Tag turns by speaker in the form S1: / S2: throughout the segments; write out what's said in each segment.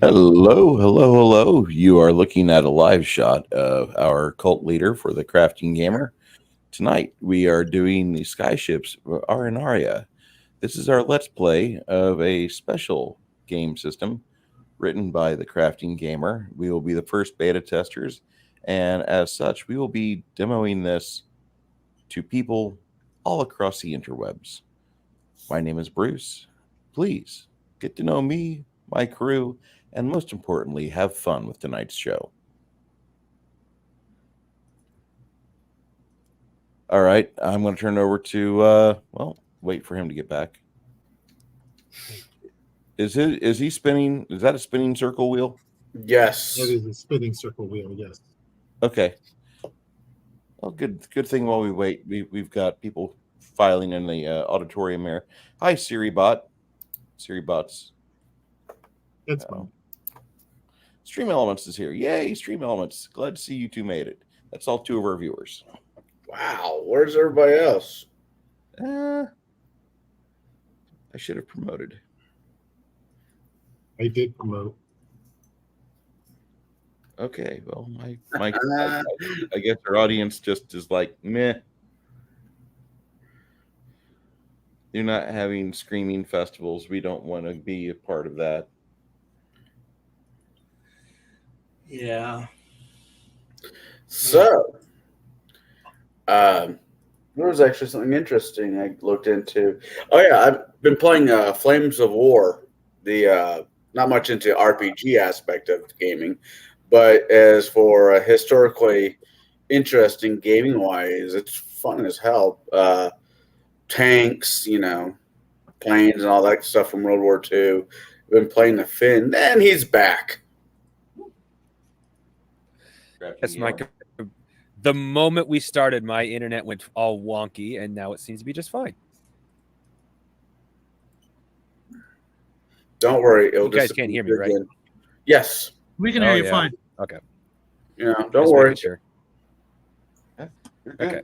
S1: Hello, hello, hello. You are looking at a live shot of our cult leader for the Crafting Gamer. Tonight, we are doing the Skyships Arenaria. This is our Let's Play of a special game system written by the Crafting Gamer. We will be the first beta testers, and as such, we will be demoing this to people all across the interwebs. My name is Bruce. Please get to know me, my crew, and most importantly, have fun with tonight's show. All right, I'm going to turn it over to, wait for him to get back. Is he spinning? Is that a spinning circle wheel?
S2: Yes.
S3: It is a spinning circle wheel, yes.
S1: Okay. Well, good thing while we wait, we've got people filing in the auditorium here. Hi, Siri Bot. Siri Bots.
S3: That's fine.
S1: Stream Elements is here. Yay, Stream Elements. Glad to see you two made it. That's all two of our viewers.
S2: Wow. Where's everybody else?
S1: I should have promoted.
S3: I did promote.
S1: Okay, well, my I guess our audience just is like, meh. You're not having screaming festivals. We don't want to be a part of that.
S4: Yeah.
S2: So, there was actually something interesting I looked into. Oh yeah, I've been playing Flames of War. The not much into RPG aspect of gaming, but as for historically interesting gaming wise, it's fun as hell. Tanks, planes and all that stuff from World War II. I've been playing the Finn, and he's back.
S5: That's the moment we started, my internet went all wonky, and now it seems to be just fine.
S2: Don't worry,
S5: you guys can't hear me, right?
S2: Yes,
S4: we can hear you fine.
S5: Okay.
S2: Don't
S5: just
S2: worry.
S5: Sure. Okay.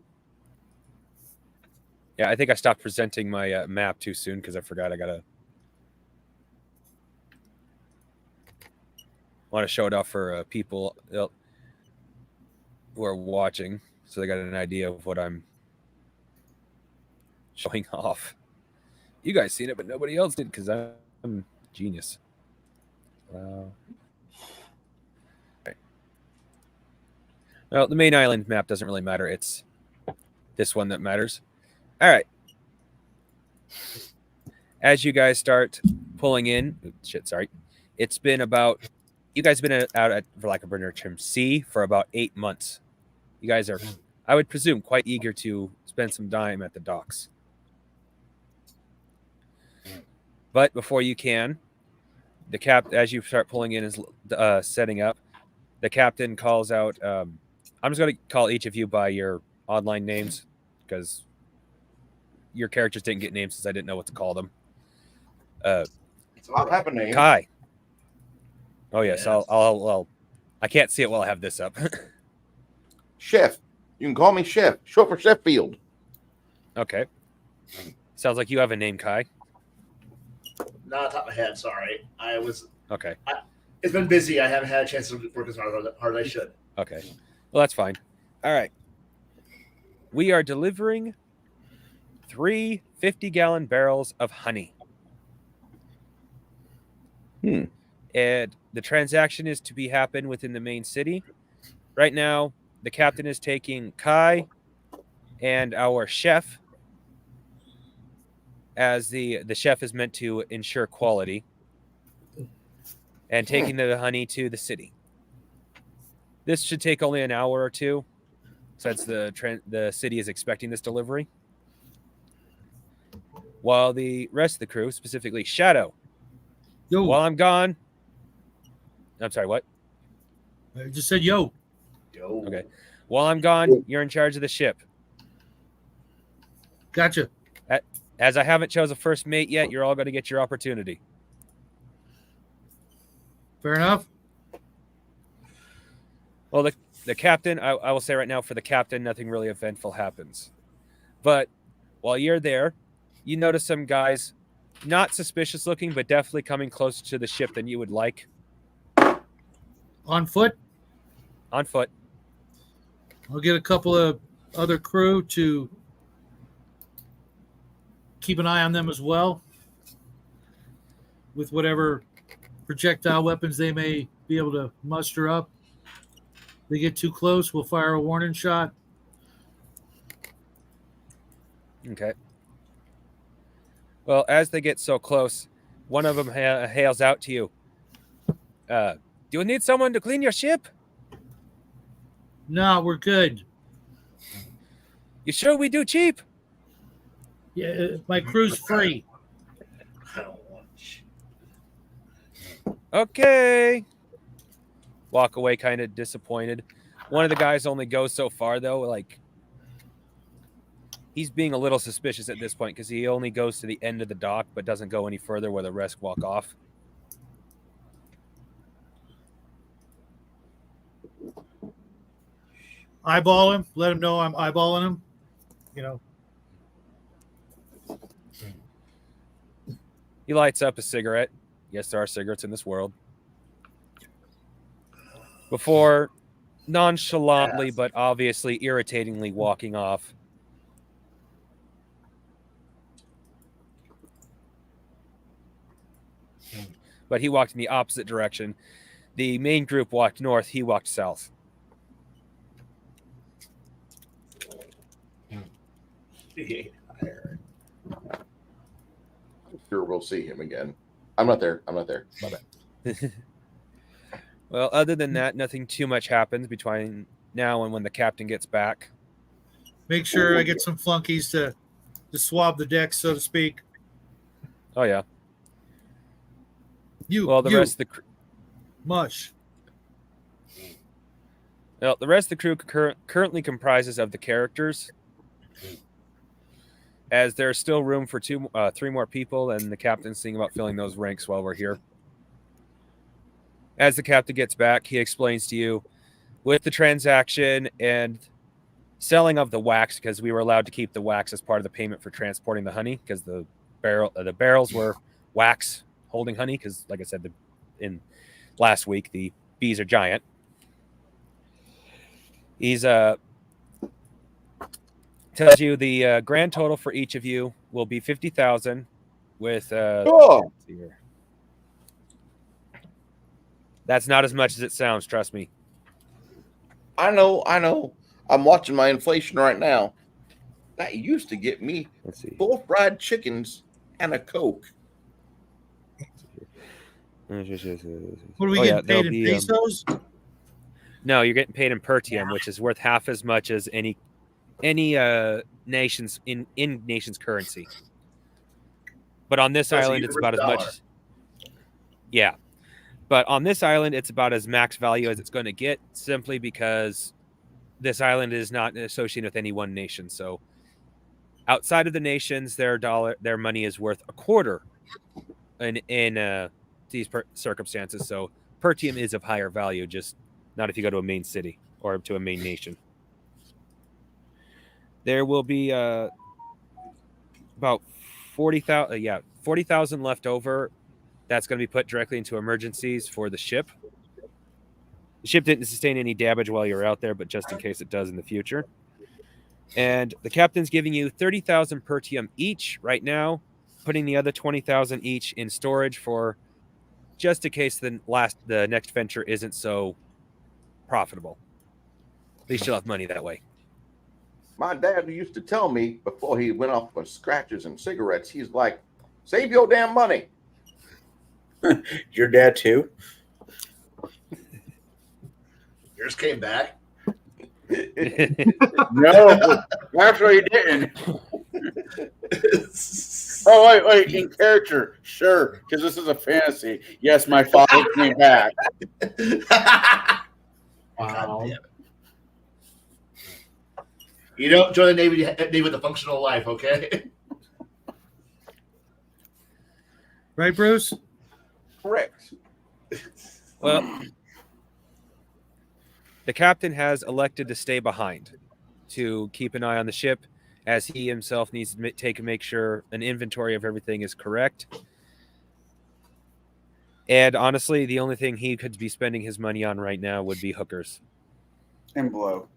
S5: Yeah, I think I stopped presenting my map too soon because I forgot I want to show it off for people who are watching, so they got an idea of what I'm showing off. You guys seen it, but nobody else did because I'm genius. Okay. Well, the main island map doesn't really matter. It's this one that matters. All right. As you guys start pulling in, it's been about, you guys have been out at, for lack of a better term, sea for about 8 months. You guys are, I would presume, quite eager to spend some time at the docks. But before you can, as you start pulling in, is setting up. The captain calls out. I'm just going to call each of you by your online names because your characters didn't get names since I didn't know what to call them.
S1: So I'll have a name.
S5: Kai. Oh yes, I'll I can't see it while I have this up.
S1: Chef. You can call me Chef. Short for Sheffield.
S5: Okay. Sounds like you have a name, Kai.
S4: Not on top of my head, sorry. I was
S5: okay.
S4: It's been busy. I haven't had a chance to work as hard as I should.
S5: Okay. Well, that's fine. All right. We are delivering 3 50-gallon barrels of honey. And the transaction is to be happen within the main city. Right now, the captain is taking Kai and our chef, as the chef is meant to ensure quality, and taking the honey to the city. This should take only an hour or two, since the city is expecting this delivery. While the rest of the crew, specifically Shadow, while I'm gone... I'm sorry, what?
S4: I just said yo.
S2: Yo.
S5: Okay. While I'm gone, you're in charge of the ship.
S4: Gotcha.
S5: As I haven't chose a first mate yet, you're all going to get your opportunity.
S4: Fair enough.
S5: Well, the captain, I will say right now, for the captain, nothing really eventful happens. But while you're there, you notice some guys, not suspicious looking, but definitely coming closer to the ship than you would like.
S6: On foot?
S5: On foot.
S6: I'll get a couple of other crew to keep an eye on them as well, with whatever projectile weapons they may be able to muster up. They get too close, we'll fire a warning shot.
S5: Okay. Well, as they get so close, one of them hails out to you. Do you need someone to clean your ship?
S6: No, we're good.
S5: You sure we do cheap?
S6: Yeah, my crew's free.
S4: I don't want shit.
S5: Okay. Walk away kind of disappointed. One of the guys only goes so far, though. Like, he's being a little suspicious at this point because he only goes to the end of the dock but doesn't go any further where the rest walk off.
S6: Eyeball him. Let him know I'm eyeballing him. You know.
S5: He lights up a cigarette. Yes, there are cigarettes in this world. Before nonchalantly but obviously irritatingly walking off. But he walked in the opposite direction. The main group walked north. He walked south.
S1: Sure, we'll see him again. I'm not there. My bad.
S5: Well, other than that, nothing too much happens between now and when the captain gets back.
S6: Make sure I get some flunkies to swab the deck, so to speak.
S5: Oh, yeah.
S6: The
S5: rest of the
S6: mush.
S5: Well, the rest of the crew currently comprises of the characters, as there's still room for three more people, and the captain's thinking about filling those ranks while we're here. As the captain gets back, he explains to you, with the transaction and selling of the wax, because we were allowed to keep the wax as part of the payment for transporting the honey, because the barrels were wax holding honey, because, like I said, in last week, the bees are giant. He's tells you the grand total for each of you will be 50,000 with that's not as much as it sounds, trust me.
S1: I know. I'm watching my inflation right now. That used to get me
S5: Let's see.
S1: 4 fried chickens and a Coke.
S6: What are we getting paid in pesos?
S5: No, you're getting paid in pertium, which is worth half as much as any nation's in nation's currency. But on this island, it's about as much. Yeah, but on this island, it's about as max value as it's going to get, simply because this island is not associated with any one nation. So outside of the nations, their money is worth a quarter in these circumstances. So pertium is of higher value, just not if you go to a main city or to a main nation. There will be about 40,000 left over. That's going to be put directly into emergencies for the ship. The ship didn't sustain any damage while you were out there, but just in case it does in the future. And the captain's giving you 30,000 pertium each right now, putting the other 20,000 each in storage for just in case the next venture isn't so profitable. At least you'll have money that way.
S1: My dad used to tell me before he went off with scratches and cigarettes, he's like, save your damn money.
S2: Your dad too?
S4: Yours came back.
S2: No, actually he didn't. Oh, wait, in character, sure, because this is a fantasy. Yes, my father came back.
S4: Wow. You don't join the Navy with a functional life, okay?
S6: Right, Bruce?
S1: Correct.
S5: Well, the captain has elected to stay behind to keep an eye on the ship, as he himself needs to make sure an inventory of everything is correct. And honestly, the only thing he could be spending his money on right now would be hookers.
S2: And blow.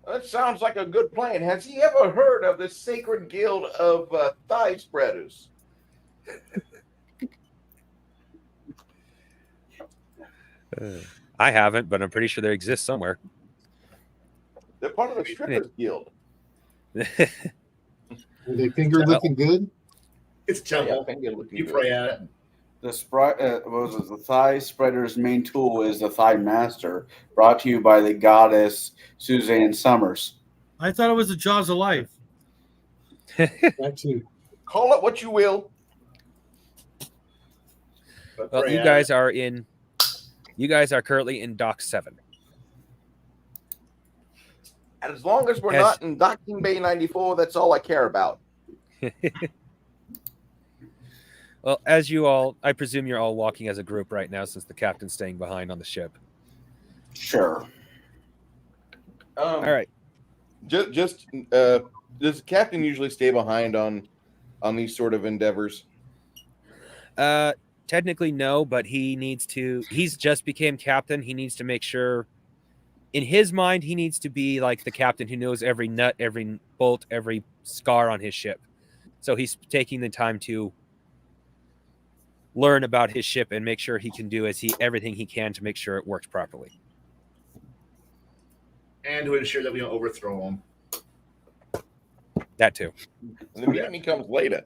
S1: That sounds like a good plan. Has he ever heard of the Sacred Guild of Thigh Spreaders?
S5: I haven't, but I'm pretty sure they exist somewhere.
S1: They're part of the Strippers Guild.
S3: Are they finger looking good?
S4: It's temple. You pray at it.
S2: The the thigh spreader's main tool is the thigh master, brought to you by the goddess Suzanne Summers.
S6: I thought it was the Jaws of Life.
S3: That too.
S1: Call it what you will.
S4: But
S5: Well,
S4: pray
S5: you
S4: at
S5: guys
S4: it.
S5: are in. You guys are currently in Dock 7.
S1: And as long as we're
S5: Has-
S1: not in Docking Bay 94, that's all I care about.
S5: Well, as you all, I presume you're all walking as a group right now, since the captain's staying behind on the ship.
S2: Sure.
S5: All right.
S1: Does the captain usually stay behind on these sort of endeavors?
S5: Technically, no, but he needs to. He's just became captain. He needs to make sure. In his mind, he needs to be like the captain who knows every nut, every bolt, every scar on his ship. So he's taking the time to learn about his ship and make sure he can do everything he can to make sure it works properly.
S4: And to ensure that we don't overthrow them.
S5: That too.
S1: And the mutiny comes later.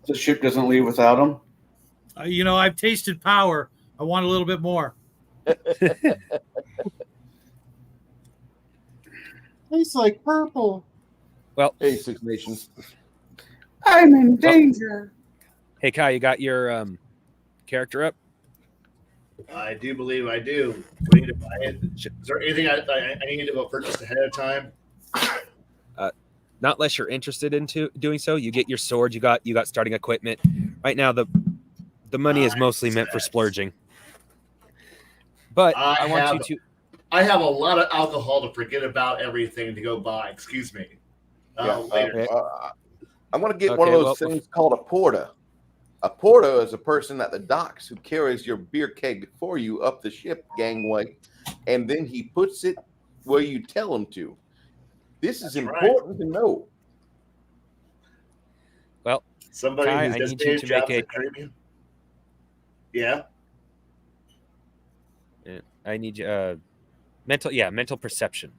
S2: The ship doesn't leave without him.
S6: I've tasted power. I want a little bit more.
S3: Tastes like purple.
S5: Well,
S1: Hey, Six Nations.
S2: I'm in danger.
S5: hey Kai, you got your character up?
S4: I do believe I do. We need to buy it. Is there anything I need to go purchase ahead of time?
S5: Not unless you're interested into doing so. You get your sword. You got starting equipment. Right now, the money is mostly meant for splurging. But I want you to.
S4: I have a lot of alcohol to forget about everything to go buy. Excuse me. Later.
S1: I'm going to get one of those things called a porter. A porter is a person at the docks who carries your beer keg for you up the ship gangway, and then he puts it where you tell him to. This is important to know.
S5: Well,
S4: Somebody
S5: Kai,
S4: who's
S5: I
S4: just
S5: need you to make a.
S4: Caribbean. Yeah.
S5: I need you mental perception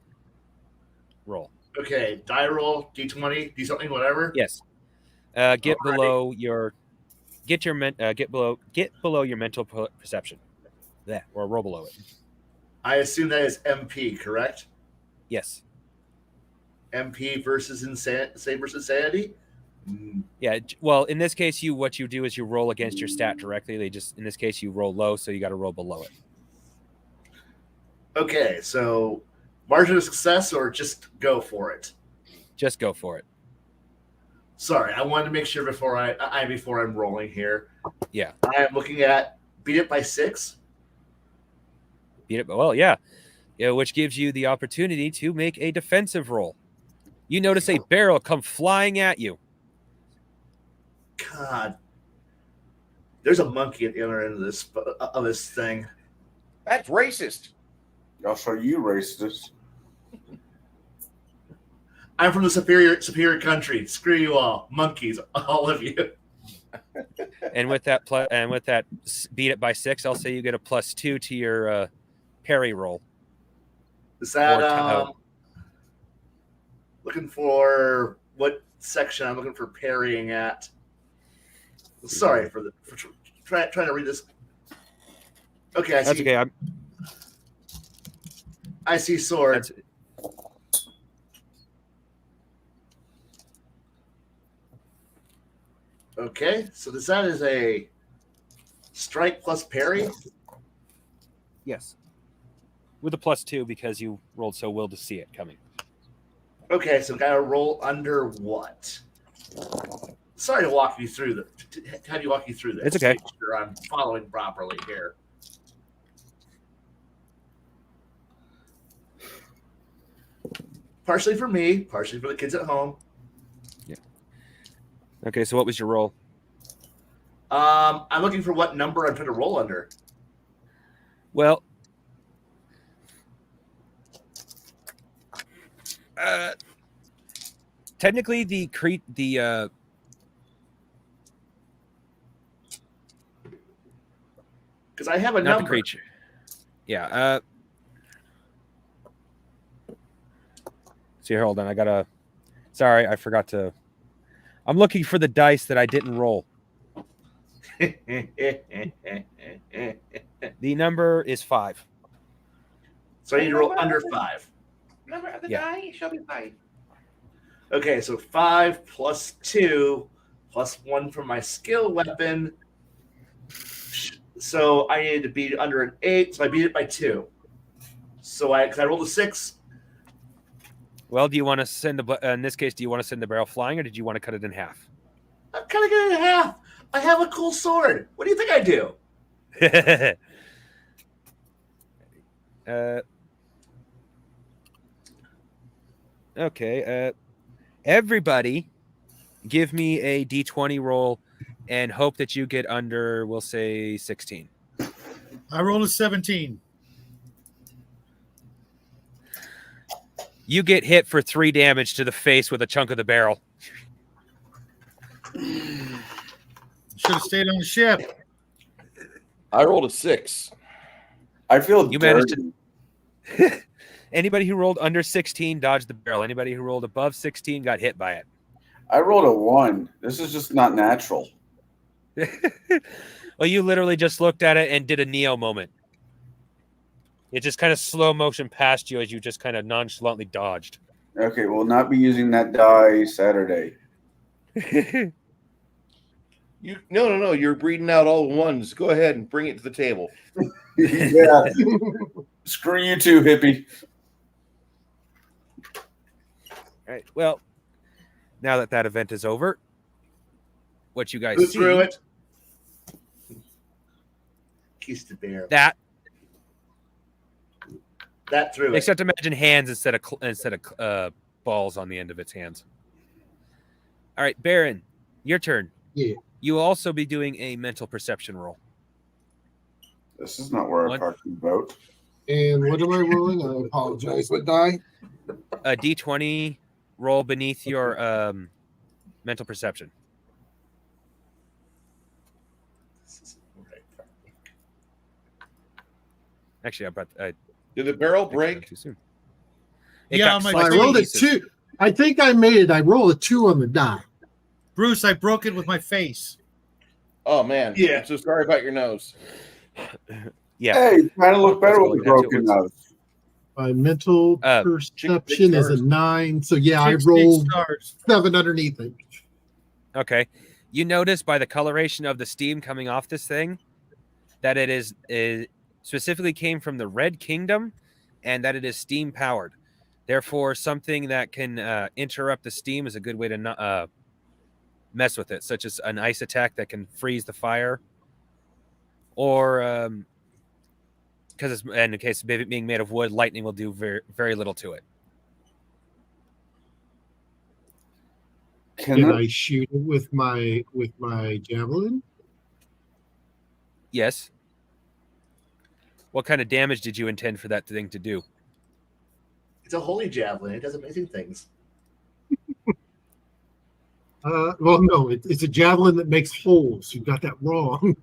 S5: roll.
S4: Okay, die roll, D20, D something, whatever.
S5: Yes. Get below your mental perception. That or roll below it.
S4: I assume that is MP, correct?
S5: Yes.
S4: MP versus insanity.
S5: Yeah. Well, in this case, what you do is you roll against your stat directly. In this case, you roll low, so you got to roll below it.
S4: Okay, so margin of success or just go for it?
S5: Just go for it.
S4: Sorry, I wanted to make sure before I'm rolling here.
S5: Yeah.
S4: I am looking at beat it by 6.
S5: Beat it. Well, yeah. Yeah, which gives you the opportunity to make a defensive roll. You notice a barrel come flying at you.
S4: God, there's a monkey at the other end of this thing.
S1: That's racist.
S2: I'll show you racist.
S4: I'm from the superior country. Screw you all, monkeys, all of you.
S5: And with that beat it by 6, I'll say you get a +2 to your parry roll.
S4: Is that looking for what section I'm looking for parrying at? Sorry for trying to read this. Okay,
S5: That's okay.
S4: I see sword. Okay, so that is a strike plus parry?
S5: Yes. With a +2 because you rolled so well to see it coming.
S4: Okay, so gotta roll under what? Sorry to walk you through have you walk you through this.
S5: It's okay.
S4: Make sure I'm following properly here. Partially for me, partially for the kids at home.
S5: Yeah. Okay, so what was your roll?
S4: I'm looking for what number I'm trying to roll under.
S5: Well, technically the
S4: Because I have a
S5: not
S4: number.
S5: the creature. Yeah. See, hold on. I gotta. Sorry, I forgot to. I'm looking for the dice that I didn't roll. The number is 5.
S4: So I need to roll under 5.
S7: Number of the
S5: Yeah.
S7: die shall be 5.
S4: Okay, so 5 plus 2 plus 1 from my skill weapon. So I needed to beat it under an 8, so I beat it by 2. So I rolled a 6.
S5: Well, do you want to send the? In this case, do you want to send the barrel flying, or did you want to cut it in half?
S4: I'm kind of getting it in half. I have a cool sword. What do you think I do?
S5: Okay. Everybody, give me a d20 roll, and hope that you get under. We'll say 16.
S6: I rolled a 17.
S5: You get hit for 3 damage to the face with a chunk of the barrel.
S6: Should have stayed on the ship.
S1: I rolled a 6.
S2: I feel
S5: You managed
S2: dirty.
S5: to. Anybody who rolled under 16 dodged the barrel. Anybody who rolled above 16 got hit by it.
S2: I rolled a 1. This is just not natural.
S5: Well, you literally just looked at it and did a Neo moment. It just kind of slow motion past you as you just kind of nonchalantly dodged.
S2: Okay, we'll not be using that die Saturday.
S1: No. You're breeding out all ones. Go ahead and bring it to the table.
S2: Yeah. Screw you too, hippie.
S5: All right. Well, now that that event is over, what you guys
S4: Who
S5: see
S4: threw it? Keys to bear.
S5: that
S4: That threw it.
S5: except imagine hands instead of balls on the end of its hands. All right, Baron, your turn.
S3: Yeah.
S5: You will also be doing a mental perception roll.
S2: This is not where
S5: What?
S2: I'm talking about.
S3: And what am I rolling? I apologize. What die?
S5: A d20 roll beneath your mental perception. Actually,
S1: Did the barrel
S5: break
S1: break?
S5: too soon.
S6: Yeah,
S5: got
S6: on my
S5: sliced
S3: I
S5: to
S3: rolled a
S5: pieces.
S3: 2. I think I made it. I rolled a 2 on the die.
S6: Bruce, I broke it with my face.
S1: Oh man.
S4: Yeah.
S1: I'm so sorry about your nose.
S5: Yeah.
S2: Hey, you kind of look better
S5: Let's
S2: with a
S5: go into
S2: broken
S5: it.
S2: nose.
S3: My mental
S5: Big
S3: perception is a
S1: stars.
S3: 9. So yeah, I
S6: 16
S3: rolled
S6: stars.
S3: 7 underneath it.
S5: Okay. You notice by the coloration of the steam coming off this thing that it is specifically came from the Red Kingdom and that it is steam powered. Therefore, something that can interrupt the steam is a good way to not mess with it, such as an ice attack that can freeze the fire, or because it's in the case of it being made of wood, lightning will do very, very little to it.
S3: Can I shoot it with my javelin?
S5: Yes. What kind of damage did you intend for that thing to do?
S4: It's a holy javelin. It does amazing things.
S3: Well, no, it's a javelin that makes holes. You got that wrong.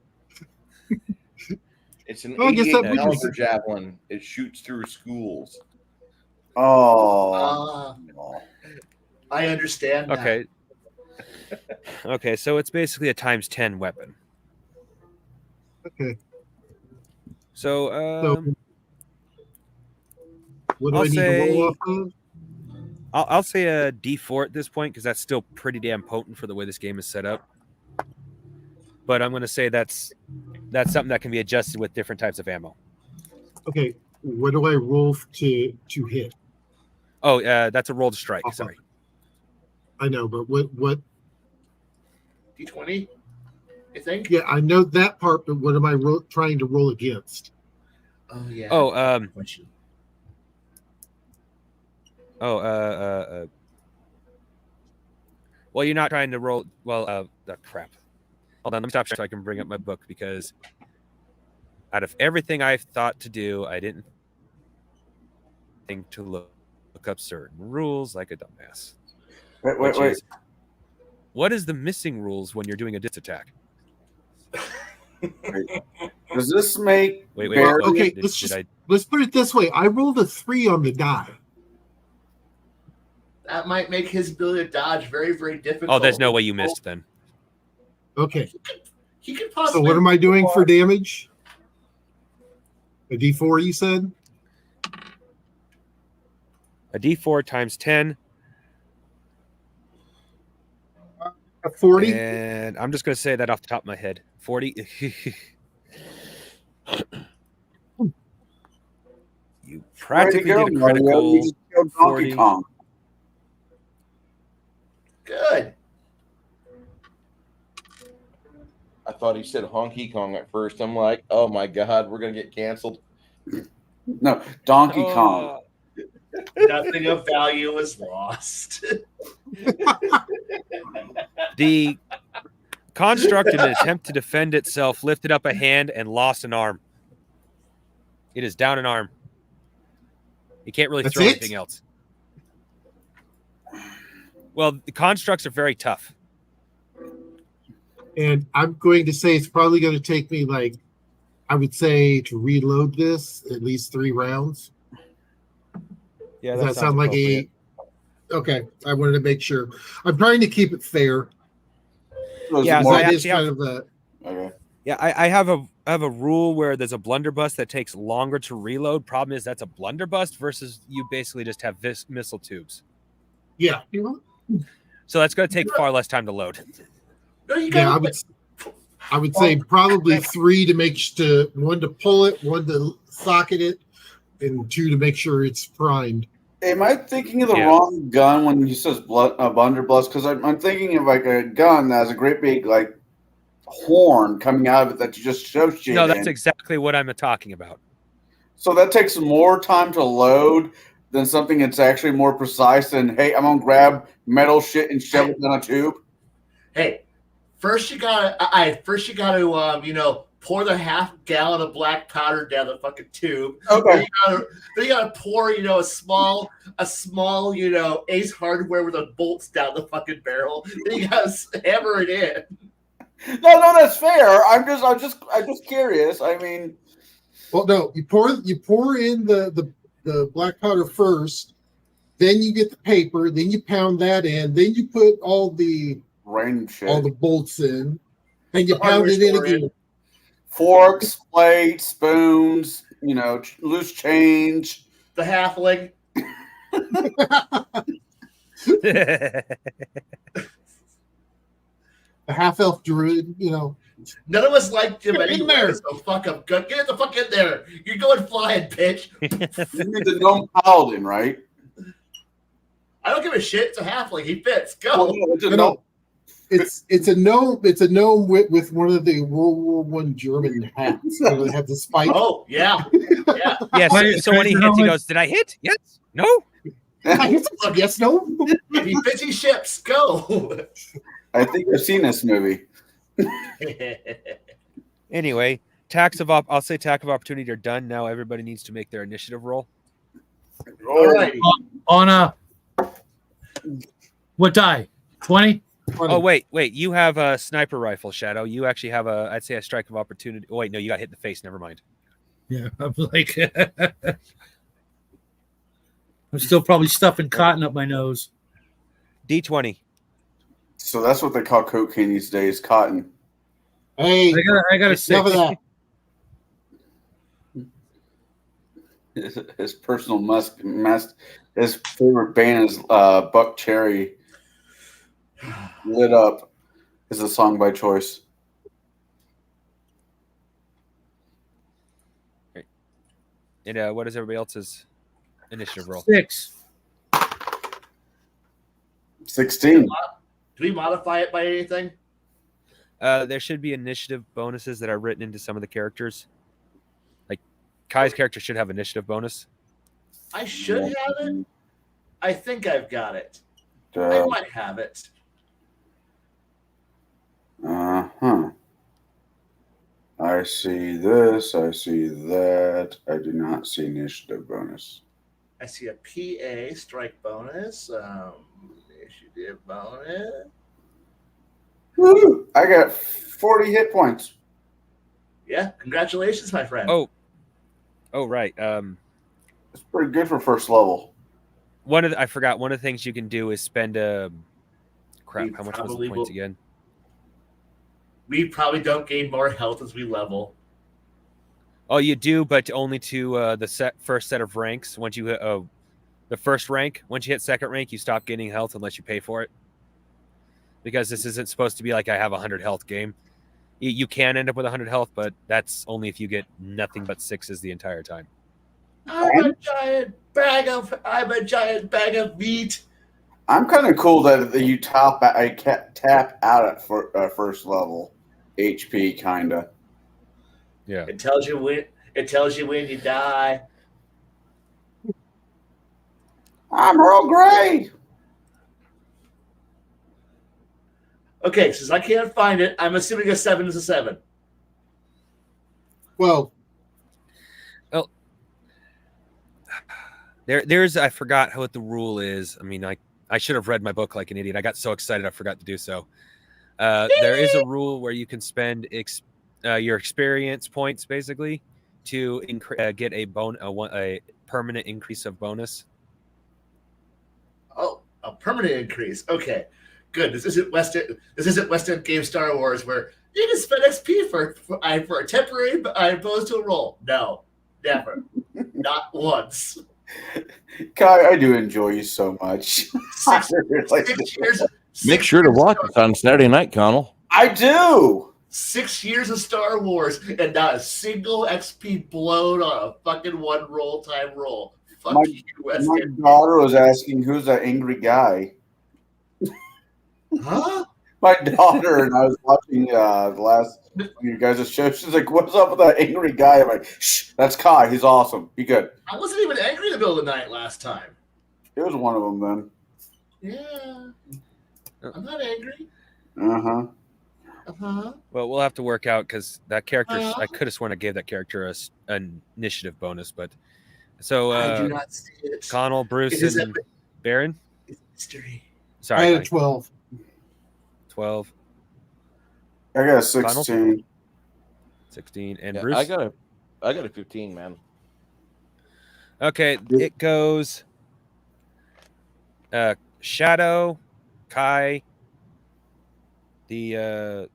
S1: It's an
S3: Well, I guess
S1: 88
S3: that would
S1: caliber
S3: make
S1: javelin. It shoots through schools.
S2: Oh.
S4: I understand that.
S5: Okay. Okay, so it's basically a times 10 weapon.
S3: Okay.
S5: So,
S3: So what do
S5: I'll
S3: I need to
S5: say-
S3: roll off of?
S5: I'll say a D4 at this point because that's still pretty damn potent for the way this game is set up. But I'm going to say that's something that can be adjusted with different types of ammo.
S3: Okay. What do I roll to hit?
S5: Oh, that's a roll to strike.
S3: Awesome.
S5: Sorry.
S3: I know, but what?
S4: D20, I think.
S3: Yeah, I know that part, but what am I trying to roll against?
S4: Oh yeah.
S5: Oh,
S4: Question.
S5: well, you're not trying to roll. Well, crap. Hold on, let me stop so I can bring up my book because out of everything I've thought to do, I didn't think to look up certain rules like a dumbass.
S2: Wait.
S5: What is the missing rules when you're doing a dis attack?
S2: Does this make
S5: Wait.
S2: Barry-
S3: Okay,
S5: Did
S3: let's put it this way. I rolled a 3 on the die.
S4: That might make his ability to dodge very, very difficult.
S5: Oh, there's no way you missed then.
S3: Okay.
S4: He could
S3: So
S4: possibly.
S3: what am I doing for damage? A D4, you said?
S5: A D4 times 10.
S3: A 40?
S5: And I'm just going to say that off the top of my head. 40. You practically
S2: Way to
S5: did a
S2: go, Mario.
S5: critical.
S2: You just killed Donkey
S5: 40.
S2: Kong.
S4: Good.
S1: I thought he said Honky Kong at first. I'm like, oh my God, we're going to get canceled.
S2: No, Donkey Kong.
S4: Nothing of value is lost.
S5: The construct, in an attempt to defend itself, lifted up a hand and lost an arm. It is down an arm. You can't really
S3: That's
S5: throw
S3: it?
S5: anything else. Well, the constructs are very tough.
S3: And I'm going to say it's probably going to take me, like, I would say, to reload this at least 3 rounds.
S5: Yeah,
S3: Does that sound like a... Okay, I wanted to make sure. I'm trying to keep it fair.
S5: Yeah,
S2: More-
S5: I
S3: That is
S5: actually
S3: kind
S5: have-
S3: of a...
S2: Okay.
S5: Yeah, I have a rule where there's a blunderbuss that takes longer to reload. Problem is that's a blunderbuss versus you basically just have missile tubes.
S3: Yeah.
S5: So that's going to take far less time to load.
S4: No, you
S3: Yeah,
S4: got
S3: I would say probably 3 to make 1 to pull it, 1 to socket it, and 2 to make sure it's primed.
S2: Am I thinking of the
S5: Yeah.
S2: wrong gun when he says blunderbuss? Because I'm thinking of like a gun that has a great big like horn coming out of it that you just shove shit
S5: No, that's
S2: in.
S5: exactly what I'm talking about.
S2: So that takes more time to load than something that's actually more precise than, hey, I'm gonna grab metal shit and shove it down a tube.
S4: Hey, first you gotta pour the half gallon of black powder down the fucking tube.
S2: Okay.
S4: Then you gotta pour, a small, Ace Hardware with the bolts down the fucking barrel. Then you gotta hammer it in.
S2: No, that's fair. I'm just curious. I mean,
S3: Well, no, you pour in the black powder first, then you get the paper, then you pound that in, then you put all the
S2: random shit.
S3: bolts in, and you
S4: The
S3: pound it in
S4: hardware store
S3: again.
S2: Forks, plates, spoons, loose change.
S4: The halfling.
S3: A half elf druid,
S4: None of us liked him
S3: Get in
S4: anyway,
S3: there.
S4: so fuck him. Get the fuck in there. You're going flying, bitch.
S2: You need the gnome paladin, right?
S4: I don't give a shit. It's a halfling. He fits.
S2: Well,
S4: Go.
S2: no, it's a
S3: No,
S2: gnome.
S3: it's a gnome. It's a gnome with one of the World War I German hats. So they have the spike.
S4: Oh, yeah. Yeah.
S5: Yeah,
S6: Wait,
S5: so when he hits, he goes, "Did I hit? Yes, no."
S3: Yes, no.
S4: If he fits, he ships. Go.
S2: I think I've seen this movie.
S5: Anyway, I'll say tax of opportunity are done. Now everybody needs to make their initiative roll.
S4: All right.
S6: On a what die? 20?
S5: Oh wait, you have a sniper rifle, Shadow. You actually have I'd say a strike of opportunity. Oh wait, no, you got hit in the face. Never mind.
S6: Yeah, I'm like I'm still probably stuffing cotton up my nose.
S5: D20.
S2: So that's what they call cocaine these days, cotton.
S3: Hey,
S6: I got a
S3: enough of
S6: 6.
S3: that.
S2: His personal his favorite band is Buck Cherry. Lit Up is a song by choice.
S5: And what is everybody else's initiative roll?
S6: 6.
S2: 16.
S4: Do we modify it by anything?
S5: There should be initiative bonuses that are written into some of the characters. Like Kai's character should have initiative bonus.
S4: I should have it. I think I've got it. I might have it.
S2: Uh-huh. I see this. I see that. I do not see initiative bonus.
S4: I see a PA strike bonus. Initiative bonus.
S2: Woo! I got 40 hit points.
S4: Yeah, congratulations, my friend.
S5: Oh, right.
S2: It's pretty good for first level.
S5: I forgot one of the things you can do is spend crap.
S4: We
S5: How much was the
S4: probably
S5: points
S4: will-
S5: again?
S4: We probably don't gain more health as we level.
S5: Oh, you do, but only to the first set of ranks. Once you hit the first rank, once you hit second rank, you stop gaining health unless you pay for it. Because this isn't supposed to be like I have 100 health game. You can end up with 100 health, but that's only if you get nothing but sixes the entire time.
S4: I'm a giant bag of meat.
S2: I'm kind of cool that you tap out at first level HP, kind of.
S5: Yeah.
S4: It tells you when you die.
S2: I'm Earl Grey.
S4: Okay, since I can't find it, I'm assuming a 7 is a 7.
S3: Well,
S5: There's I forgot what the rule is. I mean, I should have read my book like an idiot. I got so excited I forgot to do so. There is a rule where you can spend your experience points basically to get a permanent increase of bonus.
S4: Oh, a permanent increase. Okay, good. This isn't West End Game Star Wars where you can spend XP for a temporary opposed to a roll. No, never, not once.
S2: Kai, I do enjoy you so much.
S4: 6 years.
S1: Make sure to watch us on Saturday night, Connell.
S2: I do.
S4: 6 years of Star Wars and not a single XP blown on a fucking one roll time roll. Fuck you, West
S2: My
S4: End.
S2: daughter was asking, "Who's that angry guy?"
S4: Huh?
S2: My daughter and I was watching the last one of you guys' show. She's like, "What's up with that angry guy?" I'm like, "Shh, that's Kai. He's awesome. Be good."
S4: I wasn't even angry in the middle of the night last time.
S2: It was one of them then.
S4: Yeah. I'm not angry.
S2: Uh-huh.
S4: Uh-huh.
S5: Well, we'll have to work out because that character. I could have sworn I gave that character an initiative bonus, but so
S4: I do not see it.
S5: Connell, Bruce,
S4: It is
S5: and Baron.
S4: It's mystery.
S3: I
S5: Sorry,
S3: had a
S5: Mike.
S3: 12.
S5: 12,
S2: I got a 16.
S5: 16, and
S1: Yeah,
S5: Bruce.
S1: I got a 15, man.
S5: Okay, it goes Shadow, Kai, the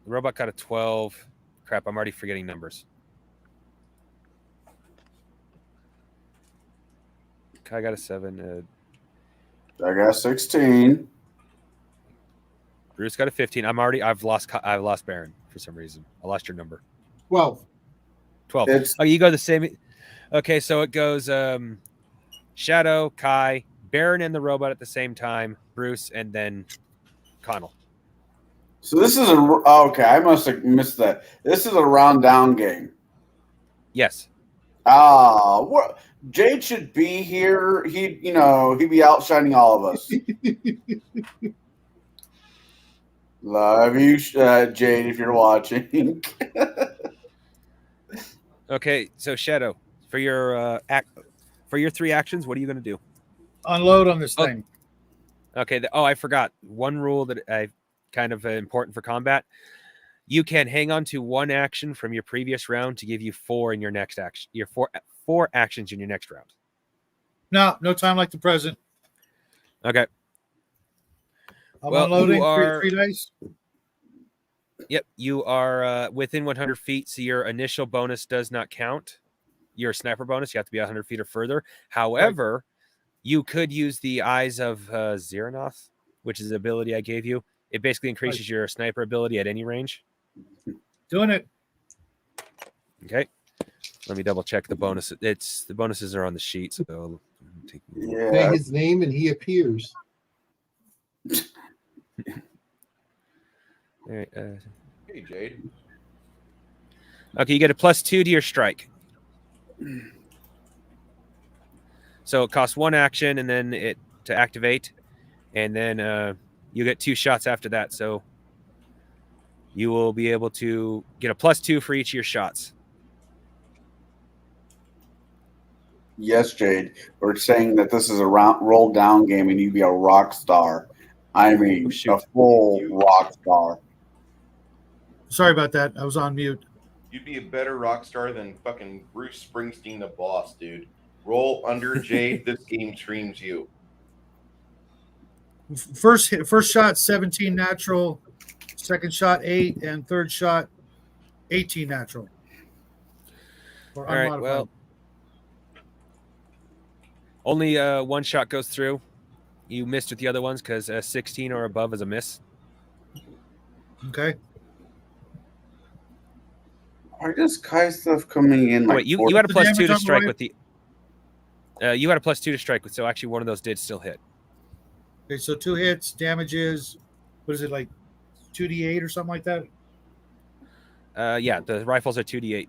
S5: robot got a 12. Crap, I'm already forgetting numbers. Kai got a 7.
S2: I got 16.
S5: Bruce got a 15. I've lost Baron for some reason. I lost your number.
S3: 12.
S5: 12.
S2: It's
S5: Oh, you go the same. Okay, so it goes Shadow, Kai, Baron, and the robot at the same time, Bruce, and then Connell.
S2: so this is okay. I must have missed that. This is a round down game.
S5: Yes.
S2: What? Jade should be here. He'd be outshining all of us. Love you, Jade, if you're watching.
S5: Okay, so Shadow, for your for your 3 actions, what are you going to do?
S6: Unload on this
S5: Oh.
S6: thing.
S5: Okay. I forgot one rule that I kind of important for combat. You can hang on to 1 action from your previous round to give you 4 in your next action. Your four actions in your next round.
S6: No time like the present.
S5: Okay.
S6: I'm
S5: Well,
S6: unloading
S5: you are-
S6: 3 dice.
S5: Yep. You are within 100 feet, so your initial bonus does not count. Your sniper bonus, you have to be 100 feet or further. However, you could use the Eyes of Xeranoth, which is the ability I gave you. It basically increases your sniper ability at any range.
S6: Doing it.
S5: Okay. Let me double check the bonus. The bonuses are on the sheet, so take
S3: Say
S2: Yeah.
S3: his name and he appears.
S5: all right,
S1: Hey, Jade.
S5: okay, you get a +2 to your strike. So it costs 1 action and then it to activate, and then you get 2 shots after that. So you will be able to get a +2 for each of your shots.
S2: Yes, Jade. We're saying that this is a roll down game and you'd be a rock star. I mean,
S5: Oh, shoot.
S2: a full rock star.
S6: Sorry about that. I was on mute.
S1: You'd be a better rock star than fucking Bruce Springsteen, the boss, dude. Roll under Jade. This game streams you.
S6: First shot 17 natural, second shot 8, and third shot 18 natural. Or
S5: All right,
S6: unmodified.
S5: well, only one shot goes through. You missed with the other ones because 16 or above is a miss.
S6: Okay.
S2: Why does Kai stuff coming in
S5: Oh,
S2: like
S5: wait, you
S2: 40?
S5: had a
S6: The
S5: +2
S6: damage
S5: to
S6: on the
S5: strike
S6: right?
S5: with the. You had a +2 to strike with, so actually one of those did still hit.
S6: Okay, so 2 hits, damage is, what is it, like 2d8 or something like that?
S5: Yeah, the rifles are 2d8.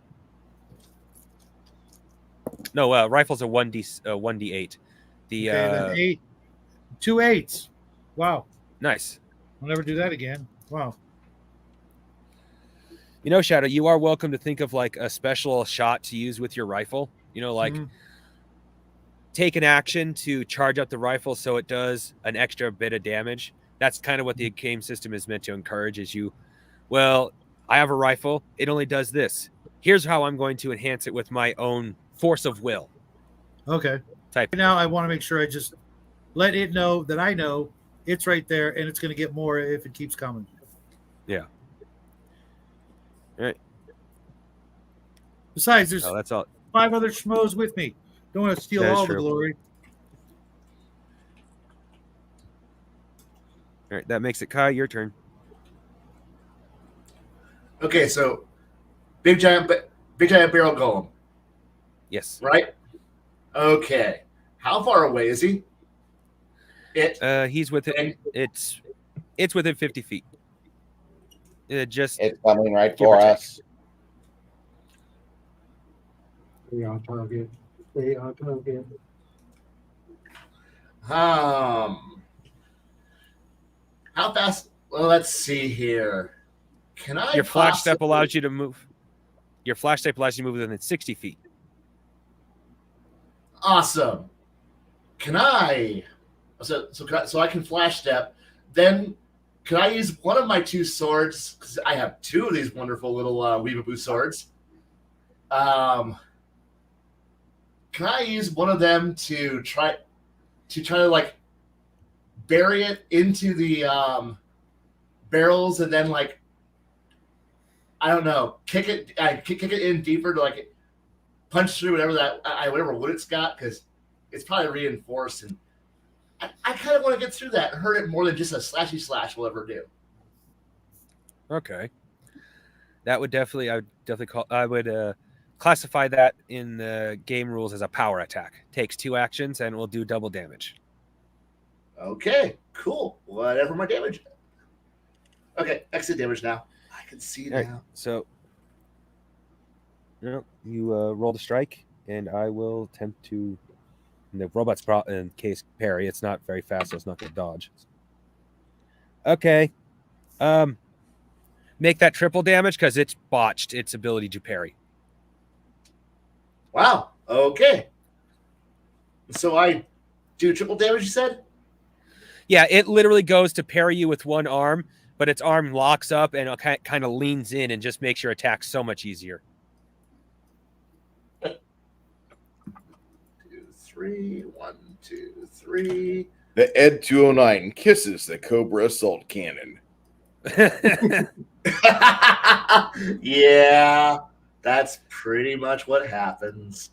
S5: No, rifles are 1d8. The
S6: Okay, then 8. 2 8s. Wow.
S5: nice.
S6: I'll never do that again. Wow.
S5: You know, Shadow, you are welcome to think of like a special shot to use with your rifle. You know, like take an action to charge up the rifle so it does an extra bit of damage. That's kind of what the game system is meant to encourage is you, well, I have a rifle. It only does this. Here's how I'm going to enhance it with my own force of will.
S6: Okay.
S5: Type.
S6: Now I want to make sure I just let it know that I know it's right there and it's going to get more if it keeps coming.
S5: Yeah. All right.
S6: Besides, there's
S5: Oh, that's all.
S6: 5 other schmoes with me. Don't want to steal
S5: That is
S6: all the
S5: true.
S6: glory.
S5: All right, that makes it Kai. Your turn.
S4: Okay, so big giant barrel golem,
S5: Yes.
S4: right? Okay, how far away is he?
S5: He's within. It's within 50 feet. Just
S1: It's coming right
S5: Give
S1: for
S5: or take.
S1: us.
S3: Stay on target. Stay on target.
S4: How fast? Well, let's see here. Can I?
S5: your flash step
S4: possibly-
S5: allows you to move. Your flash step allows you to move within 60 feet.
S4: Awesome. Can I? So I can flash step. Then can I use one of my 2 swords? Because I have 2 of these wonderful little Weeaboo swords. Can I use one of them to try to like bury it into the barrels and then like I don't know, kick it in deeper to like punch through whatever wood it's got because it's probably reinforced and I kind of want to get through that and hurt it more than just a slashy slash will ever do.
S5: Okay. That would definitely. I would classify that in the game rules as a power attack. Takes 2 actions and will do double damage.
S4: Okay, cool. Whatever my damage. Okay, exit damage now. I can see
S5: All right,
S4: now.
S5: so you roll the strike, and I will attempt to. And the robot's in case parry. It's not very fast, so it's not going to dodge. Okay. Make that triple damage because it's botched its ability to parry.
S4: Wow. Okay. So I do triple damage, you said?
S5: Yeah, it literally goes to parry you with one arm, but its arm locks up and it kind of leans in and just makes your attack so much easier.
S4: 2, 3, 1, 2, 3.
S1: The Ed 209 kisses the Cobra assault cannon.
S4: Yeah, that's pretty much what happens.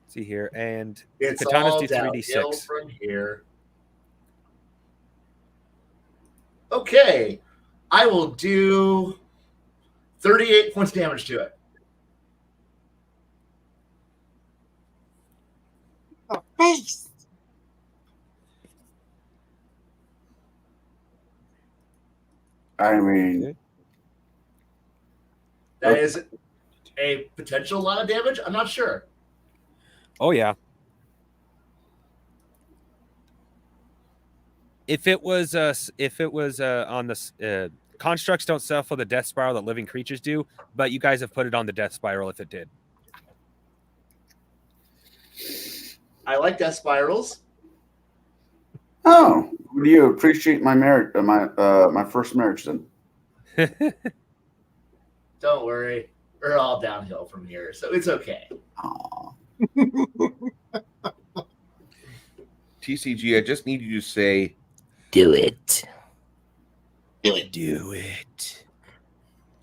S5: See here, and
S4: It's
S5: Katanas
S4: all
S5: do
S4: downhill
S5: 3d6.
S4: from here. Okay, I will do 38 points of damage to it.
S3: Oh, face.
S2: I mean,
S4: That is a potential lot of damage. I'm not sure.
S5: Oh yeah. If it was on the constructs don't suffer the death spiral that living creatures do, but you guys have put it on the death spiral if it did.
S4: I like death spirals.
S2: Oh, do you appreciate my marriage? My first marriage then.
S4: Don't worry. We're all downhill from here, so it's okay.
S2: Aw.
S1: TCG, I just need you to say,
S7: Do it.
S5: Do it.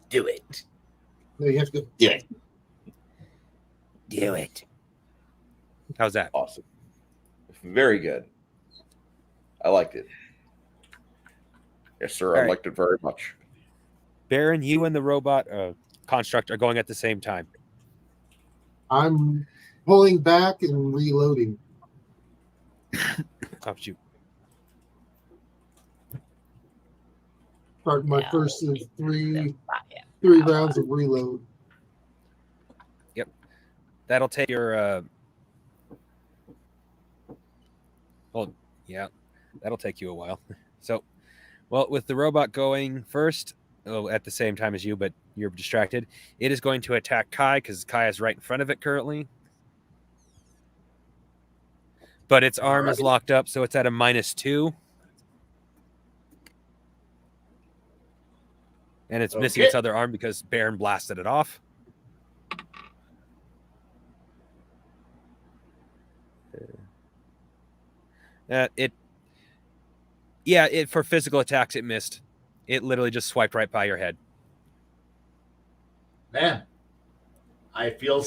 S7: Do it.
S3: No, you have to go.
S7: Do it. Do it.
S5: How's that?
S1: awesome. Very good. I liked it. Yes, sir. I
S5: All right.
S1: liked it very much.
S5: Baron, you and the robot construct are going at the same time.
S3: I'm pulling back and reloading.
S5: Oh, shoot.
S3: Start my
S7: Now
S3: first of
S7: it's
S3: three
S7: the
S3: rounds of reload.
S5: That'll take your well, yeah, that'll take you a while. So, well, with the robot going first, at the same time as you, but you're distracted, it is going to attack Kai because Kai is right in front of it currently. But its arm is locked up, so it's at a -2. And it's missing its other arm because Baron blasted it off. It for physical attacks it missed. It literally just swiped right by your head.
S4: Man, I feel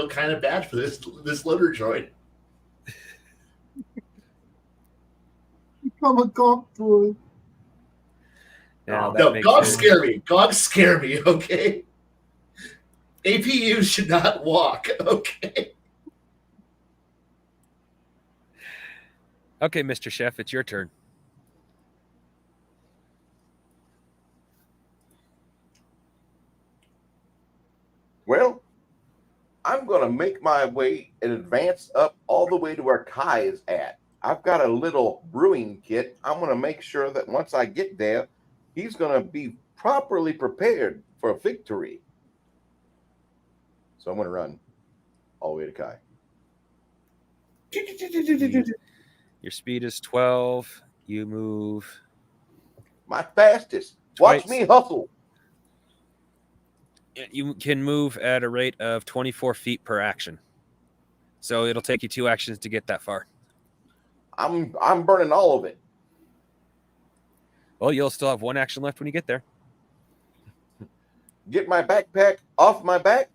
S4: kind of bad for this loader droid.
S3: I'm a cop droid.
S5: Now, that
S4: No,
S5: makes
S4: dogs
S5: it-
S4: scare me. Dogs scare me. Okay. APUs should not walk. Okay.
S5: Okay, Mr. Chef, it's your turn.
S1: Well, I'm going to make my way and advance up all the way to where Kai is at. I've got a little brewing kit. I'm going to make sure that once I get there, he's going to be properly prepared for a victory. So I'm going to run all the way to Kai.
S5: Your speed is 12. You move.
S1: My fastest. Watch
S5: Twice.
S1: me hustle.
S5: You can move at a rate of 24 feet per action. So it'll take you 2 actions to get that far.
S1: I'm burning all of it.
S5: Well, you'll still have 1 action left when you get there.
S1: Get my backpack off my back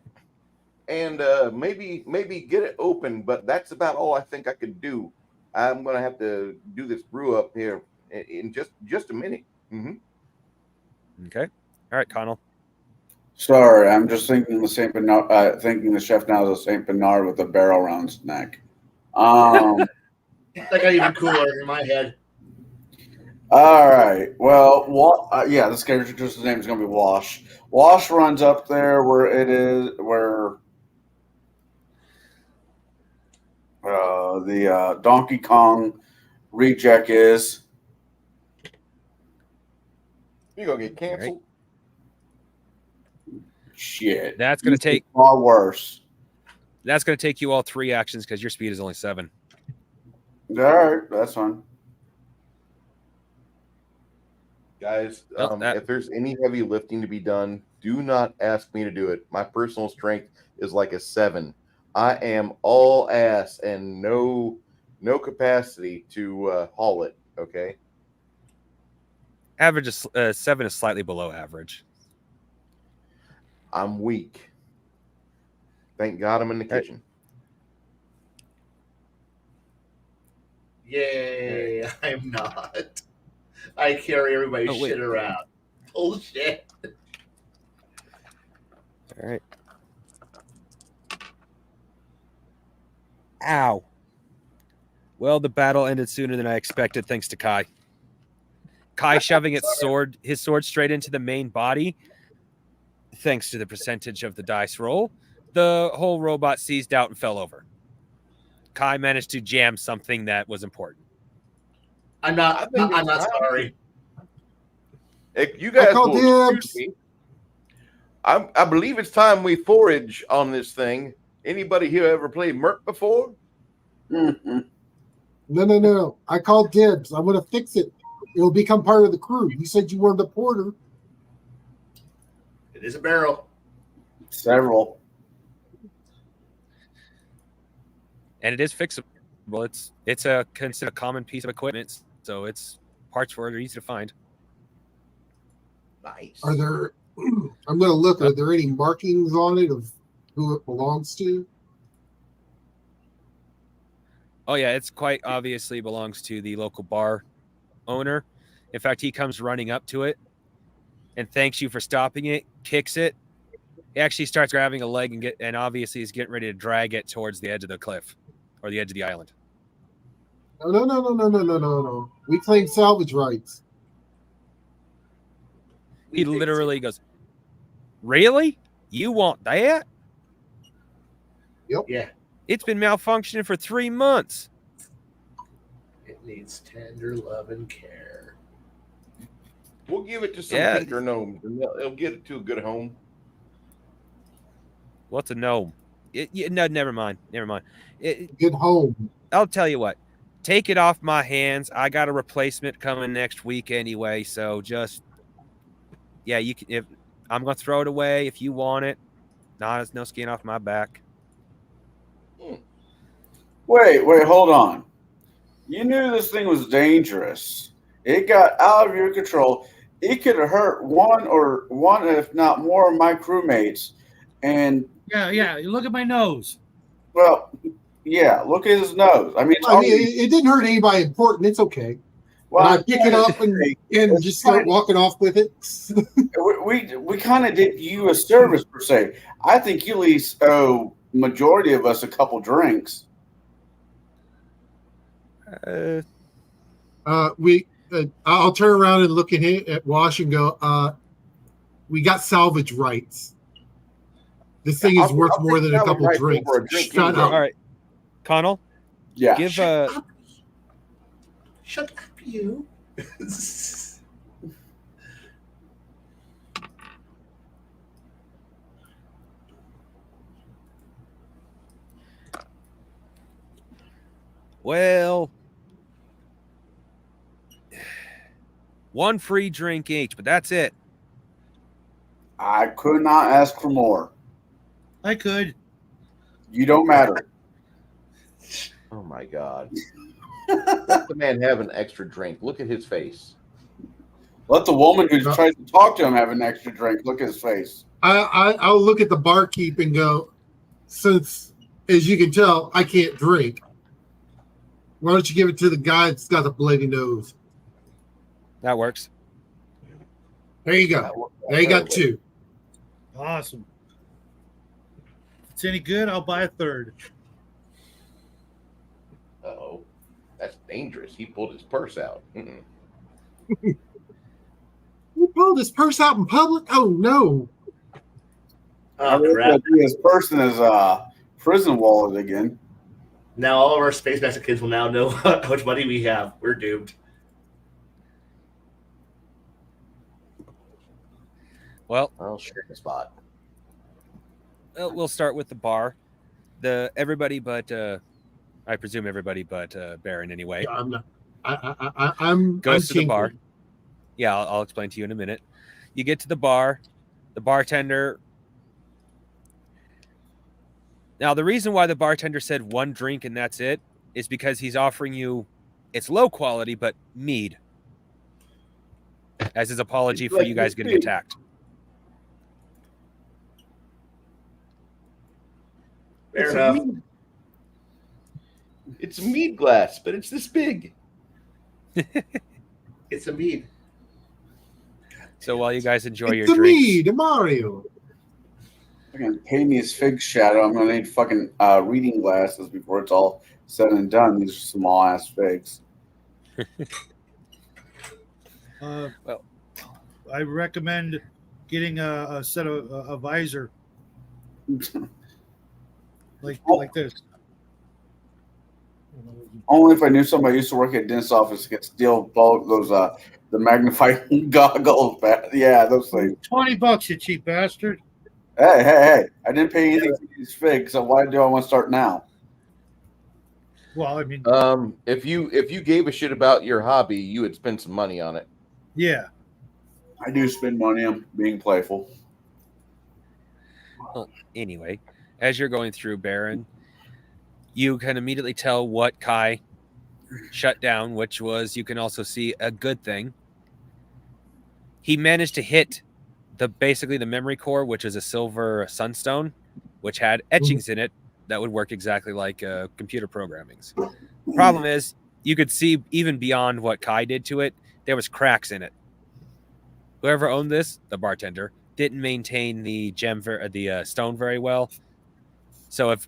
S1: and maybe get it open, but that's about all I think I could do. I'm going to have to do this brew up here in just a minute.
S5: Okay. All right, Connell.
S2: Sorry, I'm just thinking the Saint Bernard. Thinking the chef now is a Saint Bernard with a barrel round snack.
S4: That got even cooler in my head.
S2: All right. Well, this character's name is going to be Wash. Wash runs up there where the Donkey Kong reject is.
S1: You're going to get canceled.
S2: Shit.
S5: That's going to take
S2: far worse.
S5: That's going to take you all 3 actions because your speed is only 7.
S2: All right, that's fine.
S1: Guys,
S5: Well,
S1: if there's any heavy lifting to be done, do not ask me to do it. My personal strength is like a 7. I am all ass and no capacity to haul it. Okay.
S5: Average is 7 is slightly below average.
S1: I'm weak. Thank God I'm in the kitchen.
S4: Yay, I'm not. I carry everybody's
S5: Oh, wait.
S4: shit around. Bullshit.
S5: All right. Ow. Well, the battle ended sooner than I expected, thanks to Kai. Kai shoving his sword straight into the main body. Thanks to the percentage of the dice roll, the whole robot seized out and fell over. Kai managed to jam something that was important.
S4: I'm not sorry.
S1: If you guys
S3: call
S1: will
S3: dibs.
S1: excuse me, I believe it's time we forage on this thing. Anybody here ever played Merc before?
S2: Mhm.
S3: No. I called dibs. I'm going to fix it. It'll become part of the crew. You said you wanted a porter.
S4: It is a barrel.
S2: Several.
S5: And it is fixable. It's a considered a common piece of equipment, so it's parts for it are easy to find.
S4: Nice.
S3: Are there? I'm going to look. Are there any markings on it of who it belongs to?
S5: Oh yeah, it's quite obviously belongs to the local bar owner. In fact, he comes running up to it and thanks you for stopping it, kicks it. He actually starts grabbing a leg and obviously is getting ready to drag it towards the edge of the cliff or the edge of the island.
S3: No. We claim salvage rights.
S5: He literally goes, "Really? You want that?
S4: Yeah.
S5: It's been malfunctioning for 3 months."
S4: It needs tender love and care.
S1: We'll give it to some
S5: Yeah.
S1: tinker gnomes, and they'll get it to a good home.
S5: What's a gnome? No, never mind.
S3: Good home.
S5: I'll tell you what. Take it off my hands. I got a replacement coming next week anyway, so just you can. If I'm gonna throw it away, if you want it, there's no skin off my back.
S2: Wait, hold on. You knew this thing was dangerous. It got out of your control. It could have hurt one, if not more, of my crewmates. And
S6: Yeah. You look at my nose.
S2: well, yeah, look at his nose. I mean, it's
S3: I mean,
S2: already,
S3: it didn't hurt anybody important. It's okay.
S2: well,
S3: I pick it up and just start walking off with it.
S2: we kind of did you a service per se. I think you at least owe majority of us a couple drinks.
S3: I'll turn around and look at Wash and go, we got salvage rights. This thing is worth more than a couple drinks. Shut up.
S5: All right, Connell,
S2: Yeah.
S5: give
S4: Shut up, you.
S5: well, one free drink each, but that's it.
S2: I could not ask for more.
S6: I could.
S2: You don't matter.
S1: Oh my God! Let the man have an extra drink. Look at his face.
S2: Let the woman who tries to talk to him have an extra drink. Look at his face.
S3: I'll look at the barkeep and go, since, as you can tell, I can't drink. Why don't you give it to the guy that's got the bloody nose?
S5: That works.
S3: There you go. There you got two.
S6: Awesome. If it's any good, I'll buy a third.
S1: Oh, that's dangerous. He pulled his purse out. Mm-mm.
S3: You pulled his purse out in public? Oh no.
S4: Oh, crap.
S2: His purse in his prison wallet again.
S4: Now all of our Space Master kids will now know how much money we have. We're doomed.
S5: Well,
S1: I'll share the spot.
S5: we'll start with the bar. Everybody but I presume everybody but Baron anyway.
S3: Yeah, I'm not. I'm
S5: Goes to the
S3: tinkered.
S5: bar. Yeah, I'll explain to you in a minute. You get to the bar. The bartender. Now, the reason why the bartender said one drink and that's it is because he's offering you, it's low quality, but mead. As his apology
S1: It's
S5: for
S1: like
S5: you guys getting
S1: mead.
S5: attacked.
S4: Fair
S1: It's
S4: enough.
S1: a mead. It's a mead glass, but it's this big.
S4: It's a mead.
S5: So while you guys enjoy
S3: It's
S5: your
S3: a
S5: drinks,
S3: me, the Mario.
S2: Fucking pay me his fig shadow. I'm gonna need fucking reading glasses before it's all said and done. These are small ass figs.
S5: Well-
S6: I recommend getting a set of a visor like this.
S2: Only if I knew somebody who used to work at a dentist's office could steal those The magnifying goggles. Yeah, those things.
S6: $20, you cheap bastard.
S2: Hey! I didn't pay anything for these figs, so why do I want to start now?
S6: Well, I mean,
S1: If you gave a shit about your hobby, you would spend some money on it.
S6: yeah.
S2: I do spend money on being playful.
S5: Well, anyway, as you're going through Baron, you can immediately tell what Kai shut down, which was, you can also see a good thing. He managed to hit basically the memory core, which is a silver sunstone, which had etchings in it that would work exactly like computer programming's. The problem is, you could see even beyond what Kai did to it, there was cracks in it. Whoever owned this, the bartender, didn't maintain the stone very well. So if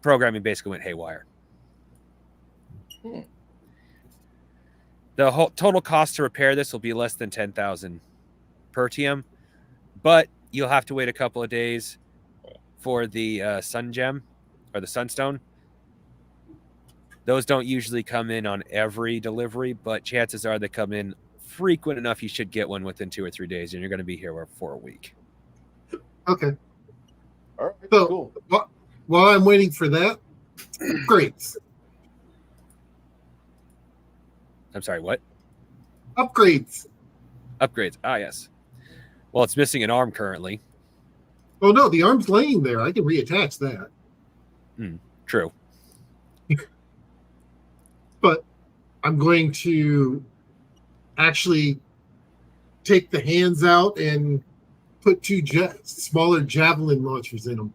S5: programming basically went haywire. The whole total cost to repair this will be less than 10,000 per TM, but you'll have to wait a couple of days for the sun gem or the sunstone. Those don't usually come in on every delivery, but chances are they come in frequent enough you should get one within 2 or 3 days, and you're going to be here for a week.
S3: Okay.
S1: All right,
S3: So,
S1: cool.
S3: while I'm waiting for that, upgrades.
S5: I'm sorry, what?
S3: Upgrades.
S5: Upgrades. Ah, yes. Well, it's missing an arm currently.
S3: Oh no, the arm's laying there. I can reattach that.
S5: True.
S3: But I'm going to actually take the hands out and put two smaller javelin launchers in them.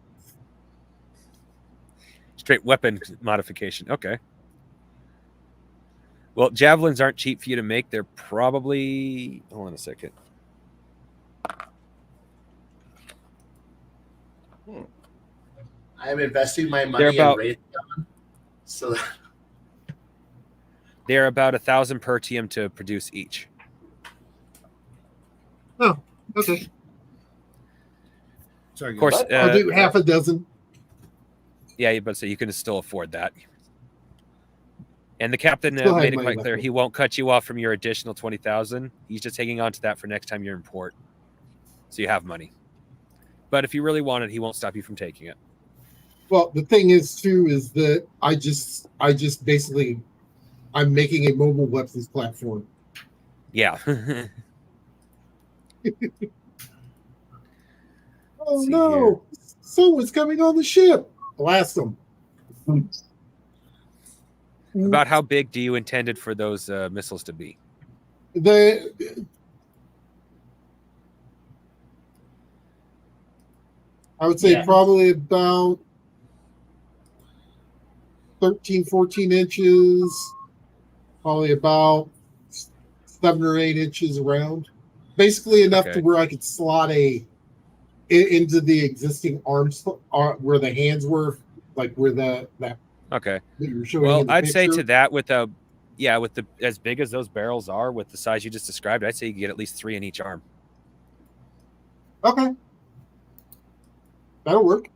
S5: Straight weapon modification. Okay. Well, javelins aren't cheap for you to make. They're probably... Hold on a second.
S4: I'm investing my money in Raytheon. So
S5: they're about 1,000 per TM to produce each.
S3: Oh, okay.
S6: Sorry,
S5: Of course,
S3: I'll do half a dozen.
S5: Yeah, but so you can still afford that. And the captain
S3: Still have
S5: made it
S3: money
S5: quite
S3: left
S5: clear
S3: over.
S5: he won't cut you off from your additional 20,000. He's just hanging on to that for next time you're in port, so you have money. But if you really want it, he won't stop you from taking it.
S3: Well, the thing is too is that I just basically I'm making a mobile weapons platform.
S5: Yeah.
S3: Oh no! Someone's coming on the ship. Blast them.
S5: About how big do you intended for those missiles to be?
S3: I would say probably about 13, 14 inches, probably about 7 or 8 inches around. Basically enough to where I could slot into the existing arms where the hands were, like where that
S5: Okay.
S3: that you were showing.
S5: Well,
S3: in the
S5: I'd say
S3: picture.
S5: to that with the as big as those barrels are, with the size you just described, I'd say you can get at least 3 in each arm.
S3: Okay. That'll work.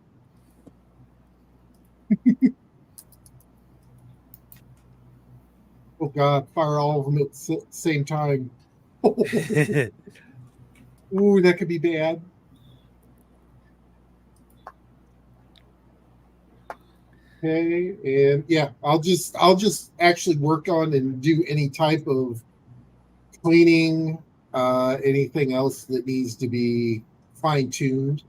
S3: Oh God, fire all of them at the same time. Ooh, that could be bad. Okay, and yeah, I'll just actually work on and do any type of cleaning, anything else that needs to be fine-tuned.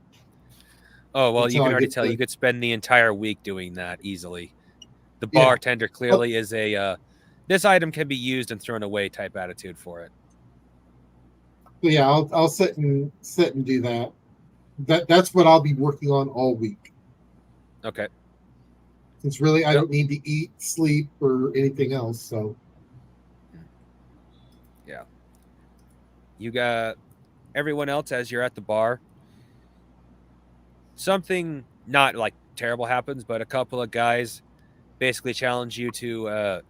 S5: Oh, well, you
S3: Until
S5: can
S3: I
S5: already
S3: get
S5: tell
S3: the-
S5: you could spend the entire week doing that easily. The
S3: Yeah.
S5: bartender clearly is a this item can be used and thrown away type attitude for it.
S3: So yeah, I'll sit and do that. That's what I'll be working on all week.
S5: Okay.
S3: Since really I don't need to eat, sleep, or anything else. So
S5: Yeah. You got everyone else as you're at the bar. Something not like terrible happens, but a couple of guys basically challenge you to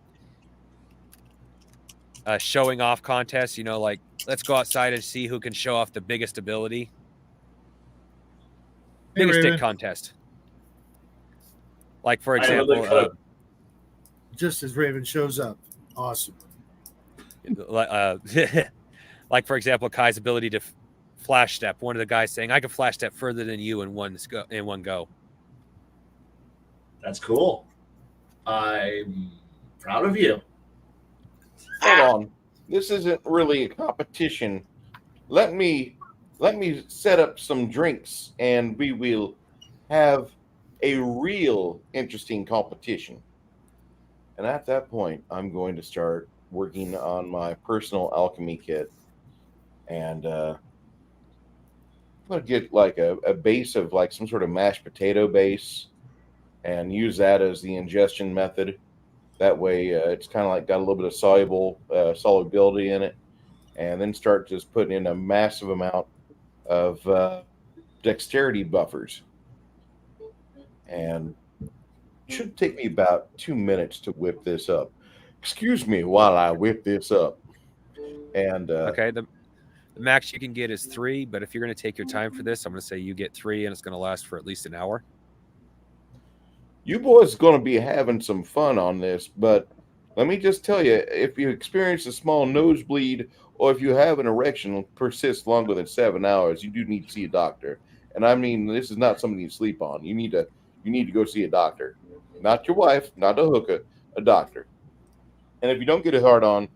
S5: a showing off contest. You know, like let's go outside and see who can show off the biggest ability. Biggest dick contest. Like for example,
S6: just as Raven shows up. Awesome.
S5: Like, for example, Kai's ability to flash step. One of the guys saying, I can flash step further than you in one go.
S4: That's cool. I'm proud of you.
S1: Hold on. This isn't really a competition. Let me set up some drinks and we will have a real interesting competition. And at that point, I'm going to start working on my personal alchemy kit. And I'm going to get like a base of like some sort of mashed potato base and use that as the ingestion method. That way, it's kind of like got a little bit of solubility in it. And then start just putting in a massive amount of dexterity buffers. And it should take me about 2 minutes to whip this up. Excuse me while I whip this up. And
S5: Okay, the max you can get is 3, but if you're going to take your time for this, I'm going to say you get 3, and it's going to last for at least an hour.
S1: you boys are going to be having some fun on this, but let me just tell you, if you experience a small nosebleed or if you have an erection persist longer than 7 hours, you do need to see a doctor. And I mean, this is not something you sleep on. You need to go see a doctor. Not your wife, not a hooker, a doctor. And if you don't get it hard on,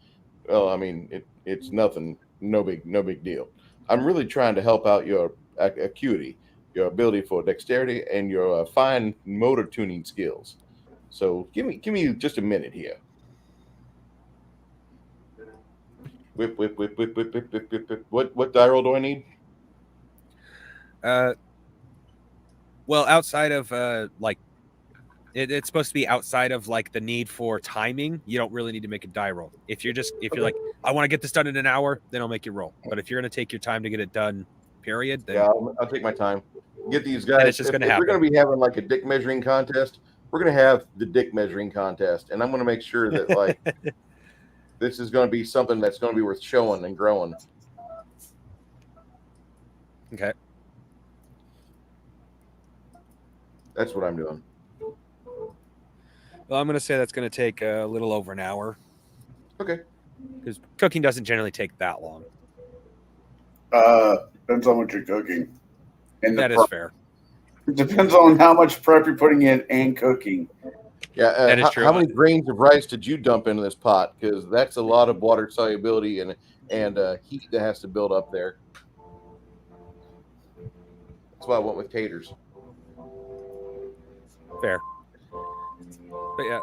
S1: well, I mean, it's nothing, no big deal. I'm really trying to help out your acuity, your ability for dexterity, and your fine motor tuning skills. So give me just a minute here. Whip. What die roll do I need?
S5: Well, outside of it's supposed to be outside of like the need for timing. You don't really need to make a die roll. If you're like, I want to get this done in an hour, then I'll make you roll. But if you're going to take your time to get it done, period, then
S1: Yeah, I'll take my time. Get these guys.
S5: it's just going to
S1: If
S5: happen.
S1: we're going to be having like a dick measuring contest, we're going to have the dick measuring contest, and I'm going to make sure that like this is going to be something that's going to be worth showing and growing.
S5: Okay.
S1: That's what I'm doing.
S5: Well, I'm going to say that's going to take a little over an hour.
S1: Okay.
S5: Because cooking doesn't generally take that long.
S2: Depends on what you're cooking. And
S5: That is fair.
S2: It depends on how much prep you're putting in and cooking.
S1: Yeah,
S5: That is true.
S1: How many grains of rice did you dump into this pot? Because that's a lot of water solubility and heat that has to build up there. That's why I went with taters.
S5: Fair. But yeah,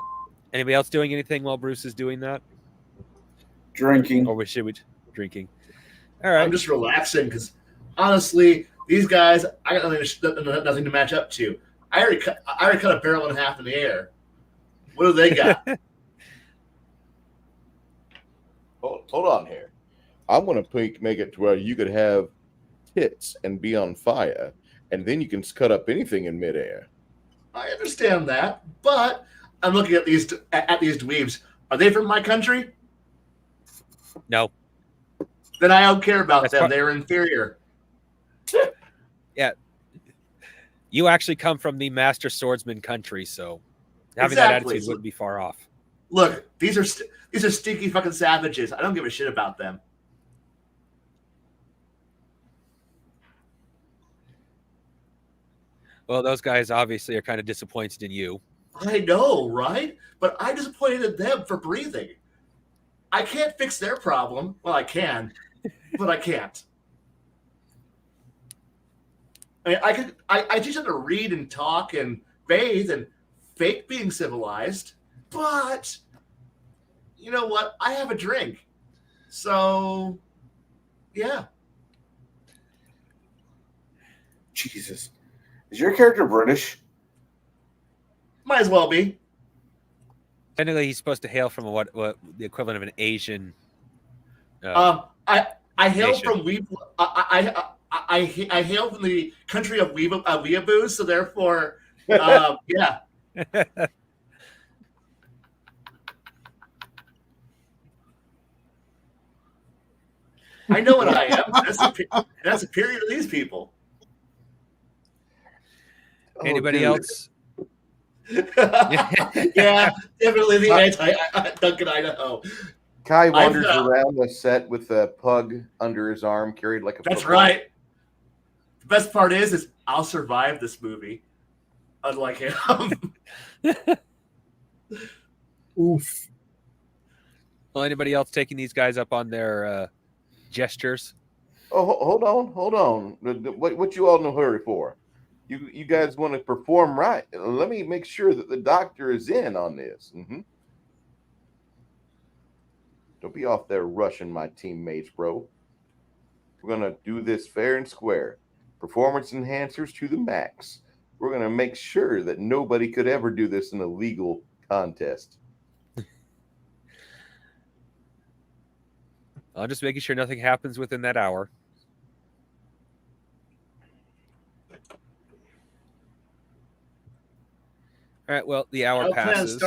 S5: anybody else doing anything while Bruce is doing that?
S2: Drinking.
S5: Or should we drinking? All right.
S4: I'm just relaxing because honestly, these guys, I got nothing to match up to. I already cut a barrel in half in the air. What do they got?
S1: Hold on here. I want to make it to where you could have tits and be on fire, and then you can cut up anything in midair.
S4: I understand that, but I'm looking at these dweebs. Are they from my country?
S5: No.
S4: Then I don't care about
S5: That's
S4: them. They're inferior.
S5: Yeah. You actually come from the master swordsman country, so having
S4: Exactly.
S5: that attitude wouldn't be far off.
S4: Look, these are stinky fucking savages. I don't give a shit about them.
S5: Well, those guys obviously are kind of disappointed in you.
S4: I know, right? But I disappointed in them for breathing. I can't fix their problem. Well, I can, but I can't. I mean, I teach them to read and talk and bathe and fake being civilized, but you know what? I have a drink. So, yeah.
S2: Jesus. Is your character British?
S4: Might as well be.
S5: Technically, he's supposed to hail from what the equivalent of an Asian.
S4: I hail
S5: nation.
S4: from I hail from the country of weeaboos, so therefore, yeah. I know what I am. That's superior to these people.
S5: Anybody
S1: dude.
S5: else?
S4: Yeah, definitely the anti Duncan Idaho.
S1: Kai wanders around the set with a pug under his arm, carried like a
S4: That's
S1: football.
S4: right. The best part is I'll survive this movie, unlike him.
S3: Oof.
S5: Well, anybody else taking these guys up on their gestures?
S1: Oh, hold on. What you all in a hurry for? You guys want to perform right? Let me make sure that the doctor is in on this. Mm-hmm. Don't be off there rushing my teammates, bro. We're gonna do this fair and square. Performance enhancers to the max. We're gonna make sure that nobody could ever do this in a legal contest.
S5: I'm just making sure nothing happens within that hour. All right. Well, the hour passes.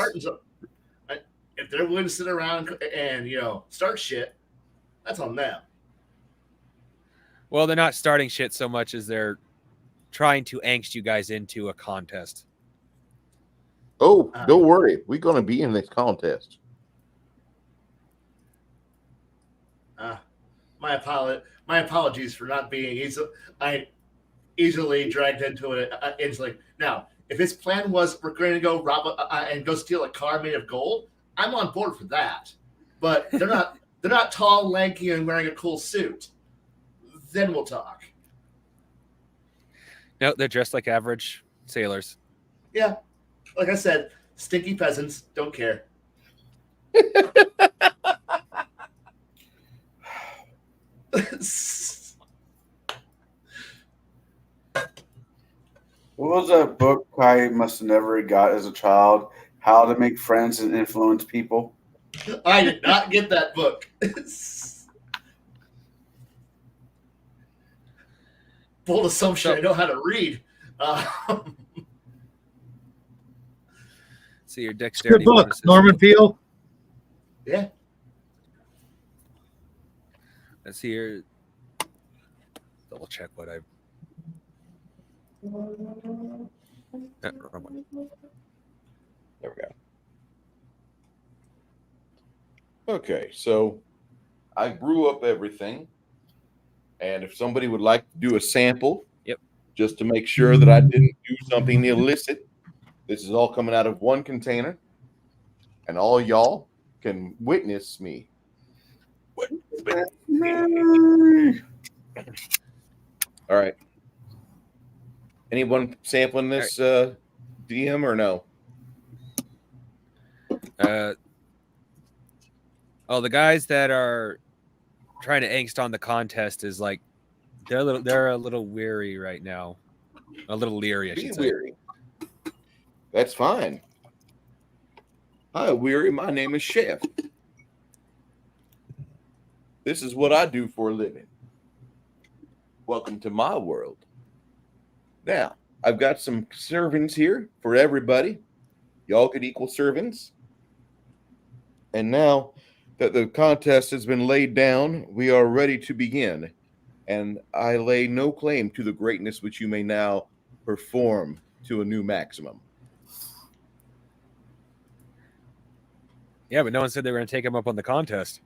S4: If they're willing to sit around and start shit, that's on them.
S5: Well, they're not starting shit so much as they're trying to angst you guys into a contest.
S1: Oh, don't worry. We're going to be in this contest.
S4: My apologies for not being easily dragged into it. It's like, now, if his plan was we're going to go rob and go steal a car made of gold, I'm on board for that. But they're not. They're not tall, lanky, and wearing a cool suit. Then we'll talk.
S5: No, they're dressed like average sailors.
S4: Yeah, like I said, stinky peasants don't care.
S2: What was that book I must have never got as a child? How to Make Friends and Influence People?
S4: I did not get that book. Bold assumption, I know how to read.
S5: See your dexterity.
S6: Good book, Norman Peale.
S4: Yeah.
S5: Let's see here. Double check what I. Wrong one.
S1: There we go. Okay, so I grew up everything. And if somebody would like to do a sample, just to make sure that I didn't do something illicit, this is all coming out of one container. And all y'all can witness me. All right. Anyone sampling this DM or no?
S5: The guys that are trying to angst on the contest is like they're a little weary right now. A little leery, I should say.
S1: Weary. That's fine. Hi, Weary. My name is Chef. This is what I do for a living. Welcome to my world. Now, I've got some servings here for everybody. Y'all could equal servings. And now that the contest has been laid down, we are ready to begin. And I lay no claim to the greatness which you may now perform to a new maximum.
S5: Yeah, but no one said they were going to take him up on the contest.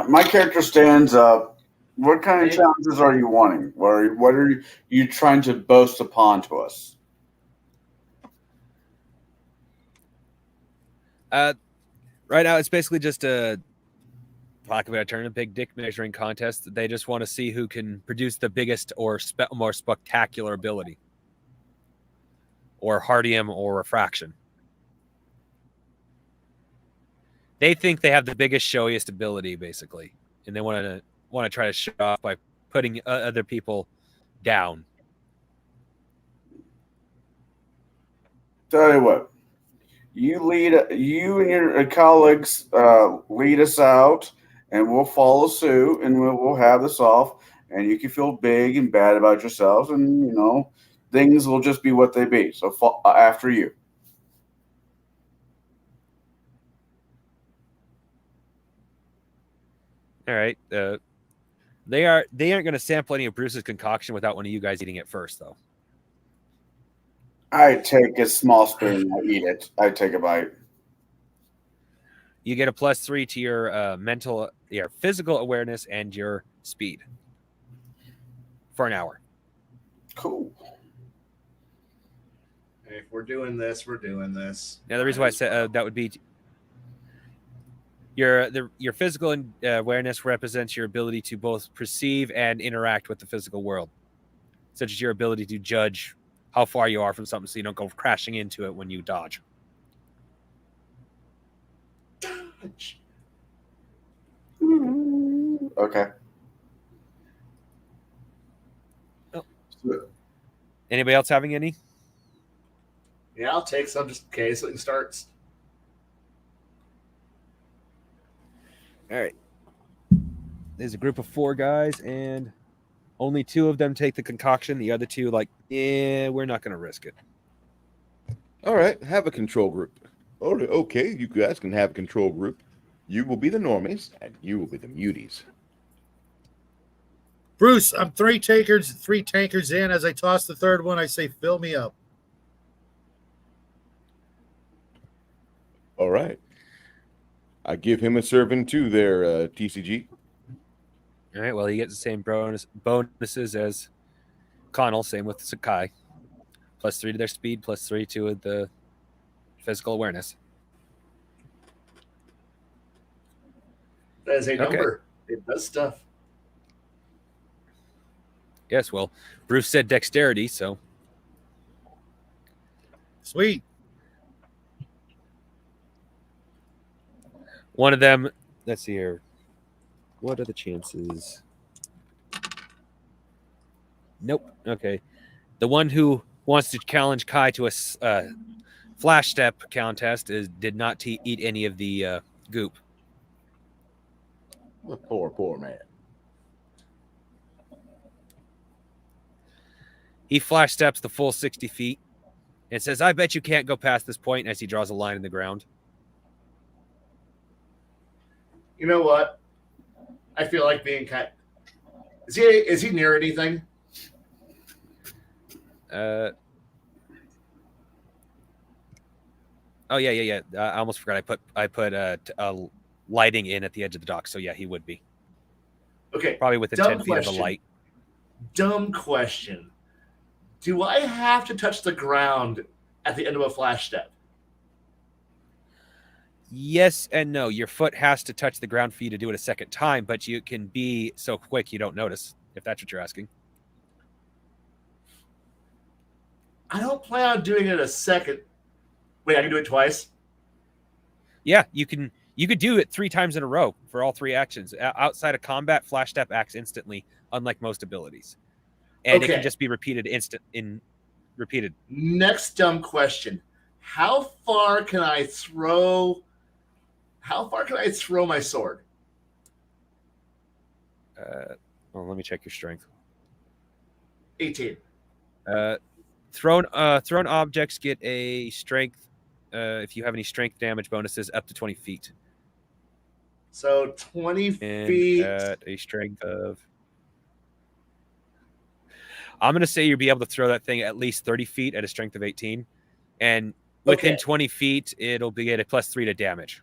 S2: My character stands up. What kind of challenges are you wanting? What are you trying to boast upon to us?
S5: Right now, it's basically just a, lack of a better term, a big dick measuring contest. They just want to see who can produce the biggest or more spectacular ability, or hardium or refraction. They think they have the biggest, showiest ability, basically, and they want to try to show off by putting other people down.
S2: Tell you what, you and your colleagues lead us out, and we'll follow suit, and we'll have this off, and you can feel big and bad about yourselves, and things will just be what they be. So after you.
S5: All right. They aren't going to sample any of Bruce's concoction without one of you guys eating it first, though.
S2: I take a small spoon and I eat it. I take a bite.
S5: You get a +3 to your physical awareness and your speed for an hour.
S2: Cool.
S4: If we're doing this, we're doing this.
S5: Now, the reason why I said that would be your physical awareness represents your ability to both perceive and interact with the physical world, such as your ability to judge how far you are from something so you don't go crashing into it when you dodge.
S2: Okay.
S5: Oh. Anybody else having any?
S4: Yeah, I'll take some just in case it starts.
S5: All right. There's a group of 4 guys, and only 2 of them take the concoction. The other 2, we're not going to risk it.
S1: All right, have a control group. Oh, okay, you guys can have a control group. You will be the normies, and you will be the muties.
S6: Bruce, I'm 3 tankers in. As I toss the third one, I say, fill me up.
S1: All right. I give him a servant too there, TCG.
S5: All right, well, he gets the same bonuses as Connell, same with Sakai. +3 to their speed, +3 to the physical awareness.
S4: That is a number. It does stuff.
S5: Yes, well, Bruce said dexterity, so.
S6: Sweet.
S5: One of them, let's see here. What are the chances? Nope. Okay. The one who wants to challenge Kai to a flash step contest did not eat any of the goop.
S1: Poor man.
S5: He flash steps the full 60 feet and says, I bet you can't go past this point, as he draws a line in the ground.
S4: You know what? I feel like being cut. Is he near anything?
S5: Oh yeah. I almost forgot. I put lighting in at the edge of the dock. So yeah, he would be.
S4: Okay.
S5: Probably within 10 feet of the light.
S4: Dumb question. Do I have to touch the ground at the end of a flash step?
S5: Yes and no. Your foot has to touch the ground for you to do it a second time, but you can be so quick you don't notice, if that's what you're asking.
S4: I don't plan on doing it a second. Wait, I can do it twice?
S5: Yeah, you could do it 3 times in a row for all 3 actions. Outside of combat, flash step acts instantly, unlike most abilities. And it can just be repeated repeated.
S4: Next dumb question. How far can I throw my sword?
S5: Let me check your strength.
S4: 18.
S5: Thrown objects get a strength, if you have any strength damage bonuses, up to 20 feet.
S4: So 20 feet.
S5: At a strength of... I'm going to say you'll be able to throw that thing at least 30 feet at a strength of 18. And within 20 feet, it'll be at a +3 to damage.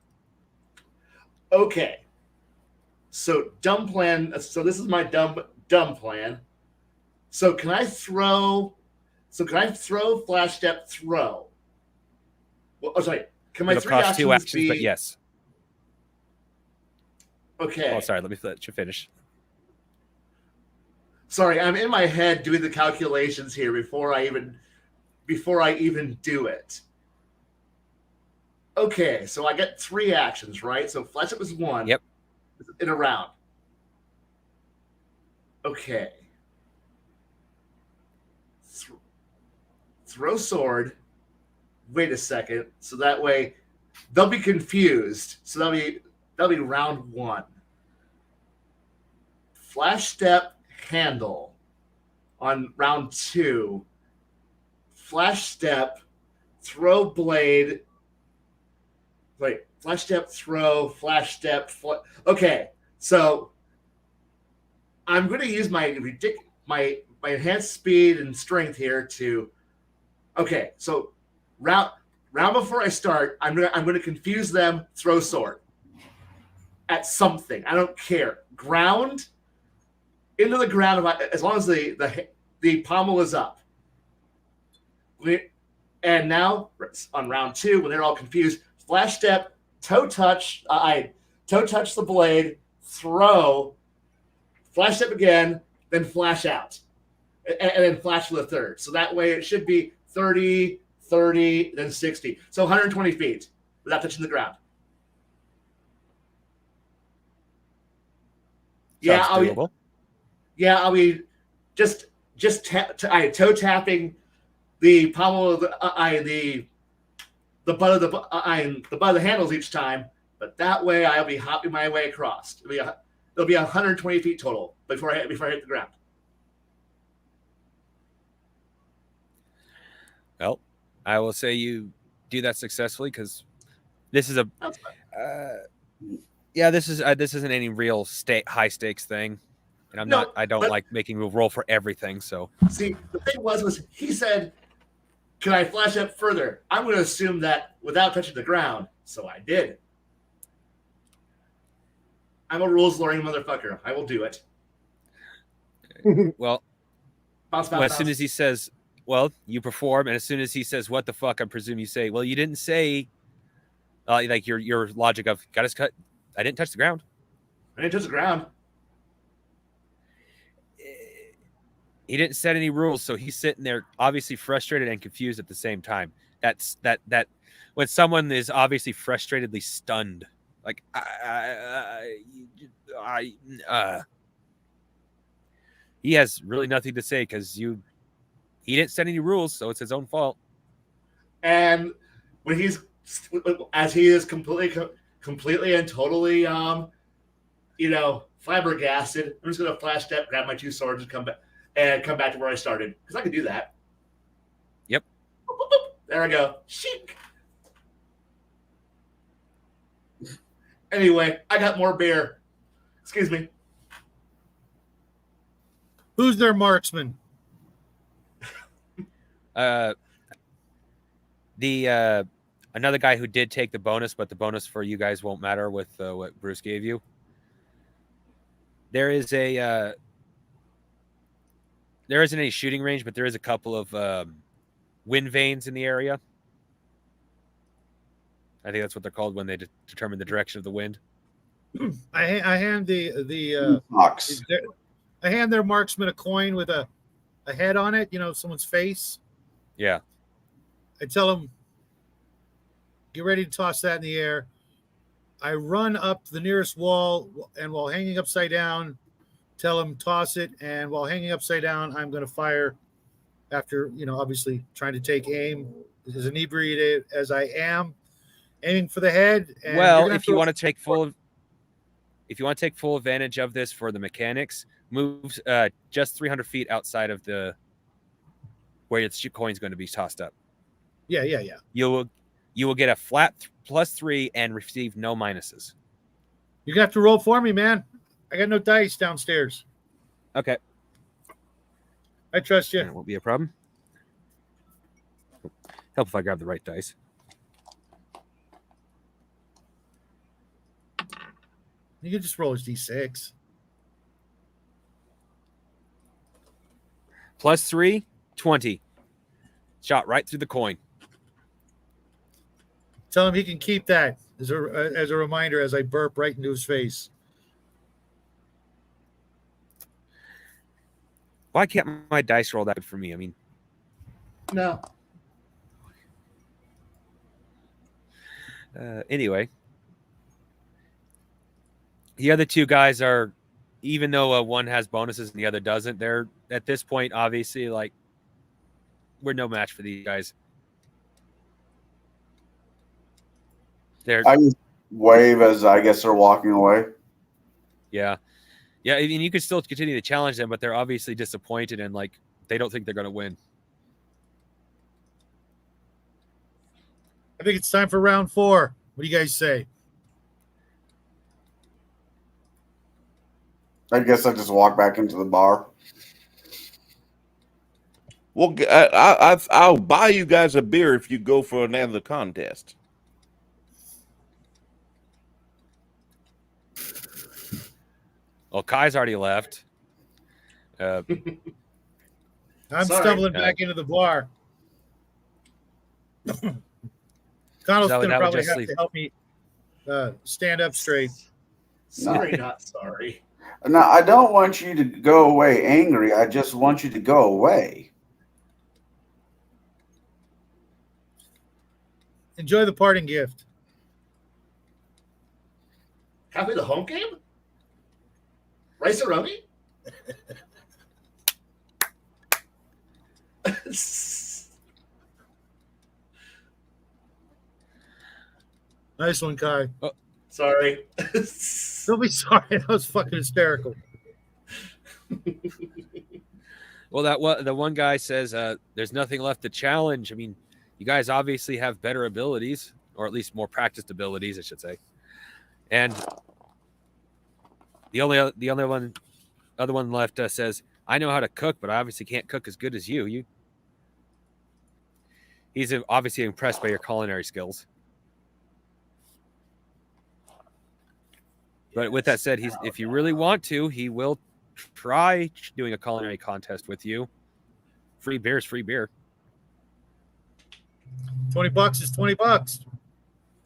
S4: Okay. So dumb plan. So this is my dumb plan. So can I throw flash step throw? Well, sorry. Can my
S5: It'll
S4: 3
S5: cost
S4: actions
S5: 2 actions,
S4: be...
S5: but yes.
S4: Okay.
S5: Oh, sorry. Let me let you finish.
S4: Sorry, I'm in my head doing the calculations here before I even do it. Okay, so I get 3 actions, right? So flash up is 1.
S5: Yep.
S4: In a round. Okay. Throw sword. Wait a second. So that way they'll be confused. So that'll be round 1. Flash step handle on round 2. Flash step, throw blade. Wait, flash step, throw, flash step. Okay, so I'm going to use my enhanced speed and strength here to. Okay, so round before I start, I'm going to confuse them. Throw sword. at something. I don't care. Ground into the ground, as long as the pommel is up. And now on round 2, when they're all confused, flash step, toe touch the blade, throw, flash step again, then flash out, and then flash for the third. So that way it should be 30, 30, then 60. So 120 feet without touching the ground.
S5: Sounds doable.
S4: I'll be just toe tapping the pommel of the butt of the handles each time, but that way I'll be hopping my way across. It'll be 120 feet total before I hit the ground.
S5: Well, I will say you do that successfully because this is this isn't any real high stakes thing, and I don't like making a roll for everything. So
S4: see, the thing was he said, "Can I flash up further?" I'm going to assume that without touching the ground, so I did. I'm a rules learning motherfucker. I will do it.
S5: Well, as soon as he says, "Well," you perform, and as soon as he says, "What the fuck?" I presume you say, "Well, you didn't say." Like your logic of got us cut. I didn't touch the ground.
S4: I didn't touch the ground.
S5: He didn't set any rules, so he's sitting there obviously frustrated and confused at the same time. That's when someone is obviously frustratedly stunned, like he has really nothing to say because he didn't set any rules, so it's his own fault.
S4: And when he is completely and totally flabbergasted, I'm just gonna flash step, grab my 2 swords, and come back to where I started because I can do that.
S5: Yep.
S4: Boop, boop, boop. There I go. Sheik. Anyway, I got more beer. Excuse me.
S6: Who's their marksman?
S5: Another guy who did take the bonus, but the bonus for you guys won't matter with what Bruce gave you. There isn't any shooting range, but there is a couple of wind vanes in the area. I think that's what they're called when they determine the direction of the wind.
S6: I hand I hand their marksman a coin with a head on it, someone's face.
S5: Yeah.
S6: I tell them, get ready to toss that in the air. I run up the nearest wall, and while hanging upside down, tell them toss it. And while hanging upside down, I'm going to fire after, obviously trying to take aim as inebriated as I am, aiming for the head. And
S5: well, if you want to take full advantage of this for the mechanics, move just 300 feet outside of where the coin's going to be tossed up.
S6: Yeah.
S5: You will get a flat +3 and receive no minuses.
S6: You're going to have to roll for me, man. I got no dice downstairs.
S5: Okay.
S6: I trust you.
S5: It won't be a problem. Help if I grab the right dice.
S6: You can just roll his D6.
S5: +3, 20. Shot right through the coin.
S6: Tell him he can keep that as a reminder as I burp right into his face.
S5: Why can't my dice roll that good for me? I mean,
S4: no.
S5: Anyway, the other 2 guys are, even though one has bonuses and the other doesn't, they're at this point obviously like, we're no match for these guys.
S2: I just wave as I guess they're walking away.
S5: Yeah. I mean, you could still continue to challenge them, but they're obviously disappointed and like they don't think they're going to win.
S6: I think it's time for round 4. What do you guys say?
S2: I guess I just walk back into the bar.
S1: Well, I'll buy you guys a beer if you go for another contest.
S5: Well, Kai's already left.
S6: I'm
S4: Sorry.
S6: stumbling back into the bar. Connell's
S5: So
S6: going to
S5: that would
S6: probably
S5: just
S6: have
S5: leave-
S6: to help me stand up straight.
S4: Sorry, not sorry.
S2: No, I don't want you to go away angry. I just want you to go away.
S6: Enjoy the parting gift.
S4: Happy the home game? Rice-A-Roni?
S6: Nice one, Kai.
S4: Sorry.
S6: Don't be sorry. That was fucking hysterical.
S5: Well, the one guy says there's nothing left to challenge. I mean, you guys obviously have better abilities, or at least more practiced abilities, I should say. And the other one left says, I know how to cook, but I obviously can't cook as good as you. He's obviously impressed by your culinary skills. But with that said, if you really want to, he will try doing a culinary contest with you. Free beer is free beer.
S6: $20 is $20.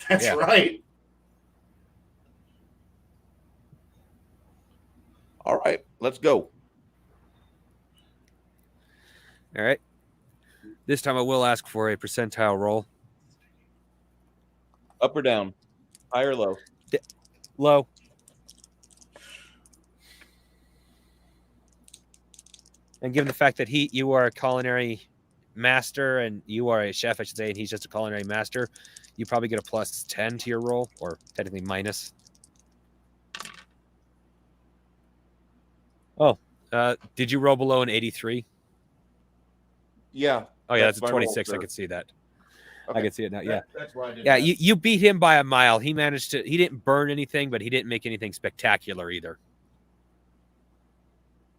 S4: That's
S5: Yeah.
S4: right.
S1: All right, let's go.
S5: All right. This time I will ask for a percentile roll.
S1: Up or down? High or low?
S5: Low. And given the fact that you are a culinary master and you are a chef, I should say, and he's just a culinary master, you probably get a plus 10 to your roll, or technically minus. Oh, did you roll below an 83?
S1: Yeah.
S5: Oh yeah, that's a
S1: my roll,
S5: 26. I
S1: sir.
S5: could see that.
S1: Okay.
S5: I could see it now. Yeah.
S1: That's why I did
S5: Yeah,
S1: that.
S5: you beat him by a mile. He didn't burn anything, but he didn't make anything spectacular either.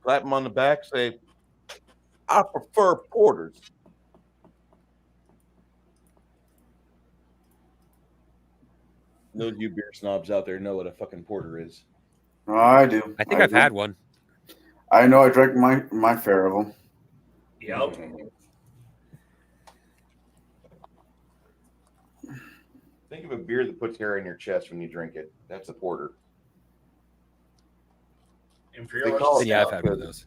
S1: Clap him on the back, say, I prefer porters. Those you beer snobs out there know what a fucking porter is.
S2: Oh, I do.
S5: I think I've had one.
S2: I know I drank my fair of them.
S4: Yep.
S1: Think of a beer that puts hair in your chest when you drink it. That's a porter.
S4: Imperial.
S1: call it-
S5: Yeah, I've had one of those.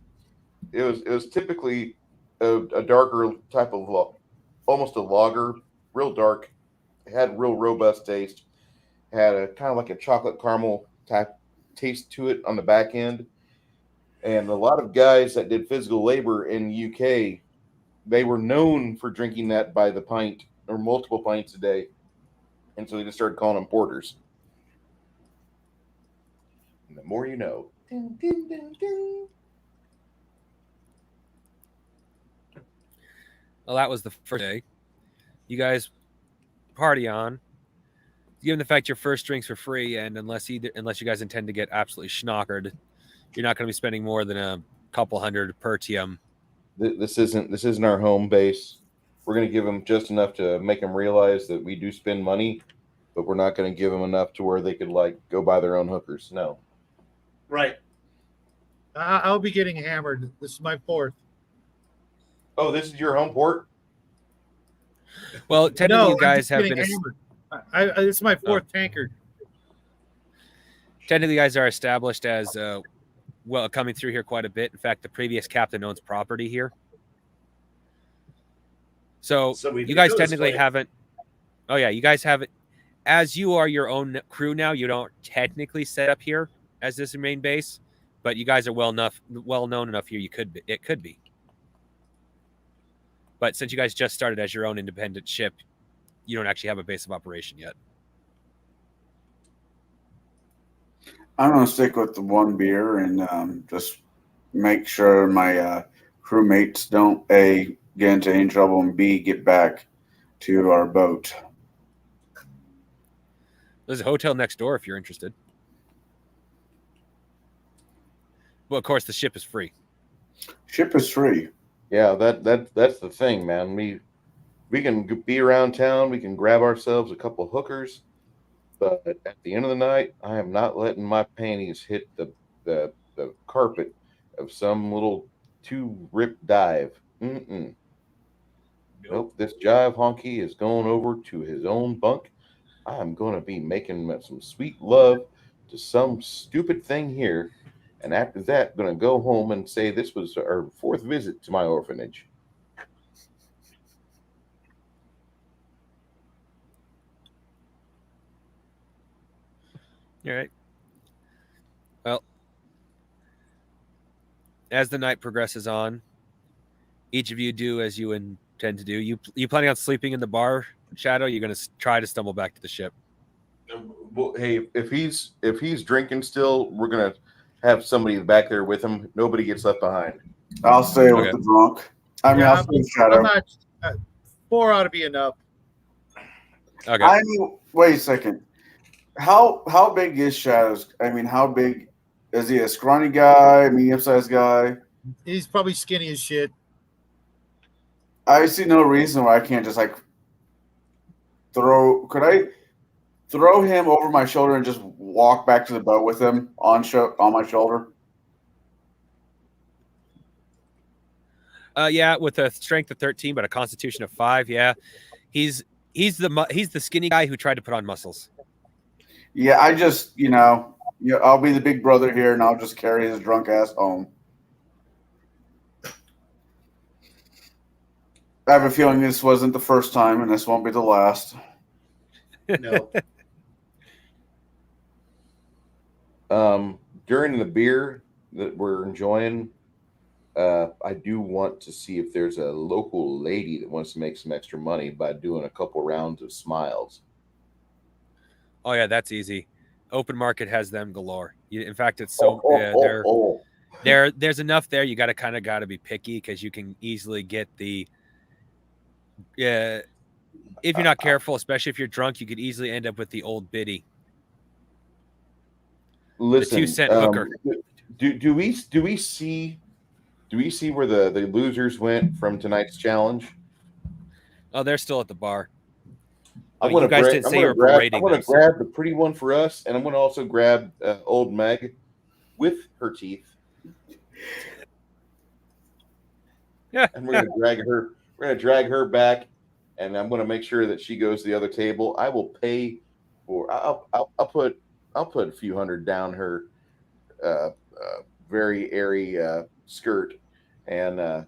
S1: It was typically a darker type of almost a lager, real dark. It had real robust taste. Had a kind of like a chocolate caramel type taste to it on the back end. And a lot of guys that did physical labor in the UK, they were known for drinking that by the pint or multiple pints a day. And so they just started calling them porters. And the more you know. Ding, ding, ding, ding.
S5: Well, that was the first day. You guys party on. Given the fact your first drink's for free, and unless you guys intend to get absolutely schnockered, you're not going to be spending more than a couple hundred per TM.
S1: This isn't our home base. We're going to give them just enough to make them realize that we do spend money, but we're not going to give them enough to where they could like go buy their own hookers. No.
S4: Right.
S6: I'll be getting hammered. This is my fourth.
S1: Oh, this is your home port?
S5: Well, technically,
S6: No,
S5: you guys
S6: I'm
S5: have
S6: just
S5: been.
S6: getting hammered. It's my fourth tankard.
S5: Technically, you guys are established as coming through here quite a bit. In fact, the previous captain owns property here. So
S4: we
S5: you
S4: do
S5: guys
S4: know this
S5: technically
S4: place.
S5: haven't. Oh yeah, you guys haven't. As you are your own crew now, you don't technically set up here as this main base, but you guys are well known enough here. It could be. But since you guys just started as your own independent ship, you don't actually have a base of operation yet.
S2: I'm gonna stick with the one beer and just make sure my crewmates don't A, get into any trouble, and B, get back to our boat.
S5: There's a hotel next door if you're interested. Well, of course, the ship is free.
S2: Ship is free.
S1: Yeah, that's the thing, man. We can be around town. We can grab ourselves a couple hookers, but at the end of the night, I am not letting my panties hit the the carpet of some little two-rip dive. Nope, this jive honky is going over to his own bunk. I'm going to be making some sweet love to some stupid thing here. And after that, going to go home and say this was our 4th visit to my orphanage.
S5: All right. Well, as the night progresses on, each of you do as you intend to do. You planning on sleeping in the bar, Shadow? You're going to try to stumble back to the ship.
S1: Well, hey, if he's drinking still, we're going to have somebody back there with him. Nobody gets left behind.
S2: I'll stay with
S5: Okay.
S2: the drunk. I mean, I'll stay with Shadow.
S6: I'm not. 4 ought to be enough.
S5: Okay.
S2: I mean, wait a second. How big is Shadow's? I mean, how big is he? A scrawny guy, medium-sized guy?
S6: He's probably skinny as shit.
S2: I see no reason why I can't just like throw. Could I throw him over my shoulder and just walk back to the boat with him on my shoulder?
S5: Yeah, with a strength of 13, but a constitution of 5. Yeah, he's the skinny guy who tried to put on muscles.
S2: Yeah, I just I'll be the big brother here, and I'll just carry his drunk ass home. I have a feeling this wasn't the first time, and this won't be the last.
S4: No.
S1: During the beer that we're enjoying, I do want to see if there's a local lady that wants to make some extra money by doing a couple rounds of smiles.
S5: Oh yeah, that's easy. Open market has them galore. In fact, it's so there's enough there. You got to be picky because you can easily get the if you're not careful, especially if you're drunk, you could easily end up with the old biddy.
S1: Listen,
S5: the 2-cent hooker.
S1: Do we see where the losers went from tonight's challenge?
S5: Oh, they're still at the bar.
S1: I
S5: You
S1: want
S5: guys didn't say you were parading them, so-
S1: grab the pretty one for us, and I'm going to also grab old Meg with her teeth.
S5: Yeah.
S1: And we're going to drag her. We're going to drag her back, and I'm going to make sure that she goes to the other table. I will pay for. I'll put a few hundred down her very airy skirt, and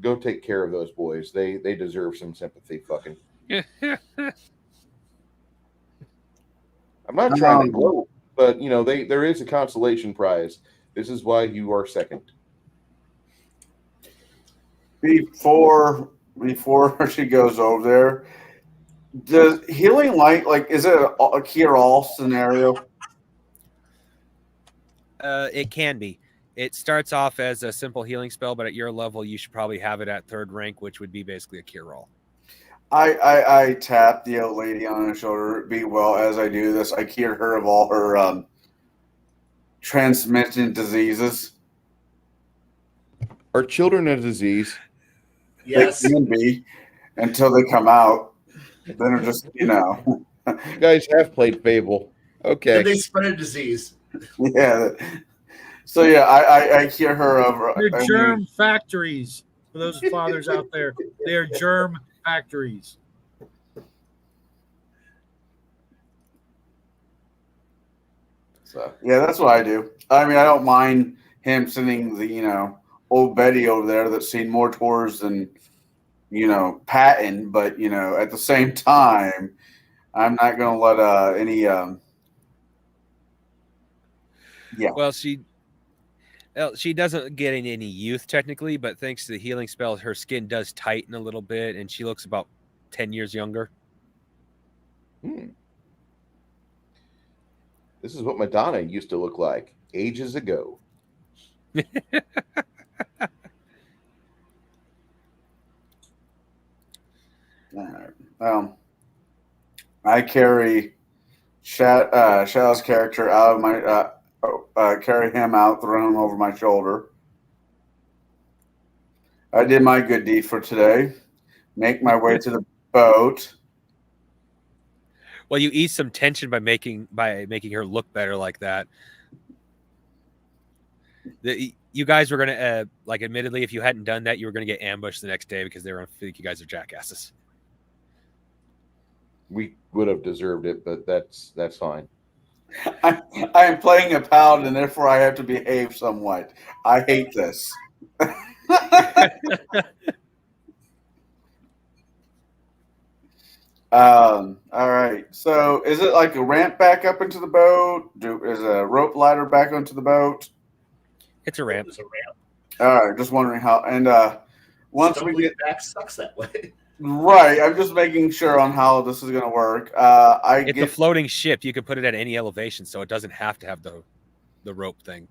S1: go take care of those boys. They deserve some sympathy. Fucking. I'm not trying to gloat, but there is a consolation prize. This is why you are second.
S2: Before she goes over there, does healing light is it a cure all scenario?
S5: It can be. It starts off as a simple healing spell, but at your level, you should probably have it at 3rd rank, which would be basically a cure all.
S2: I tap the old lady on her shoulder. Be well as I do this. I cure her of all her transmitted diseases.
S1: Are children a disease?
S4: Yes.
S2: They can be until they come out. Then they're just
S1: You guys have played Fable. Okay.
S4: And they spread a disease.
S2: yeah. So yeah, I cure her of.
S6: They're germ factories. For those fathers out there, they are germ factories.
S2: So yeah, that's what I do. I mean, I don't mind him sending the old Betty over there that's seen more tours than Patton, but at the same time, I'm not going to let any. Yeah.
S5: Well, she doesn't get any youth technically, but thanks to the healing spell, her skin does tighten a little bit, and she looks about 10 years younger.
S1: This is what Madonna used to look like ages ago.
S2: I carry Shadow's character out of my carry him out, throw him over my shoulder. I did my good deed for today. Make my way to the boat.
S5: Well, you ease some tension by making her look better like that. You guys were gonna like, admittedly, if you hadn't done that, you were gonna get ambushed the next day because they were gonna think you guys are jackasses.
S1: We would have deserved it, but that's fine.
S2: I am playing a paladin, and therefore I have to behave somewhat. I hate this. All right. So, is it like a ramp back up into the boat? Is a rope ladder back onto the boat?
S5: It's a ramp.
S4: There's a ramp.
S2: All right. Just wondering how. And once we get
S4: back, sucks that way.
S2: right, I'm just making sure on how this is going to work.
S5: It's a floating ship. You can put it at any elevation, so it doesn't have to have the rope thing.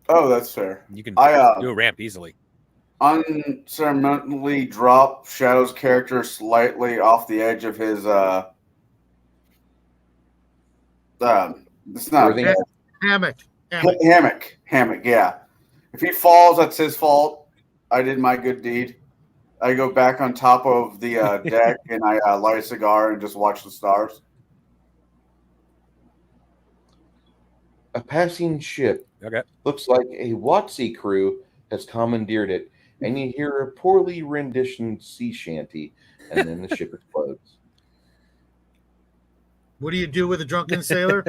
S2: Oh, that's fair.
S5: You can
S2: I
S5: do a ramp easily.
S2: unceremonially drop Shadow's character slightly off the edge of his it's not
S1: Birthing?
S6: Hammock.
S2: hammock, yeah. If he falls, that's his fault. I did my good deed. I go back on top of the deck and I light a cigar and just watch the stars.
S1: A passing ship.
S5: Okay.
S1: Looks like a WotC crew has commandeered it, and you hear a poorly renditioned sea shanty, and then the ship explodes.
S6: What do you do with a drunken sailor?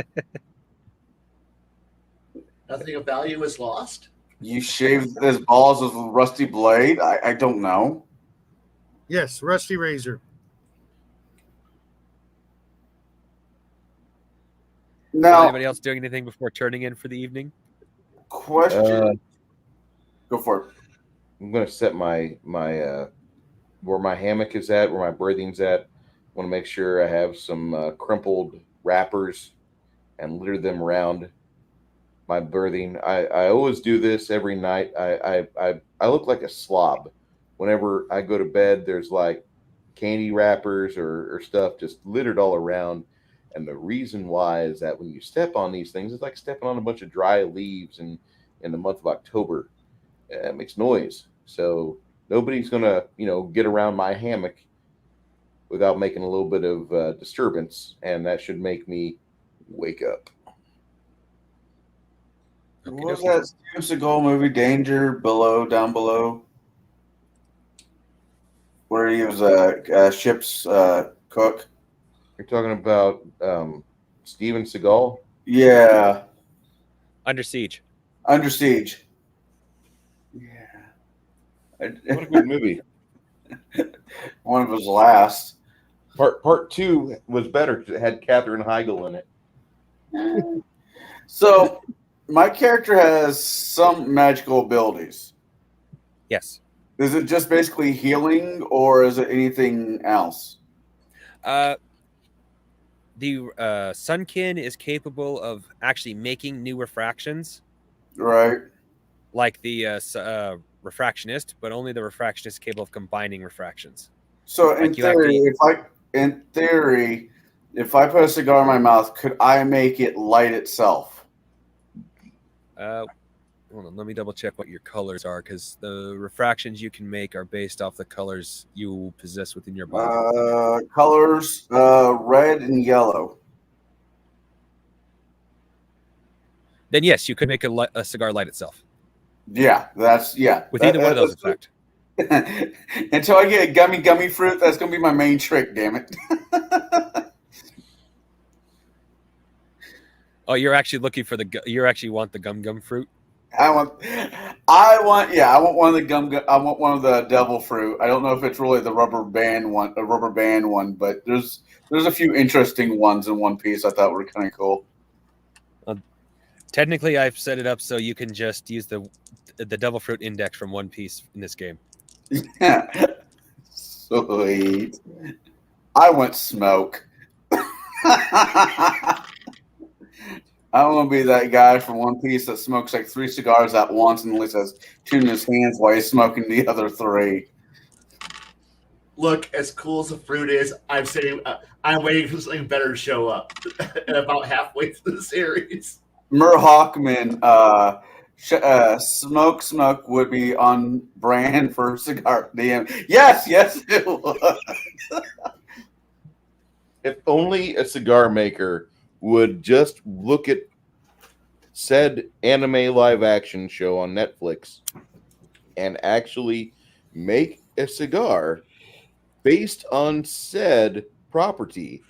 S4: Nothing of value is lost.
S2: You shave his balls with a rusty blade? I don't know.
S6: Yes, rusty razor.
S5: Is
S2: Now,
S5: anybody else doing anything before turning in for the evening?
S2: question. Go for it.
S1: I'm going to set my where my hammock is at, where my berthing's at. I want to make sure I have some crumpled wrappers and litter them around my berthing. I always do this every night. I look like a slob. Whenever I go to bed, there's like candy wrappers or stuff just littered all around. And the reason why is that when you step on these things, it's like stepping on a bunch of dry leaves in the month of October. It makes noise. So nobody's going to, get around my hammock without making a little bit of disturbance. And that should make me wake up.
S2: What was that Steven Seagal movie, Danger Below, Down Below? Where he was a ship's cook.
S1: You're talking about Steven Seagal?
S2: Yeah.
S5: Under Siege.
S2: Under Siege. Yeah.
S1: What a good movie.
S2: One of his last.
S1: Part 2 was better because it had Katherine Heigl in it.
S2: So, my character has some magical abilities.
S5: Yes.
S2: Is it just basically healing, or is it anything else?
S5: The Sunkin is capable of actually making new refractions,
S2: Right.
S5: like the refractionist, but only the refractionist is capable of combining refractions.
S2: So,
S5: Like you have to-
S2: in theory, if I put a cigar in my mouth, could I make it light itself?
S5: Hold on, let me double check what your colors are, because the refractions you can make are based off the colors you possess within your body.
S2: Colors, red and yellow.
S5: Then yes, you could make a cigar light itself.
S2: Yeah,
S5: With either one of those, in fact.
S2: Until I get a gummy fruit, that's going to be my main trick, damn it.
S5: Oh, you're actually looking for you actually want the gum fruit?
S2: I want one of the gum. I want one of the devil fruit. I don't know if it's really the rubber band one, but there's a few interesting ones in One Piece I thought were kind of cool.
S5: Technically, I've set it up so you can just use the devil fruit index from One Piece in this game.
S2: Yeah, sweet. I want smoke. I don't want to be that guy from One Piece that smokes like 3 cigars at once and only has 2 in his hands while he's smoking the other 3.
S4: Look, as cool as the fruit is, I'm saying I'm waiting for something better to show up. And about halfway through the series,
S2: Mur Hawkman, smoke would be on brand for cigar DM. Yes, it was.
S1: If only a cigar maker would just look at said anime live action show on Netflix and actually make a cigar based on said property,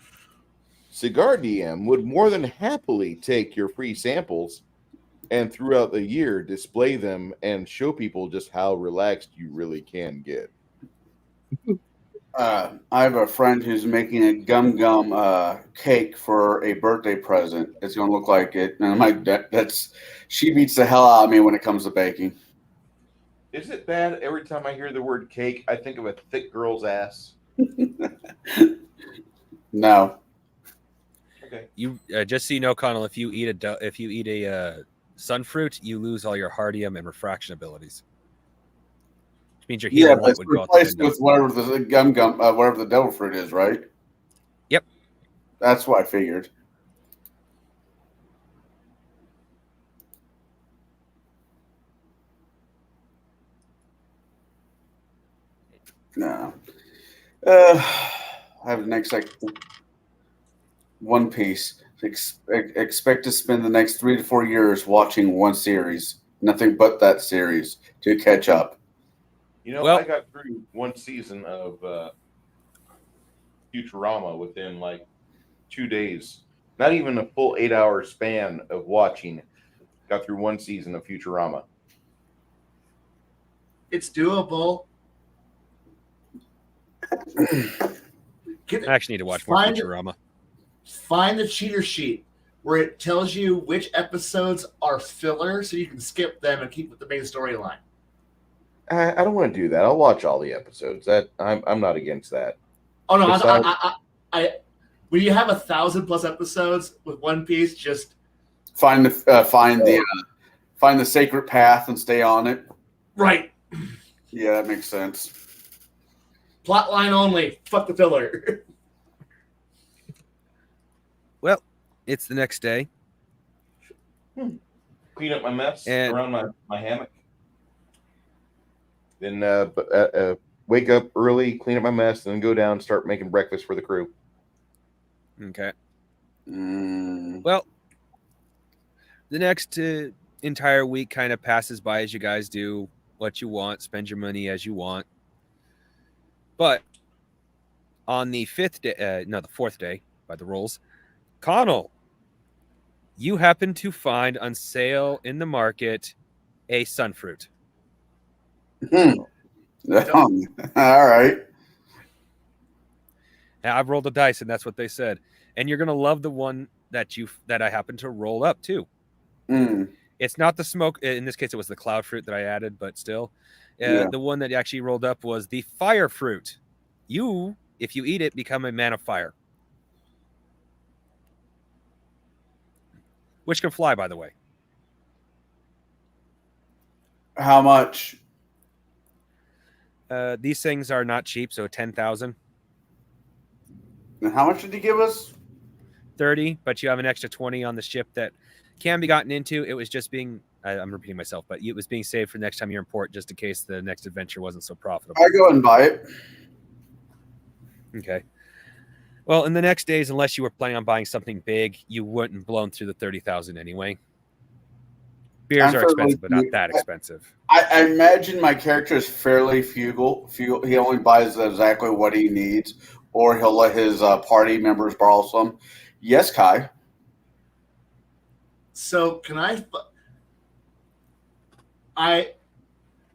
S1: Cigar DM would more than happily take your free samples and throughout the year display them and show people just how relaxed you really can get.
S2: I have a friend who's making a gum cake for a birthday present. It's going to look like it, and I'm like, that's she beats the hell out of me when it comes to baking.
S1: Is it bad every time I hear the word cake, I think of a thick girl's ass?
S2: No.
S1: Okay.
S5: You just so you know, Connell, if you eat a sunfruit, you lose all your hardium and refraction abilities. Which means your healing light would go out the
S2: replaced
S5: window.
S2: with whatever the whatever the devil fruit is, right?
S5: Yep.
S2: That's what I figured. No. I have the next One Piece. Expect to spend the next 3 to 4 years watching one series, nothing but that series to catch up.
S1: You know,
S5: Well-
S1: I got through one season of Futurama within like 2 days. Not even a full 8-hour span of watching. Got through one season of Futurama.
S4: It's doable.
S5: I actually need to watch more
S4: Find-
S5: Futurama.
S4: Find the cheater sheet where it tells you which episodes are filler so you can skip them and keep with the main storyline.
S1: I don't want to do that. I'll watch all the episodes. That I'm not against that.
S4: Oh no,
S1: Besides-
S4: I when you have 1,000+ episodes with One Piece, just
S2: Find the sacred path and stay on it.
S4: right.
S2: Yeah, that makes sense.
S4: Plot line only. Fuck the filler.
S5: Well, it's the next day.
S1: Clean up my mess
S5: And-
S1: around my hammock. Then wake up early, clean up my mess, and then go down and start making breakfast for the crew.
S5: Okay.
S2: Mm.
S5: Well, the next entire week kind of passes by as you guys do what you want, spend your money as you want. But on the the fourth day by the rules, Connell, you happen to find on sale in the market a sunfruit.
S2: All right.
S5: Now, I've rolled the dice, and that's what they said. And you're gonna love the one that I happened to roll up too.
S2: Mm.
S5: It's not the smoke. In this case, it was the cloud fruit that I added, but still,
S2: Yeah.
S5: the one that actually rolled up was the fire fruit. You, if you eat it, become a man of fire, which can fly, by the way.
S2: How much?
S5: These things are not cheap, so 10,000,
S2: And how much did you give us?
S5: 30, but you have an extra 20 on the ship that can be gotten into. It was just being, I'm repeating myself, but it was being saved for next time you're in port, just in case the next adventure wasn't so profitable.
S2: I go and buy it.
S5: Okay. Well, in the next days, unless you were planning on buying something big, you wouldn't have blown through the 30,000 anyway. Beers
S2: I'm
S5: are
S2: fairly
S5: expensive, but not
S2: few-
S5: that expensive.
S2: I imagine my character is fairly frugal. He only buys exactly what he needs, or he'll let his party members borrow some. Yes, Kai.
S4: So can I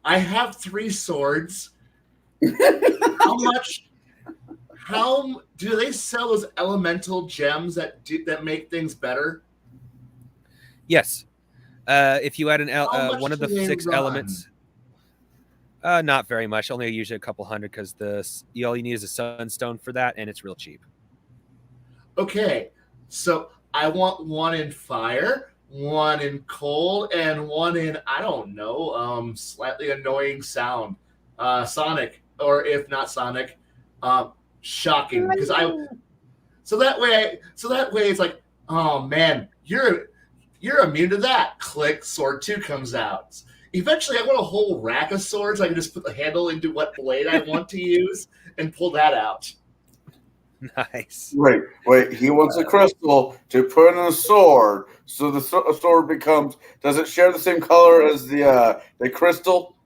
S4: have 3 swords. How do they sell those elemental gems that make things better?
S5: Yes. If you add
S4: How much
S5: one of the
S4: do they
S5: 6
S4: run?
S5: elements, not very much. Only usually a couple hundred, because all you need is a sunstone for that, and it's real cheap.
S4: Okay, so I want one in fire, one in cold, and one in, I don't know, slightly annoying sound, Sonic, or if not Sonic, shocking. Because so that way it's like, oh man, you're immune to that. Click, sword 2 comes out. Eventually, I want a whole rack of swords. I can just put the handle into what blade I want to use and pull that out.
S5: Nice.
S2: Wait. He wants a crystal to put in a sword, so the sword becomes. Does it share the same color as the crystal?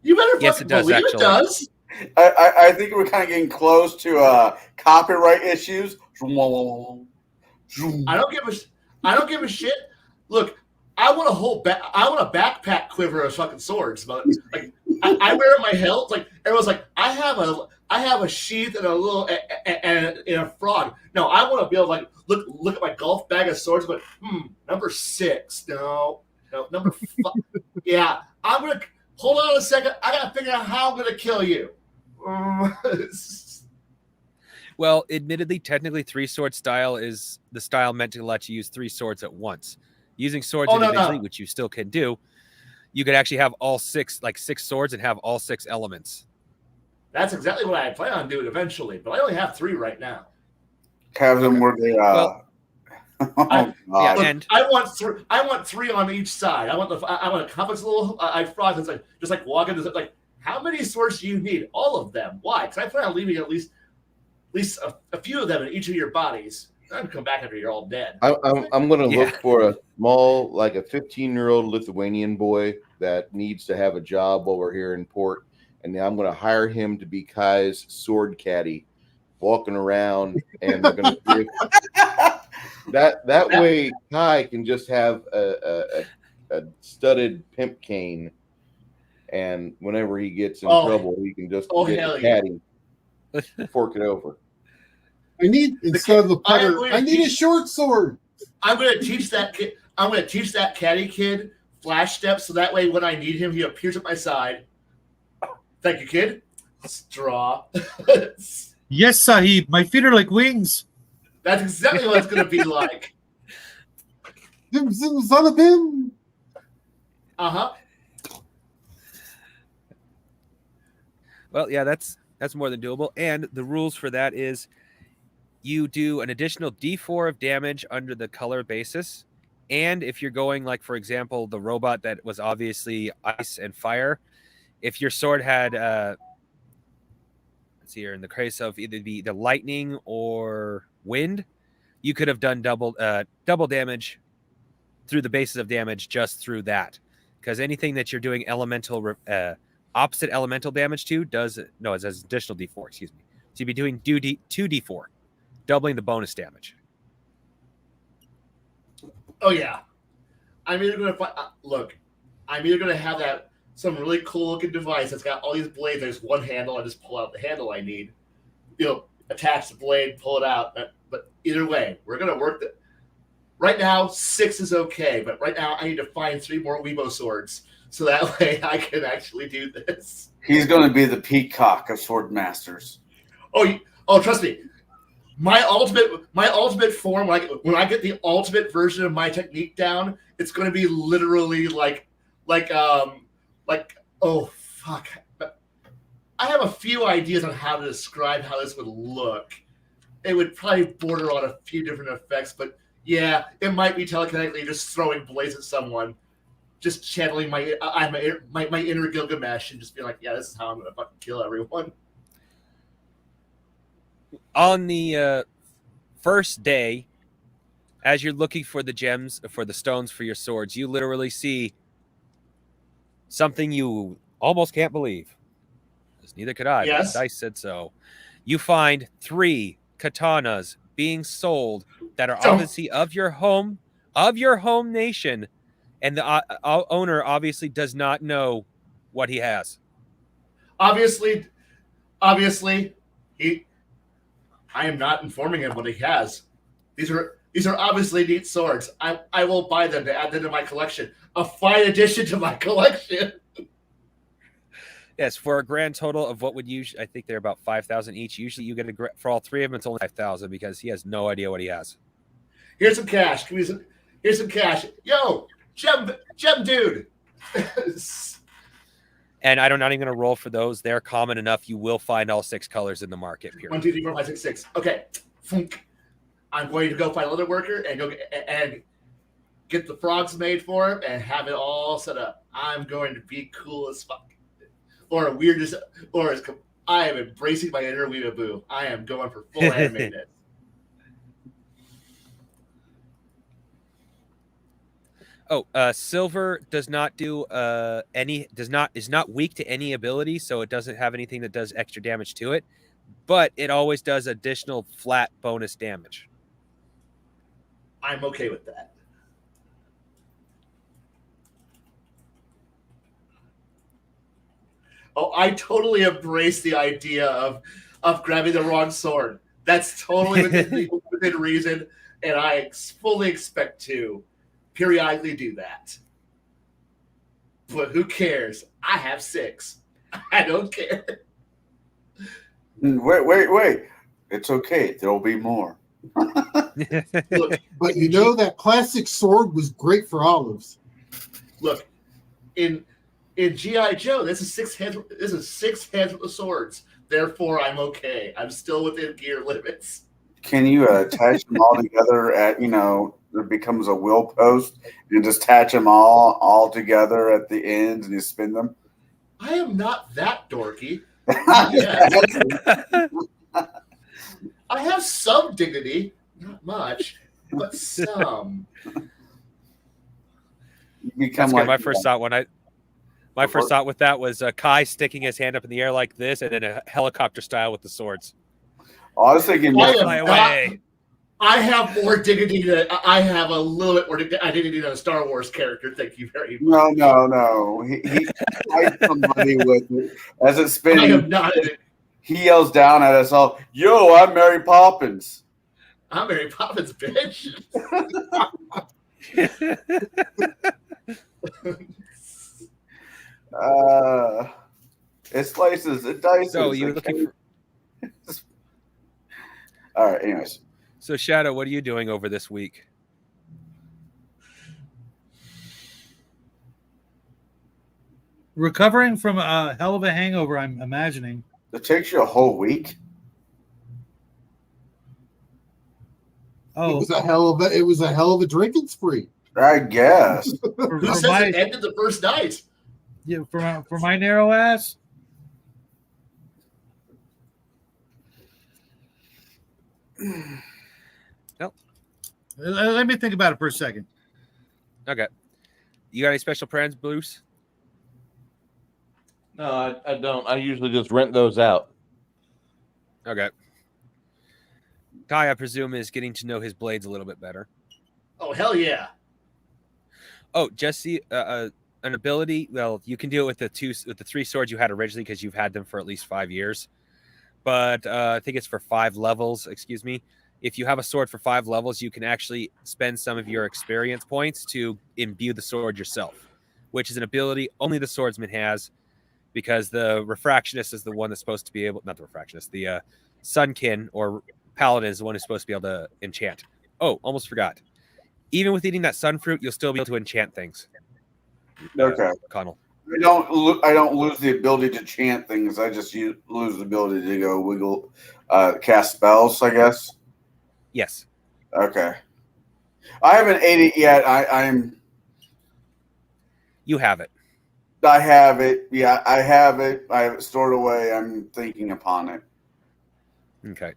S4: You better
S5: Yes,
S4: fucking
S5: it does,
S4: believe
S5: actually.
S4: it does.
S2: I think we're kind of getting close to copyright issues.
S4: I don't give a shit. Look, I want a backpack quiver of fucking swords, but like I wear it in my hilt. Like everyone's like, I have a sheath and a little and a frog. No, I want to be able to like look at my golf bag of swords. But number 6. No, number 5. Yeah, I'm gonna hold on a second. I gotta figure out how I'm gonna kill you.
S5: Well, admittedly, technically, 3-sword style is the style meant to let you use 3 swords at once. Using swords individually, which you still can do, you could actually have all 6 swords and have all 6 elements.
S4: That's exactly what I plan on doing eventually, but I only have 3 right now.
S2: Have them where they.
S5: Well,
S2: God.
S5: yeah,
S4: Look,
S5: and
S4: I want 3 on each side. I want a complex little frog that's like just like walking. Like, how many swords do you need? All of them. Why? Because I plan on leaving at least a few of them in each of your bodies. I'm come back after you're all dead.
S1: I'm going to
S5: Yeah.
S1: look for a small, like a 15-year-old Lithuanian boy that needs to have a job while we're here in port, and I'm going to hire him to be Kai's sword caddy, walking around, and they're going to give that way Kai can just have a studded pimp cane, and whenever he gets in trouble, he can just get
S4: hell
S1: the caddy, fork it over.
S3: I need instead of the putter. I need a short sword.
S4: I'm going to teach that kid. I'm going to teach that caddy kid flash steps, so that way when I need him, he appears at my side. Thank you, kid. Straw.
S6: Yes, Sahib. My feet are like wings.
S4: That's exactly what it's going to be like.
S3: Zim, zim, son of him.
S5: well, yeah, that's more than doable. And the rules for that is you do an additional D4 of damage under the color basis. And if you're going, like, for example, the robot that was obviously ice and fire, if your sword had, let's see here, in the case of either the lightning or wind, you could have done double damage through the basis of damage just through that. Because anything that you're doing opposite elemental damage to it has additional D4, excuse me. So you'd be doing 2D4, doubling the bonus damage.
S4: Oh yeah, I'm either going to have that some really cool looking device that's got all these blades. There's one handle. I just pull out the handle I need. Attach the blade, pull it out. But either way, we're going to work the. Right now, 6 is okay, but right now I need to find 3 more Weebo swords, so that way I can actually do this.
S2: He's going to be the peacock of sword masters.
S4: Oh, trust me. My ultimate form, when I get the ultimate version of my technique down, it's going to be literally like oh fuck. I have a few ideas on how to describe how this would look. It would probably border on a few different effects, but yeah, it might be telekinetically just throwing blades at someone, just channeling my inner Gilgamesh and just being like, yeah, this is how I'm gonna fucking kill everyone.
S5: On the first day, as you're looking for the gems, for the stones for your swords, you literally see something you almost can't believe. Because neither could I.
S4: Yes.
S5: But Dice said so. You find 3 katanas being sold that are obviously of your home nation, and the owner obviously does not know what he has.
S4: Obviously, I am not informing him what he has. These are obviously neat swords. I will buy them to add them to my collection. A fine addition to my collection.
S5: Yes, for a grand total of what would usually, I think they're about 5,000 each. Usually, you get for all 3 of them, it's only 5,000 because he has no idea what he has.
S4: Here's some cash. Here's some cash. Yo, gem dude.
S5: And I'm not even going to roll for those. They're common enough. You will find all 6 colors in the market. Period.
S4: 1, 2, 3, 4, 5, 6, 6. Okay. I'm going to go find a leather worker and get the frogs made for him and have it all set up. I'm going to be cool as fuck, or weird as I am embracing my inner weeaboo. I am going for full animated.
S5: Oh, silver does not do is not weak to any ability, so it doesn't have anything that does extra damage to it, but it always does additional flat bonus damage.
S4: I'm okay with that. Oh, I totally embrace the idea of grabbing the wrong sword. That's totally within reason, and I fully expect to periodically do that. But who cares? I have 6. I don't care.
S2: Wait. It's okay. There'll be more.
S4: Look,
S3: But you know that classic sword was great for olives.
S4: look, in G.I. Joe, this is 6 heads. This is 6 heads with swords. Therefore, I'm okay. I'm still within gear limits.
S2: Can you attach them all together at, it becomes a wheel post and just attach them all together at the ends and you spin them?
S4: I am not that dorky. Yes. I have some dignity, not much, but some.
S2: You become
S5: That's
S2: like
S5: good. My first thought with that was Kai sticking his hand up in the air like this, and then a helicopter style with the swords.
S2: Oh, I was thinking
S5: Fly away.
S4: I have more dignity I have a little bit more dignity than a Star Wars character. Thank you very much.
S2: No. He fights somebody with it. As it's
S4: I
S2: spinning,
S4: am not.
S2: he yells down at us all, "Yo, I'm Mary Poppins."
S4: I'm Mary Poppins, bitch.
S2: It slices, it dices.
S5: So you looking for?
S2: All right. Anyways,
S5: So Shadow, what are you doing over this week?
S6: Recovering from a hell of a hangover, I'm imagining.
S2: it takes you a whole week.
S3: It
S6: Oh,
S3: was a hell of a drinking spree.
S2: I guess.
S6: for
S4: Who says
S6: my
S4: it ended the first night?
S6: for my narrow ass.
S5: Nope.
S6: Let me think about it for a second.
S5: Okay. You got any special plans, Bruce?
S1: No, I don't. I usually just rent those out.
S5: Okay. Kai, I presume, is getting to know his blades a little bit better.
S4: Oh, hell yeah.
S5: Oh, Jesse, an ability. Well, you can do it with the 3 swords you had originally because you've had them for at least 5 years. But I think it's for 5 levels. Excuse me. If you have a sword for 5 levels, you can actually spend some of your experience points to imbue the sword yourself, which is an ability only the swordsman has, because the refractionist is the one that's supposed to be able. Not the refractionist. The sunkin or paladin is the one who's supposed to be able to enchant. Oh, almost forgot. Even with eating that sun fruit, you'll still be able to enchant things.
S2: Okay.
S5: Connell.
S2: I don't lose the ability to chant things. I just lose the ability to go wiggle, cast spells, I guess.
S5: Yes.
S2: Okay. I haven't ate it yet.
S5: You have it.
S2: I have it. Yeah, I have it. I have it stored away. I'm thinking upon it.
S5: Okay.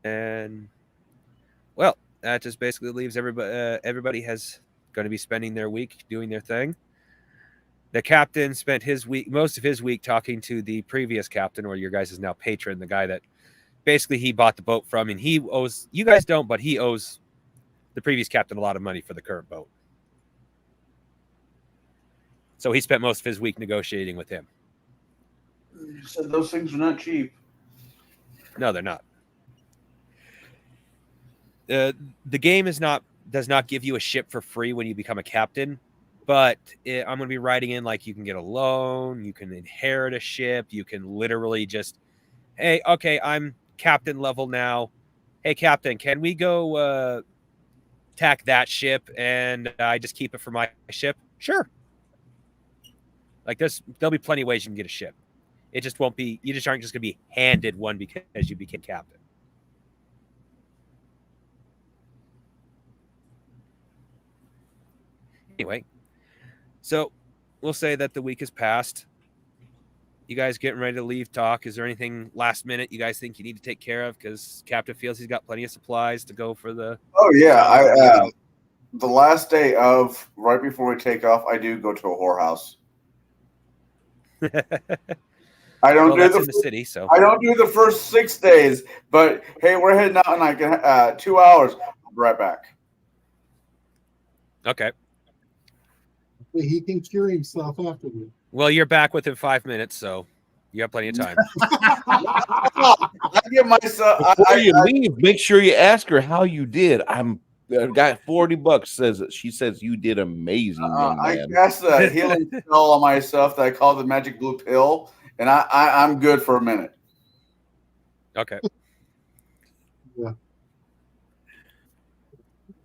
S5: And well, that just basically leaves everybody. Everybody has going to be spending their week doing their thing. The captain spent most of his week talking to the previous captain, or your guys' now patron, the guy that basically he bought the boat from, and he owes, you guys don't, but he owes the previous captain a lot of money for the current boat. So he spent most of his week negotiating with him.
S2: You said those things are not cheap.
S5: No, they're not. The game does not give you a ship for free when you become a captain, but I'm going to be writing in like you can get a loan, you can inherit a ship, you can literally just, hey, okay, I'm captain level now. Hey, captain, can we go tack that ship and I just keep it for my ship? Sure. Like there'll be plenty of ways you can get a ship. It just won't be, you just aren't just going to be handed one because you became captain. Anyway, so we'll say that the week has passed. You guys getting ready to leave talk? Is there anything last minute you guys think you need to take care of? Because Captain feels he's got plenty of supplies to go for the.
S2: Oh yeah, the last day of right before we take off, I do go to a whorehouse. I don't
S5: Well,
S2: do
S5: that's
S2: the
S5: in the city, so
S2: I don't do the first 6 days, but hey, we're heading out in like 2 hours. I'll be right back.
S5: okay.
S3: He can cure himself afterward.
S5: Well, you're back within 5 minutes, so you have plenty of time.
S2: I give myself.
S1: Before you leave, make sure you ask her how you did. I got $40. She says you did amazing, young
S2: I
S1: man.
S2: cast a healing spell on myself that I call the magic blue pill, and I'm good for a minute.
S5: Okay.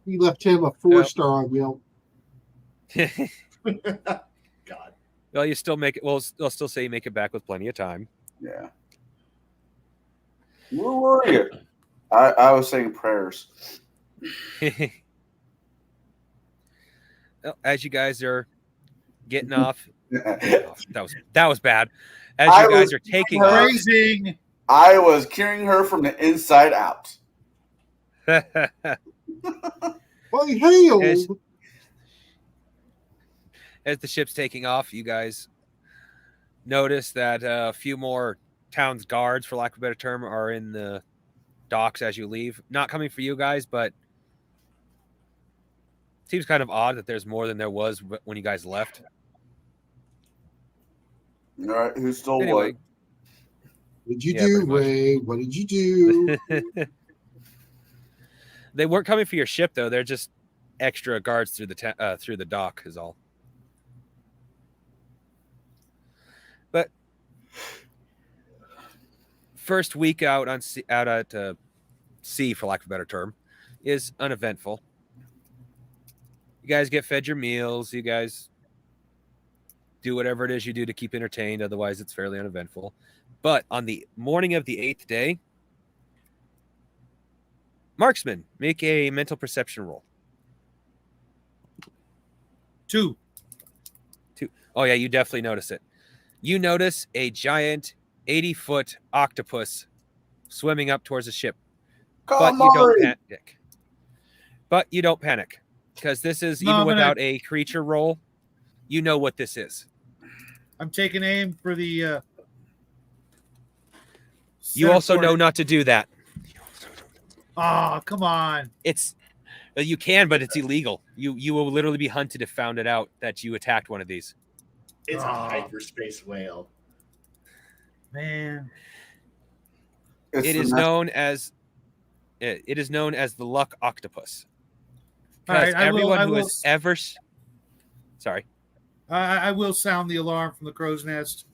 S3: He left him a 4-star on Yelp.
S4: God.
S5: Well, you still make it. Well, they'll still say you make it back with plenty of time.
S2: Yeah. Where were you? I was saying prayers.
S5: Well, as you guys are getting off,
S2: I
S5: that was bad. As
S2: I
S5: you guys
S2: was-
S5: are taking off,
S6: Phrasing.
S2: was curing her from the inside out.
S3: Well, hail!
S5: as the ship's taking off, you guys notice that a few more town's guards, for lack of a better term, are in the docks as you leave. Not coming for you guys, but it seems kind of odd that there's more than there was when you guys left.
S2: All right, who stole
S5: Anyway,
S3: What did you
S5: Yeah,
S3: do,
S5: pretty much.
S3: Ray? What did you do?
S5: they weren't coming for your ship though. They're just extra guards through the dock is all. But first week out on out at sea, for lack of a better term, is uneventful. You guys get fed your meals. You guys do whatever it is you do to keep entertained. Otherwise, it's fairly uneventful. But on the morning of the 8th day, marksman, make a mental perception roll.
S6: 2.
S5: Oh yeah, you definitely notice it. You notice a giant 80-foot octopus swimming up towards the ship. But you don't panic. But you don't panic. Because this is,
S6: No,
S5: even
S6: I'm gonna-
S5: without a creature roll, you know what this is.
S6: I'm taking aim for the.
S5: You also know not to do that.
S6: Oh, come on.
S5: It's you can, but it's illegal. You will literally be hunted if found it out that you attacked one of these.
S4: It's a
S6: Oh.
S4: hyperspace whale.
S6: Man.
S2: It's
S5: It
S2: the
S5: is
S2: mess-
S5: known as the luck octopus.
S6: All right,
S5: Because
S6: I will-
S5: everyone
S6: I
S5: who
S6: will-
S5: has ever sorry.
S6: I will sound the alarm from the crow's nest.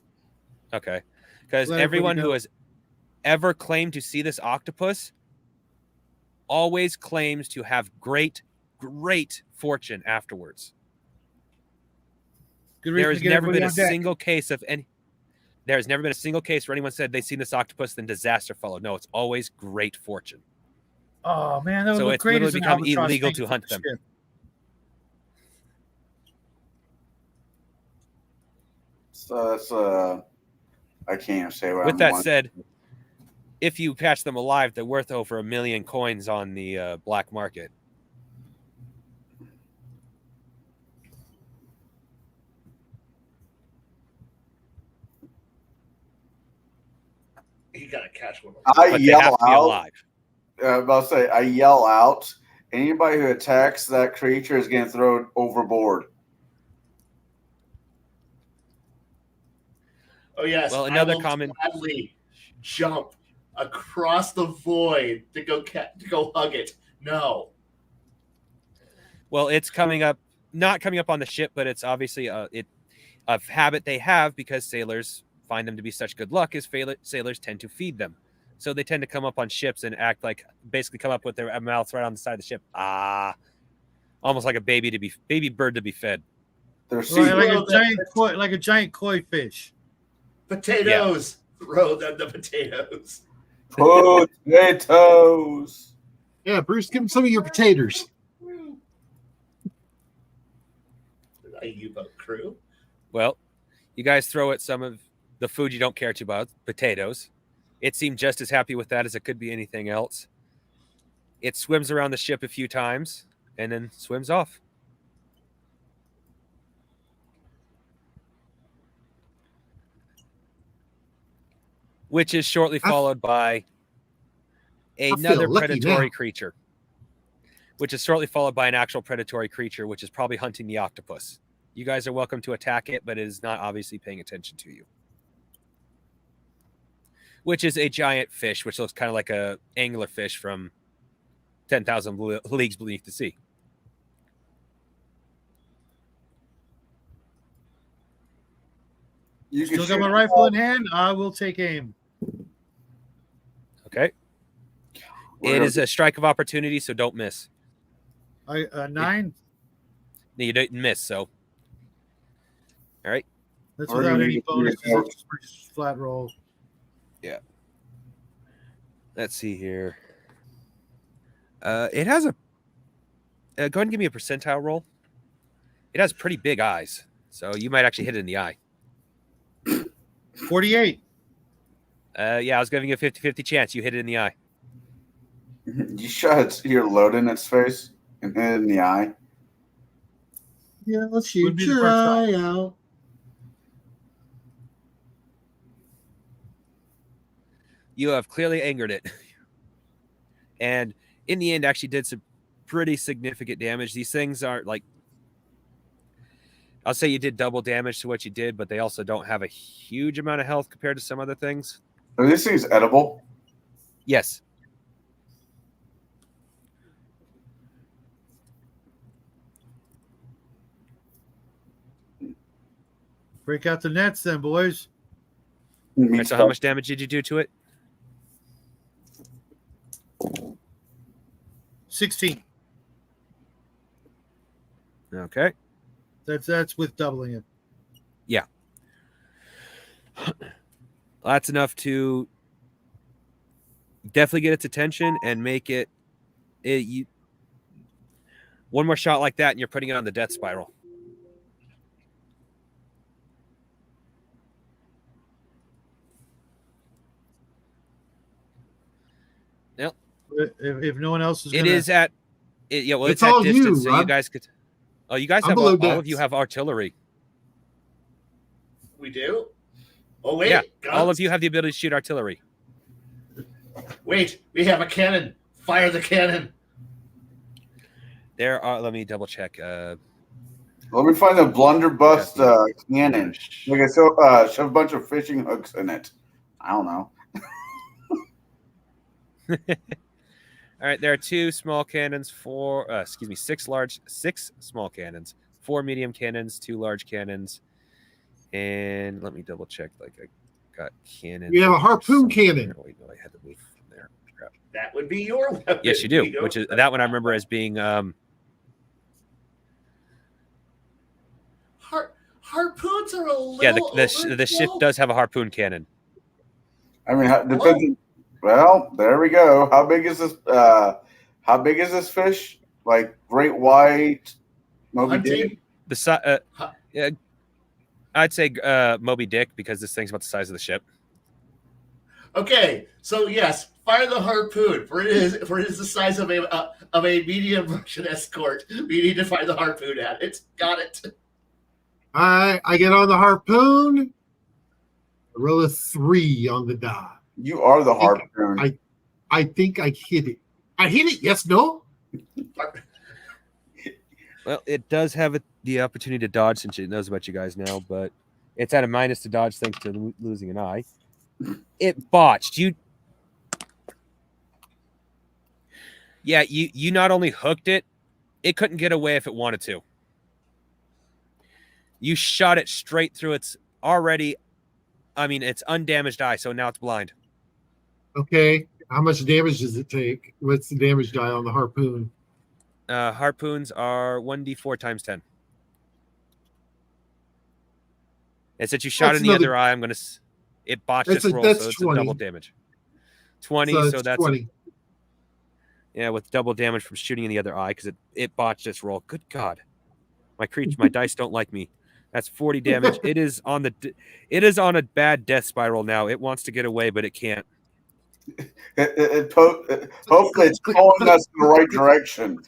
S5: Okay. Because
S6: Let everybody
S5: everyone who
S6: know.
S5: has ever claimed to see this octopus always claims to have great fortune afterwards.
S6: Good reason
S5: There has
S6: to get
S5: never been
S6: everybody
S5: a
S6: on deck.
S5: single case of any. There has never been a single case where anyone said they seen this octopus, then disaster followed. No, it's always great fortune.
S6: Oh man, that would
S5: So
S6: look
S5: it's
S6: great
S5: literally
S6: as an
S5: become
S6: albatross
S5: illegal
S6: hanging
S5: to
S6: from
S5: hunt
S6: the
S5: them.
S6: ship.
S2: So that's I can't even say what
S5: With
S2: I'm
S5: that
S2: on.
S5: said, if you catch them alive, they're worth over 1 million coins on the black market.
S4: You gotta catch one.
S2: I
S5: But they have
S2: yell
S5: to be
S2: out.
S5: alive.
S2: I'm about to say, I yell out. Anybody who attacks that creature is getting thrown overboard.
S4: Oh yes.
S5: Well,
S4: I
S5: another
S4: will
S5: common-
S4: gladly jump across the void to go hug it. No.
S5: Well, it's coming up, not coming up on the ship, but it's obviously a habit they have because sailors find them to be such good luck. Is sailors tend to feed them, so they tend to come up on ships and act like basically come up with their mouths right on the side of the ship, almost like a baby bird to be fed.
S2: They're
S6: Like,
S2: sea-
S6: like a giant koi fish.
S4: Potatoes. Throw them the potatoes.
S2: potatoes.
S3: Yeah, Bruce, give him some of your potatoes.
S4: a U-boat crew.
S5: Well, you guys throw it some of the food you don't care too about, potatoes. It seemed just as happy with that as it could be anything else. It swims around the ship a few times and then swims off. Which is shortly followed by another predatory creature. Which is shortly followed by an actual predatory creature, which is probably hunting the octopus. You guys are welcome to attack it, but it is not obviously paying attention to you. Which is a giant fish, which looks kind of like a anglerfish from 10,000 leagues beneath the sea.
S2: You can
S6: Still got
S2: shoot
S6: my rifle in hand. I will take aim.
S5: Okay. It is a strike of opportunity, so don't miss.
S6: 9.
S5: No, you didn't miss, so. All right.
S6: That's
S2: Or
S6: without
S2: you
S6: any
S2: need to
S6: bonuses.
S2: use
S6: It's just pretty flat roll.
S5: Yeah. Let's see here. It has a. Go ahead and give me a percentile roll. It has pretty big eyes, so you might actually hit it in the eye.
S6: 48.
S5: Yeah, I was giving you a 50-50 chance. You hit it in the eye.
S2: You shot your load in its face and hit it in the eye.
S3: Yeah, let's
S6: Would
S3: shoot
S6: be the
S3: your
S6: first
S3: eye
S6: time.
S3: out.
S5: You have clearly angered it. And in the end, actually did some pretty significant damage. These things aren't like, I'll say you did double damage to what you did, but they also don't have a huge amount of health compared to some other things.
S2: Are these things edible?
S5: Yes.
S6: Break out the nets then, boys.
S5: All right, so how much damage did you do to it?
S6: 16.
S5: Okay.
S6: That's with doubling it.
S5: Yeah. That's enough to definitely get its attention and make it one more shot like that and you're putting it on the death spiral. Yep.
S6: If no one else is
S5: It
S6: gonna...
S5: is at yeah, well,
S3: It's
S5: it's at
S3: all
S5: distance,
S3: you,
S5: so
S3: Rob.
S5: you guys could. Oh, you guys
S3: I'm
S5: have
S3: below
S5: all of
S3: decks.
S5: you have artillery.
S4: We do? Oh, wait.
S5: Yeah,
S4: guns?
S5: all of you have the ability to shoot artillery.
S4: Wait, we have a cannon. Fire the cannon.
S5: There are. Let me double check.
S2: Let me find the blunderbuss cannon. Okay, so shove a bunch of fishing hooks in it. I don't know.
S5: All right, there are 2 small cannons, 6 small cannons, 4 medium cannons, 2 large cannons, and let me double check. Like I got cannon.
S3: We have a harpoon cannon.
S5: Oh, wait, no, I had to move from there. Crap.
S4: That would be your weapon.
S5: Yes, you do.
S4: We don't-
S5: Which is that one I remember as being
S4: harpoons are a little.
S5: yeah. The ship does have a harpoon cannon.
S2: I mean, depends. Well, there we go. How big is this? How big is this fish? Like great white, Moby Dick?
S5: Yeah, I'd say Moby Dick because this thing's about the size of the ship.
S4: Okay, so yes, fire the harpoon. For it is the size of a medium Russian escort. We need to fire the harpoon at it. Got it.
S3: I get on the harpoon. I roll a 3 on the die.
S2: You are the harpoon.
S3: I think I hit it. I hit it. Yes, no.
S5: Well, it does have the opportunity to dodge since it knows about you guys now, but it's at a minus to dodge thanks to losing an eye. It botched. Yeah, you not only hooked it, it couldn't get away if it wanted to. You shot it straight through its it's undamaged eye, so now it's blind.
S3: Okay. How much damage does it take? What's the damage die on the harpoon?
S5: Harpoons are 1d4 times 10. And since you shot in the other eye, it botched this roll, so it's
S3: 20.
S5: a double damage. 20, so that's
S3: 20.
S5: Yeah, with double damage from shooting in the other eye because it botched this roll. Good God. My dice don't like me. That's 40 damage. It is on a bad death spiral now. It wants to get away, but it can't.
S2: Hopefully, it's pulling us in the right direction.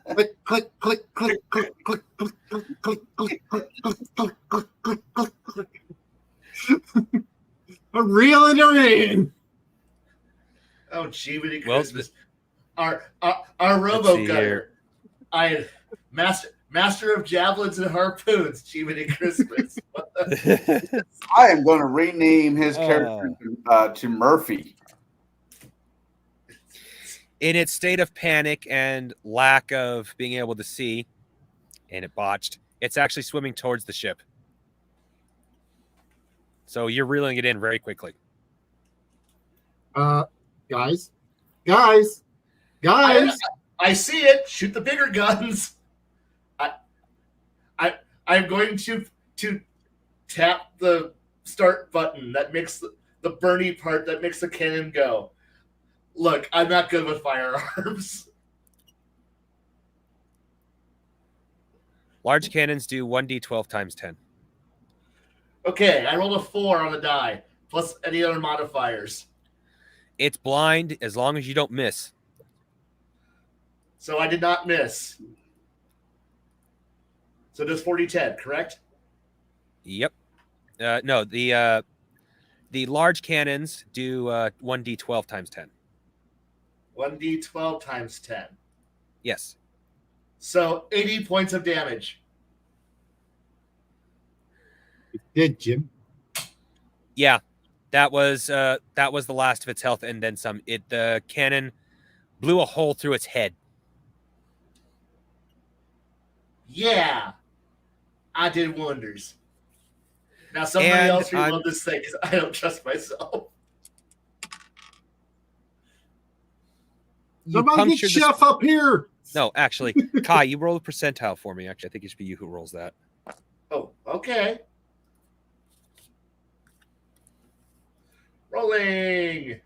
S3: Click, click, click, click, click, click, click, click, click, click, click, click, click, click, click, click. I'm reeling her in.
S4: Oh, gee, many
S5: Well,
S4: Christmas. Our robo gunner. Master of javelins and harpoons. Gee, many Christmas.
S2: I am going to rename his character to Murphy.
S5: In its state of panic and lack of being able to see, and it botched, it's actually swimming towards the ship. So you're reeling it in very quickly.
S3: Guys.
S4: I see it. Shoot the bigger guns. I'm going to tap the start button that makes the Bernie part that makes the cannon go. Look, I'm not good with firearms.
S5: Large cannons do 1d12 times 10.
S4: Okay, I rolled a 4 on the die, plus any other modifiers.
S5: It's blind as long as you don't miss.
S4: So I did not miss. So does 40-10, correct?
S5: Yep. No, the large cannons do 1d12 times 10.
S4: 1d12 times 10.
S5: Yes.
S4: So 80 points of damage.
S3: Did Jim?
S5: Yeah, that was the last of its health, and then some. The cannon blew a hole through its head.
S4: Yeah, I did wonders. Now somebody else reload this thing because I don't trust myself.
S3: Somebody get Chef up here.
S5: No, actually, Kai, you roll a percentile for me. Actually, I think it should be you who rolls that.
S4: Oh, okay. Rolling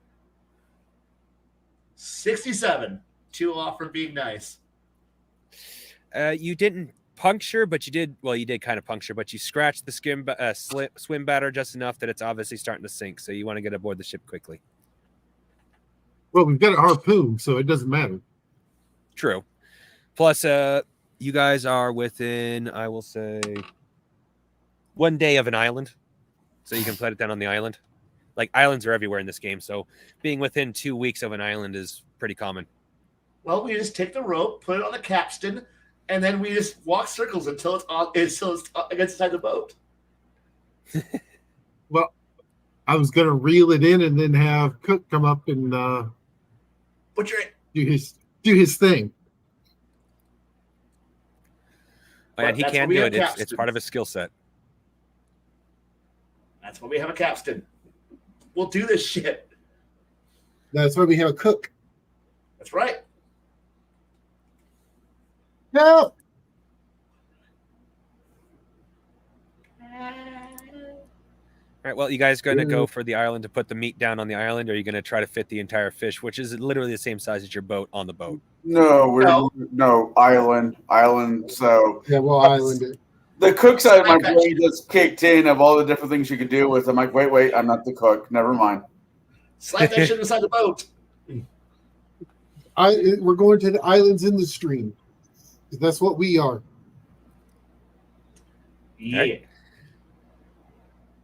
S4: 67. 2 off for being nice.
S5: You didn't puncture, but you did. Well, you did kind of puncture, but you scratched the swim batter just enough that it's obviously starting to sink. So you want to get aboard the ship quickly.
S3: Well, we've got a harpoon, so it doesn't matter.
S5: True. Plus, you guys are within, I will say, 1 day of an island, so you can put it down on the island. Like, islands are everywhere in this game, so being within 2 weeks of an island is pretty common.
S4: Well, we just take the rope, put it on the capstan, and then we just walk circles until it's against inside the boat.
S3: Well, I was going to reel it in and then have Cook come up and
S4: Butcher it.
S3: do his thing.
S5: And he can do it. It's part of his skill set.
S4: That's why we have a capstan. We'll do this shit.
S3: That's why we have a cook.
S4: That's right.
S3: No.
S5: All right, well, you guys going to go for the island to put the meat down on the island, or are you going to try to fit the entire fish, which is literally the same size as your boat, on the boat?
S2: No, island. So
S3: yeah, well, island.
S2: The cook side of my brain just kicked in of all the different things you could do with. I'm like, wait, I'm not the cook. Never mind.
S4: Slap that shit inside the boat.
S3: We're going to the islands in the stream. That's what we are.
S4: Yeah.
S5: Right.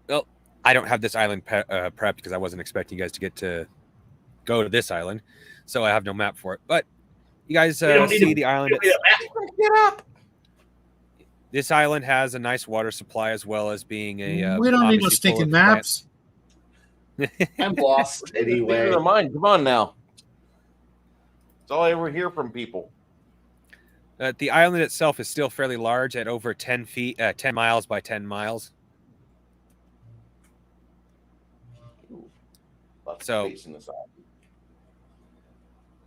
S5: Well, I don't have this island prepped because I wasn't expecting you guys to go to this island, so I have no map for it. But you guys see the island.
S2: Get up.
S5: This island has a nice water supply as well as being a.
S6: We don't need no stinking maps.
S4: I'm lost anyway.
S1: Never mind. Come on now. That's all I ever hear from people.
S5: The island itself is still fairly large at over 10 miles by 10 miles. So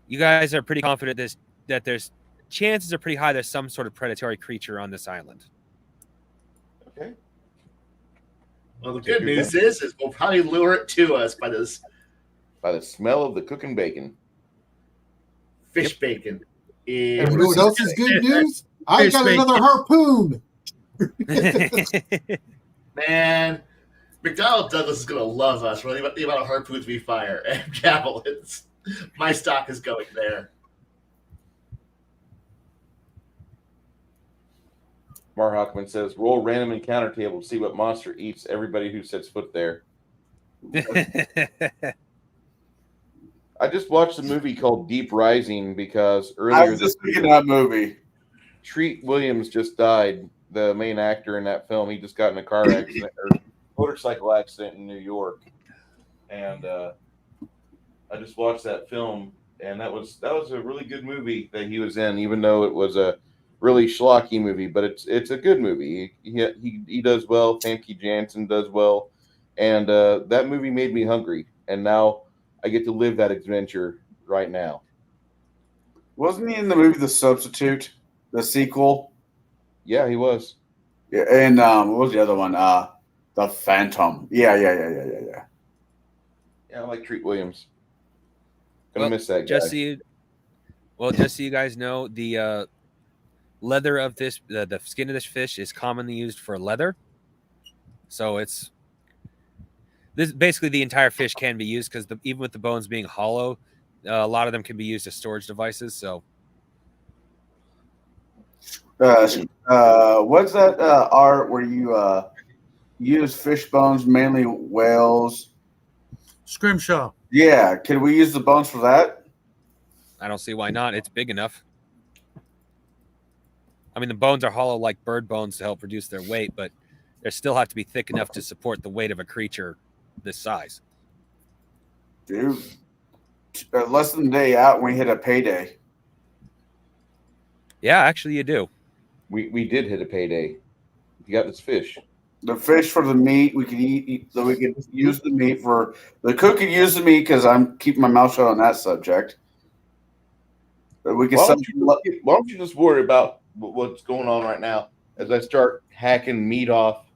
S5: you guys are pretty confident that there's chances are pretty high there's some sort of predatory creature on this island.
S1: Okay.
S4: Well, the good news is we'll probably lure it to us by
S1: the smell of the cooking bacon.
S4: Fish bacon.
S3: And you know what else is good news? I
S6: Fish
S3: got
S6: bait.
S3: another harpoon.
S4: Man, McDonnell Douglas is going to love us for the amount of harpoons we fire and javelins. My stock is going there.
S1: Mar Hockman says, roll random encounter table to see what monster eats everybody who sets foot there. I just watched a movie called Deep Rising because
S2: I
S1: earlier
S2: was
S1: this
S2: just thinking that movie.
S1: Treat Williams just died, the main actor in that film. He just got in a car accident or motorcycle accident in New York. And I just watched that film, and that was a really good movie that he was in, even though it was a really schlocky movie, but it's a good movie. He does well. Famke Janssen does well, and that movie made me hungry, and now I get to live that adventure right now.
S2: Wasn't he in the movie The Substitute, the sequel?
S1: Yeah, he was.
S2: Yeah, and what was the other one? The Phantom. Yeah.
S1: Yeah, I like Treat Williams. Gonna miss that guy.
S5: Just so you guys know, the leather of this, the skin of this fish is commonly used for leather. So basically the entire fish can be used because even with the bones being hollow, a lot of them can be used as storage devices. So
S2: What's that art where you use fish bones, mainly whales?
S6: Scrimshaw.
S2: Yeah, can we use the bones for that?
S5: I don't see why not. It's big enough. I mean, the bones are hollow like bird bones to help reduce their weight, but they still have to be thick enough to support the weight of a creature this size.
S2: Dude, less than a day out when we hit a payday.
S5: Yeah, actually, you do.
S1: We did hit a payday. You got this fish.
S2: The fish for the meat we could eat, so we could use the meat for the cook could use the meat because I'm keeping my mouth shut on that subject. But we could.
S1: Why don't you just worry about what's going on right now as I start hacking meat off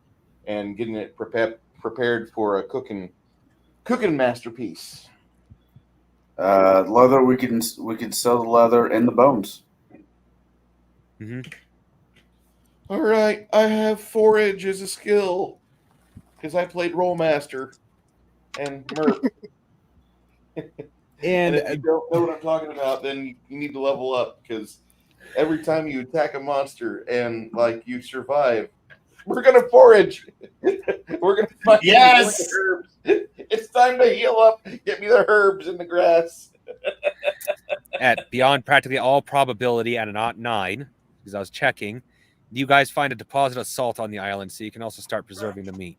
S1: and getting it prepared for a cooking masterpiece.
S2: Leather, we can sell the leather and the bones.
S5: Mm-hmm.
S1: All right, I have forage as a skill because I played Rollmaster and Merc. And if you don't know what I'm talking about, then you need to level up because every time you attack a monster and you survive, we're gonna forage. We're gonna find
S4: Yes!
S1: herbs. It's time to heal up. Get me the herbs in the grass.
S5: At beyond practically all probability at an odd 9, because I was checking, you guys find a deposit of salt on the island, so you can also start preserving the meat.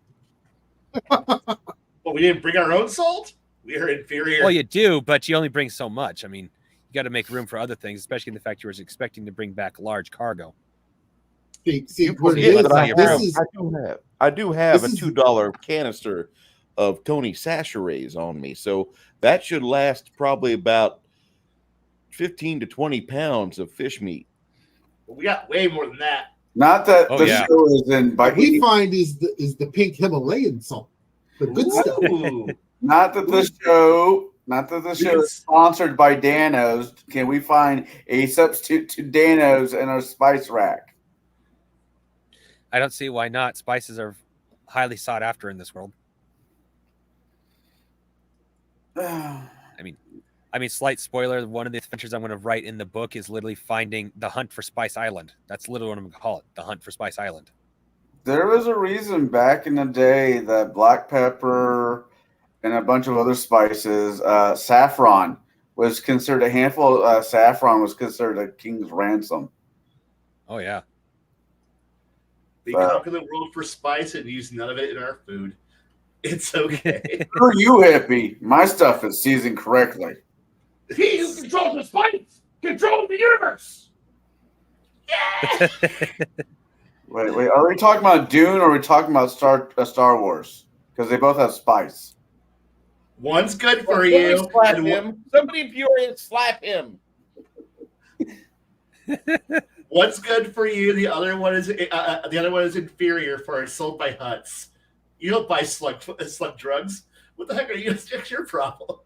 S4: But we didn't bring our own salt? We are inferior.
S5: Well, you do, but you only bring so much. I mean, you got to make room for other things, especially in the fact you were expecting to bring back large cargo.
S3: See, what it is,
S1: I do have a $2 canister of Tony Sacherays on me, so that should last probably about 15 to 20 pounds of fish meat.
S4: We got way more than that.
S2: Not that
S5: Oh,
S2: the
S5: yeah.
S2: show is in,
S3: What
S2: but
S3: we find is the pink Himalayan salt, the good stuff.
S4: Ooh.
S2: not that the show is sponsored by Danos. Can we find a substitute to Danos in our spice rack?
S5: I don't see why not. Spices are highly sought after in this world. I mean, slight spoiler, one of the adventures I'm going to write in the book is literally finding the hunt for Spice Island. That's literally what I'm going to call it, the hunt for Spice Island.
S2: There was a reason back in the day that black pepper and a bunch of other spices, saffron was considered a handful. Saffron was considered a king's ransom.
S5: Oh, yeah.
S4: We conquer the world for spice and use none of it in our food. It's okay.
S2: Screw you, hippie. My stuff is seasoned correctly.
S4: He who controls the spice controls the universe. Yeah.
S2: Wait. Are we talking about Dune or are we talking about Star Wars? Because they both have spice.
S4: One's good for you.
S1: Slap him. Somebody furious slap him.
S4: One's good for you. The other one is inferior for it's sold by Huts. You don't buy slug drugs. What the heck are you? It's your problem.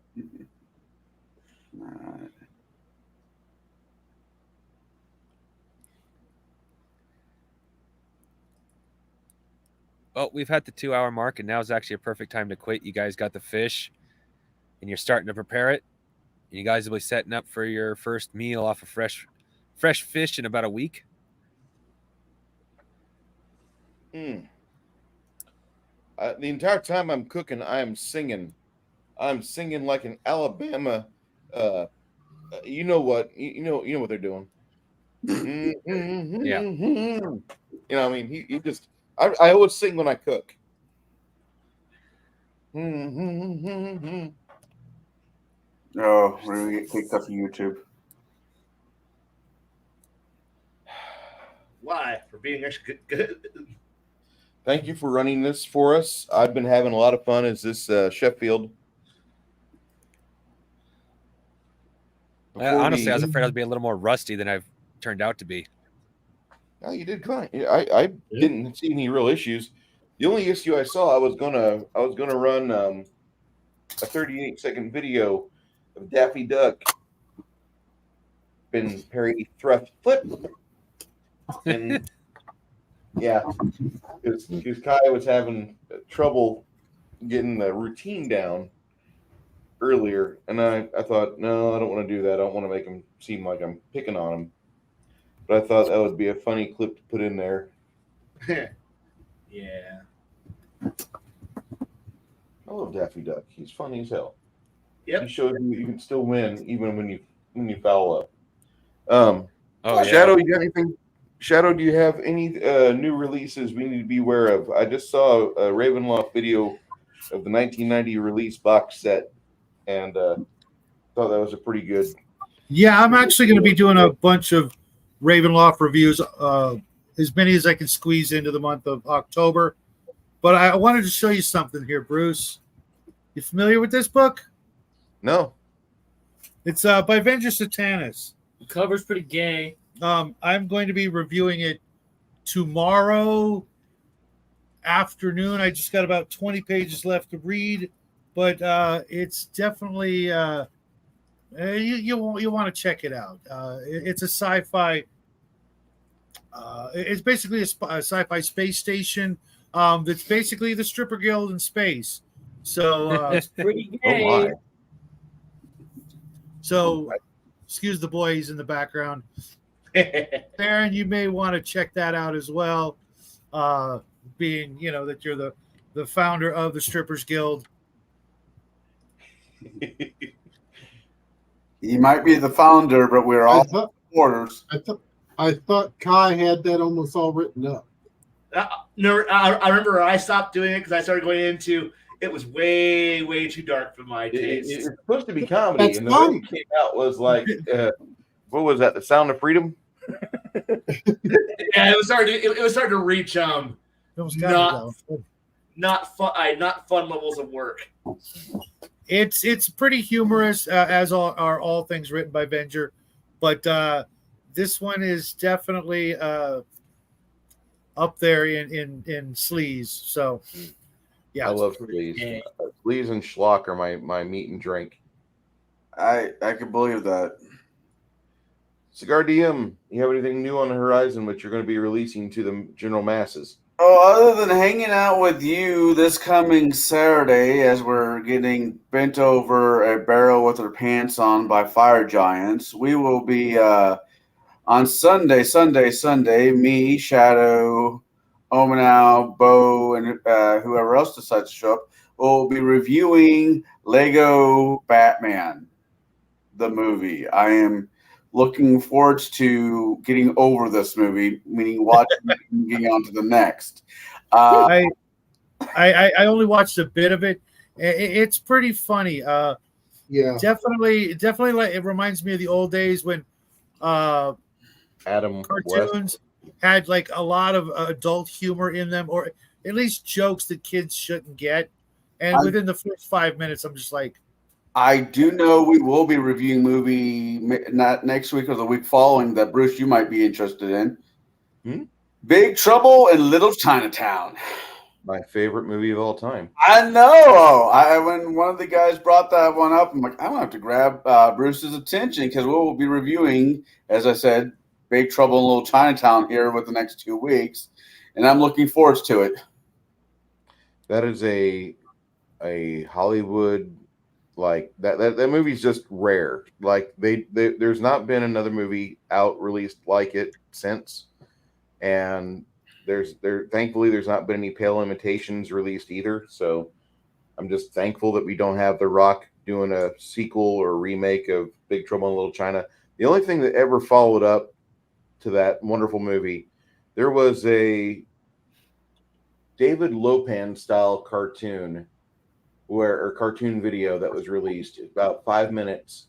S5: Well, we've had the 2 hour mark, and now is actually a perfect time to quit. You guys got the fish, and you're starting to prepare it. And you guys will be setting up for your first meal off of fresh fish in about a week.
S1: The entire time I'm cooking, I am singing. I'm singing like an Alabama. You know what? You know what they're doing.
S5: Yeah.
S1: You know, I mean, he just. I always sing when I cook.
S2: Oh, we're gonna get kicked off of YouTube.
S4: Why? For being extra good.
S1: Thank you for running this for us. I've been having a lot of fun as this Sheffield.
S5: Honestly, I was afraid I was being a little more rusty than I've turned out to be.
S1: No, you did fine. I didn't see any real issues. The only issue I saw, I was gonna run a 38-second video of Daffy Duck been parry thrust flip, and yeah, because Kai was having trouble getting the routine down earlier, and I thought, no, I don't want to do that. I don't want to make him seem like I'm picking on him. But I thought that would be a funny clip to put in there.
S4: Yeah.
S1: I love Daffy Duck. He's funny as hell.
S4: Yep.
S1: He shows you can still win even when you foul up. Shadow, you got anything? Shadow, do you have any new releases we need to be aware of? I just saw a Ravenloft video of the 1990 release box set, and thought that was a pretty good.
S6: Yeah, I'm actually going to be doing a bunch of Ravenloft reviews, as many as I can squeeze into the month of October. But I wanted to show you something here, Bruce. You familiar with this book?
S1: No.
S6: It's by Avenger Satanis.
S8: The cover's pretty gay.
S6: I'm going to be reviewing it tomorrow afternoon. I just got about 20 pages left to read, but it's definitely you want to check it out. It's a sci-fi. It's basically a sci-fi space station. That's basically the stripper guild in space. So
S8: It's pretty
S1: Oh
S8: gay.
S1: my.
S6: so excuse the boys in the background. Aaron, you may want to check that out as well. Being that you're the founder of the Strippers Guild.
S2: He might be the founder, but we're all supporters.
S3: I thought Kai had that almost all written up.
S4: No, I remember I stopped doing it because I started going into it was way, way too dark for my taste.
S1: It's supposed to be comedy,
S3: That's
S1: and the way it came out was like, what was that? The Sound of Freedom?
S4: Yeah, it was starting to reach
S6: It was
S4: not fun levels of work.
S6: It's pretty humorous, as are all things written by Venger, but this one is definitely up there in sleaze. So yeah,
S1: I love sleaze. Sleaze and schlock are my meat and drink.
S2: I can believe that.
S1: Cigar DM, you have anything new on the horizon which you're going to be releasing to the general masses?
S2: Oh, other than hanging out with you this coming Saturday as we're getting bent over a barrel with our pants on by fire giants, we will be on Sunday, me, Shadow, Omenow, Bo, and whoever else decides to show up, will be reviewing Lego Batman, the movie. I am looking forward to getting over this movie, meaning watching it and getting on to the next.
S6: I only watched a bit of it. It's pretty funny.
S3: Yeah,
S6: Definitely like it reminds me of the old days when
S1: Adam
S6: cartoons had like a lot of adult humor in them, or at least jokes that kids shouldn't get. And within the first 5 minutes, I'm just like,
S2: I do know we will be reviewing movie not next week or the week following that Bruce you might be interested in. Big Trouble in Little Chinatown.
S1: My favorite movie of all time.
S2: I know. When one of the guys brought that one up, I'm like, I'm gonna have to grab Bruce's attention because we will be reviewing, as I said, Big Trouble in Little Chinatown here with the next 2 weeks, and I'm looking forward to it.
S1: That is a Hollywood, like that movie's just rare. Like there's not been another movie out released like it since, and thankfully there's not been any Pale Imitations released either. So I'm just thankful that we don't have The Rock doing a sequel or remake of Big Trouble in Little China. The only thing that ever followed up to that wonderful movie, there was a David Lopan style cartoon or cartoon video that was released about 5 minutes,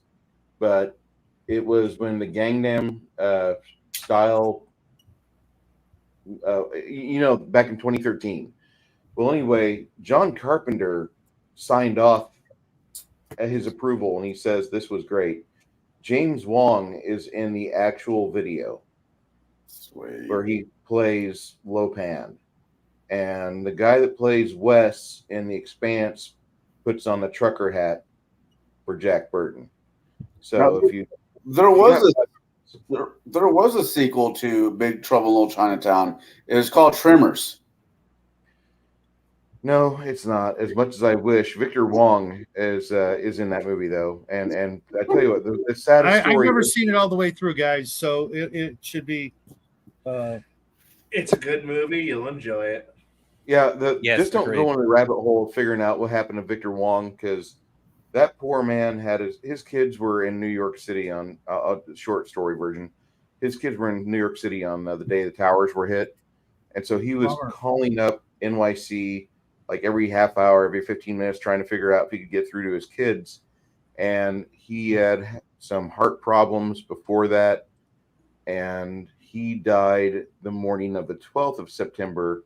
S1: but it was when the Gangnam style, back in 2013. Well, anyway, John Carpenter signed off at his approval, and he says this was great. James Wong is in the actual video.
S2: Sweet.
S1: Where he plays Lopan, and the guy that plays Wes in The Expanse puts on the trucker hat for Jack Burton. So
S2: Now,
S1: if you
S2: there was a sequel to Big Trouble in Little Chinatown. It was called Tremors.
S1: no, it's not. As much as I wish, Victor Wong is in that movie though, and I tell you what, the saddest
S6: I've
S1: story.
S6: never seen it all the way through, guys, so it should be.
S4: It's a good movie. You'll enjoy it.
S1: Yeah, just don't
S5: agreed.
S1: go in the rabbit hole of figuring out what happened to Victor Wong, because that poor man had his kids were in New York City on the short story version. His kids were in New York City on the day the towers were hit, and so he was
S6: Bummer.
S1: calling up NYC like every half hour, every 15 minutes, trying to figure out if he could get through to his kids. And he had some heart problems before that, and he died the morning of the 12th of September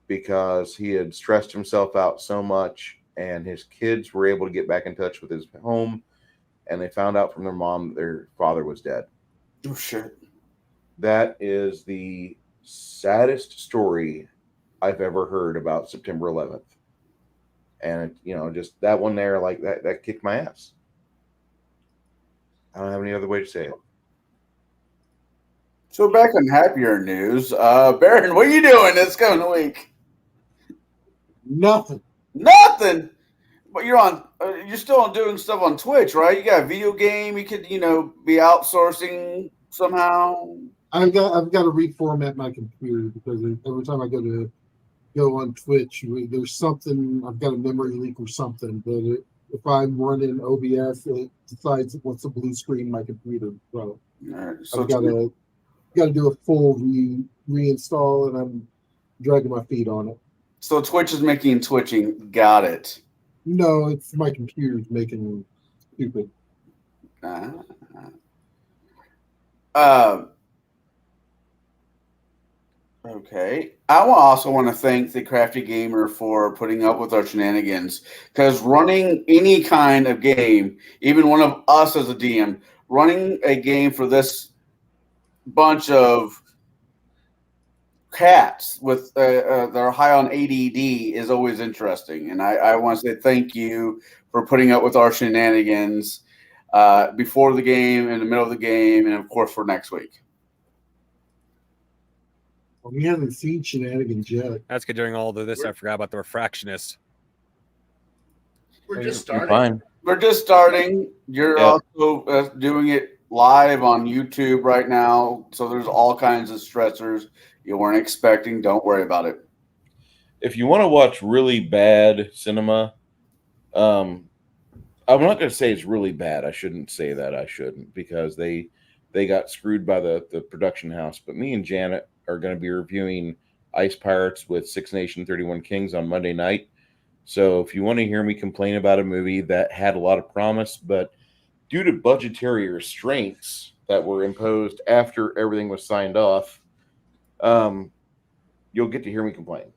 S1: because he had stressed himself out so much, and his kids were able to get back in touch with his home, and they found out from their mom that their father was dead.
S2: Oh, shit.
S1: That is the saddest story I've ever heard about September 11th. And, just that one there, like that kicked my ass. I don't have any other way to say it.
S2: So back on happier news, Baron, what are you doing this coming week?
S3: Nothing.
S2: Nothing. But you're still doing stuff on Twitch, right? You got a video game. You could, be outsourcing somehow.
S3: I've got to reformat my computer because every time I go on Twitch, there's something. I've got a memory leak or something. But if I'm running OBS, it decides it wants a blue screen in my computer. So
S2: All right, so
S3: I've got to do a full reinstall, and I'm dragging my feet on it.
S2: So Twitch is making twitching. Got it.
S3: No, it's my computer's making me stupid.
S2: Okay. I also want to thank the Crafty Gamer for putting up with our shenanigans, because running any kind of game, even one of us as a DM, running a game for this bunch of cats with they're high on ADD is always interesting, and I want to say thank you for putting up with our shenanigans before the game, in the middle of the game, and of course for next week.
S3: Well, we haven't seen shenanigans yet.
S5: That's good. During all of this, I forgot about the refractionist.
S4: We're just
S1: You're
S4: starting.
S1: fine.
S2: We're just starting. You're also doing it live on YouTube right now, so there's all kinds of stressors you weren't expecting. Don't worry about it.
S1: If you want to watch really bad cinema, I'm not going to say it's really bad. I shouldn't say that. I shouldn't, because they got screwed by the production house. But me and Janet are going to be reviewing Ice Pirates with Six Nation 31 Kings on Monday night. So if you want to hear me complain about a movie that had a lot of promise, but due to budgetary restraints that were imposed after everything was signed off, you'll get to hear me complain.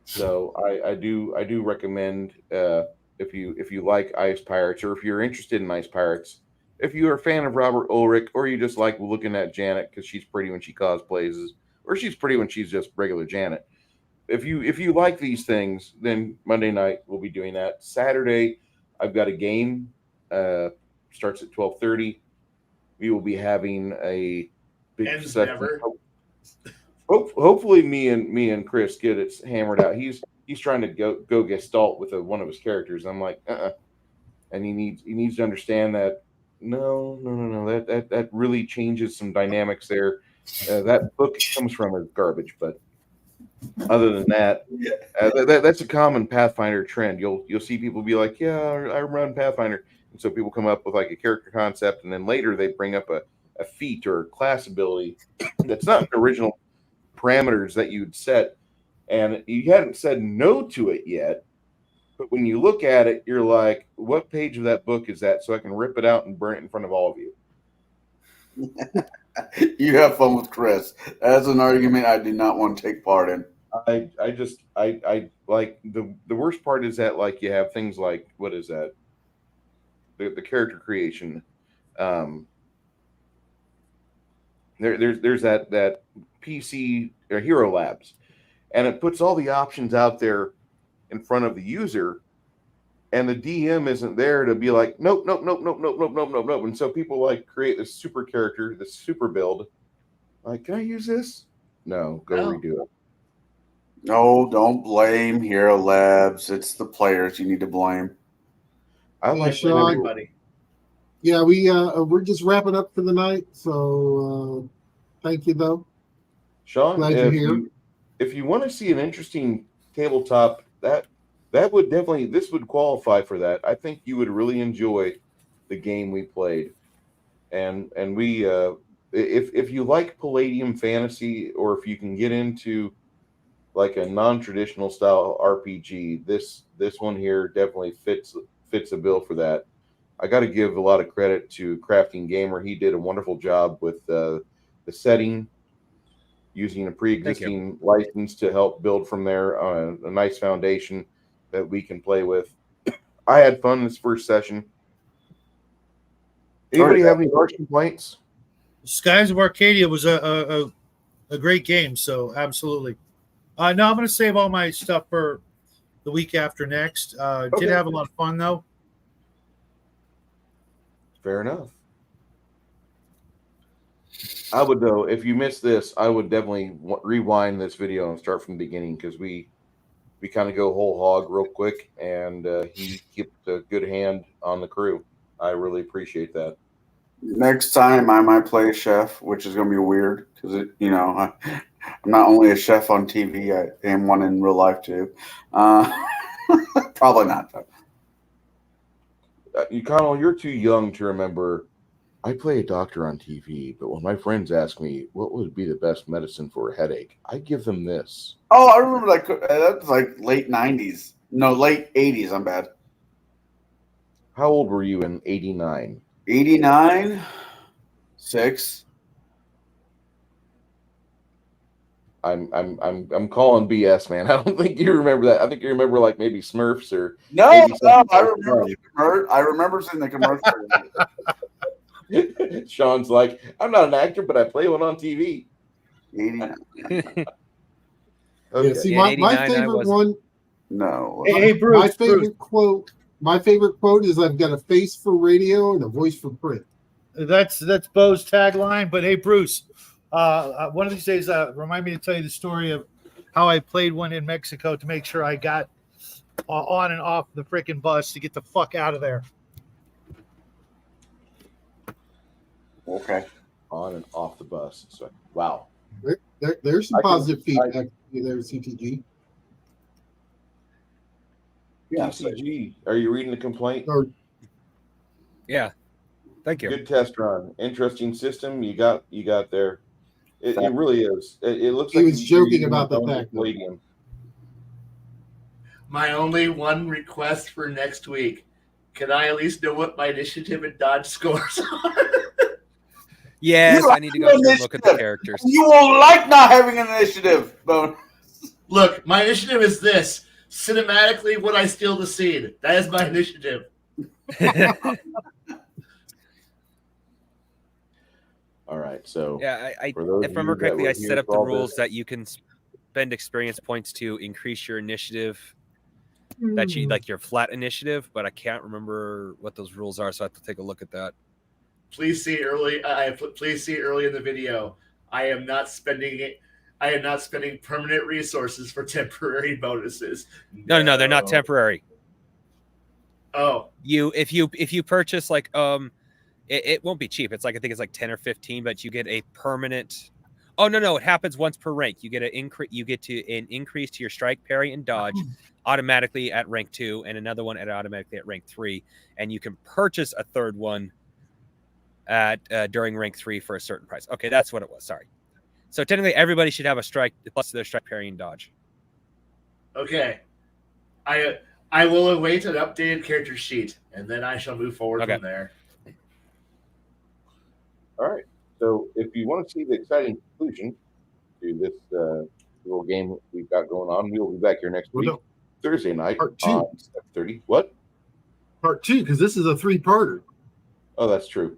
S1: So I do recommend, if you like Ice Pirates, or if you're interested in Ice Pirates, if you're a fan of Robert Ulrich, or you just like looking at Janet because she's pretty when she cosplays, or she's pretty when she's just regular Janet. If you like these things, then Monday night we'll be doing that. Saturday, I've got a game. Starts at 12:30. We will be having a big
S4: Ends
S1: session.
S4: never.
S1: Hopefully, me and Chris get it hammered out. He's trying to go Gestalt with one of his characters. I'm like, and he needs to understand that no, that really changes some dynamics there. That book comes from is garbage, but other than that, that's a common Pathfinder trend. You'll see people be like, yeah, I run Pathfinder, and so people come up with like a character concept, and then later they bring up a feat or a class ability that's not an original parameters that you'd set, and you hadn't said no to it yet. But when you look at it, you're like, what page of that book is that? So I can rip it out and burn it in front of all of you.
S2: You have fun with Chris. That's an argument I do not want to take part in.
S1: I like the worst part is that like you have things like what is that? The character creation. There's that PC or Hero Labs, and it puts all the options out there in front of the user, and the DM isn't there to be like, nope. And so people like create this super character, this super build. Like, can I use this? No, go redo it.
S2: No, don't blame Hero Labs. It's the players you need to blame.
S1: I like
S3: Sean,
S4: everybody.
S3: Yeah, we're just wrapping up for the night. So thank you, though.
S1: Sean,
S3: Glad you're here.
S1: If you want to see an interesting tabletop, that would definitely, this would qualify for that. I think you would really enjoy the game we played, and we if you like Palladium fantasy, or if you can get into like a non-traditional style RPG, this one here definitely fits a bill for that. I got to give a lot of credit to Crafting Gamer. He did a wonderful job with the setting, using a pre-existing license to help build from there on a nice foundation that we can play with. I had fun this first session. Anybody have any harsh complaints?
S6: Skies of Arcadia was a great game, so absolutely. No, I'm going to save all my stuff for the week after next. Did have a lot of fun, though.
S1: Fair enough. I would, though, if you missed this, I would definitely rewind this video and start from the beginning, because we kind of go whole hog real quick, and he kept a good hand on the crew. I really appreciate that.
S2: Next time I might play a chef, which is going to be weird because I'm not only a chef on TV, I am one in real life too. Probably not though.
S1: Connell, you're too young to remember. I play a doctor on TV, but when my friends ask me what would be the best medicine for a headache, I give them this.
S2: Oh, I remember that was like late 90s. No, late 80s. I'm bad.
S1: How old were you in 89?
S2: 89, 6.
S1: I'm calling BS, man. I don't think you remember that. I think you remember like maybe Smurfs or
S2: No, I remember seeing the commercial.
S1: Sean's like, I'm not an actor, but I play one on TV.
S2: 89.
S1: Okay.
S3: Yeah, see, my favorite one.
S2: No.
S6: Hey, Bruce.
S3: My favorite quote is, "I've got a face for radio and a voice for print."
S6: That's Bo's tagline. But hey, Bruce, one of these days, remind me to tell you the story of how I played one in Mexico to make sure I got on and off the freaking bus to get the fuck out of there.
S2: Okay.
S1: On and off the bus. So, wow.
S3: There's some positive feedback there, CTG.
S2: Yeah.
S1: TCG, are you reading the complaint?
S5: Yeah. Thank you.
S1: Good test run. Interesting system. You got there. It really is. It looks like
S3: he was joking about the fact.
S1: Palladium.
S4: My only one request for next week: can I at least know what my initiative and dodge scores are?
S5: Yes, I need to go through and look at the characters.
S2: You won't like not having an initiative, Bone.
S4: Look, my initiative is this. Cinematically, when I steal the scene. That is my initiative.
S1: All right, so
S5: yeah, I if I
S1: for those of
S5: remember
S1: you that
S5: correctly,
S1: were
S5: I
S1: here
S5: set up the
S1: for all
S5: rules
S1: this-
S5: that you can spend experience points to increase your initiative. That you like your flat initiative, but I can't remember what those rules are, so I have to take a look at that.
S4: Please see early. Please see early in the video. I am not spending it. I am not spending permanent resources for temporary bonuses.
S5: No, they're not temporary.
S4: Oh,
S5: If you purchase like it won't be cheap. It's like I think it's like 10 or 15, but you get a permanent. Oh no, it happens once per rank. You get an increase to your strike, parry, and dodge automatically at rank 2, and another one automatically at rank 3, and you can purchase a third one at during rank 3 for a certain price. Okay, that's what it was. Sorry. So technically, everybody should have a strike plus their strike, parry, and dodge.
S4: okay. I will await an updated character sheet, and then I shall move forward
S5: Okay.
S4: from there.
S1: All right. So if you want to see the exciting conclusion to this little game we've got going on, we will be back here next week, Thursday night
S3: Part 2.
S1: on 7:30. What?
S3: Part 2, because this is a 3-parter.
S1: Oh, that's true.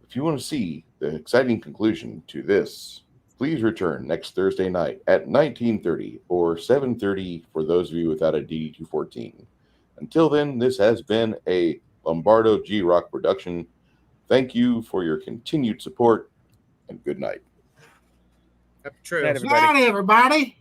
S1: If you want to see the exciting conclusion to this, please return next Thursday night at 19:30 or 7:30 for those of you without a DD214. Until then, this has been a Lombardo G-Rock production. Thank you for your continued support, and good night.
S6: Happy trails.
S5: Night, everybody.
S3: Night, everybody.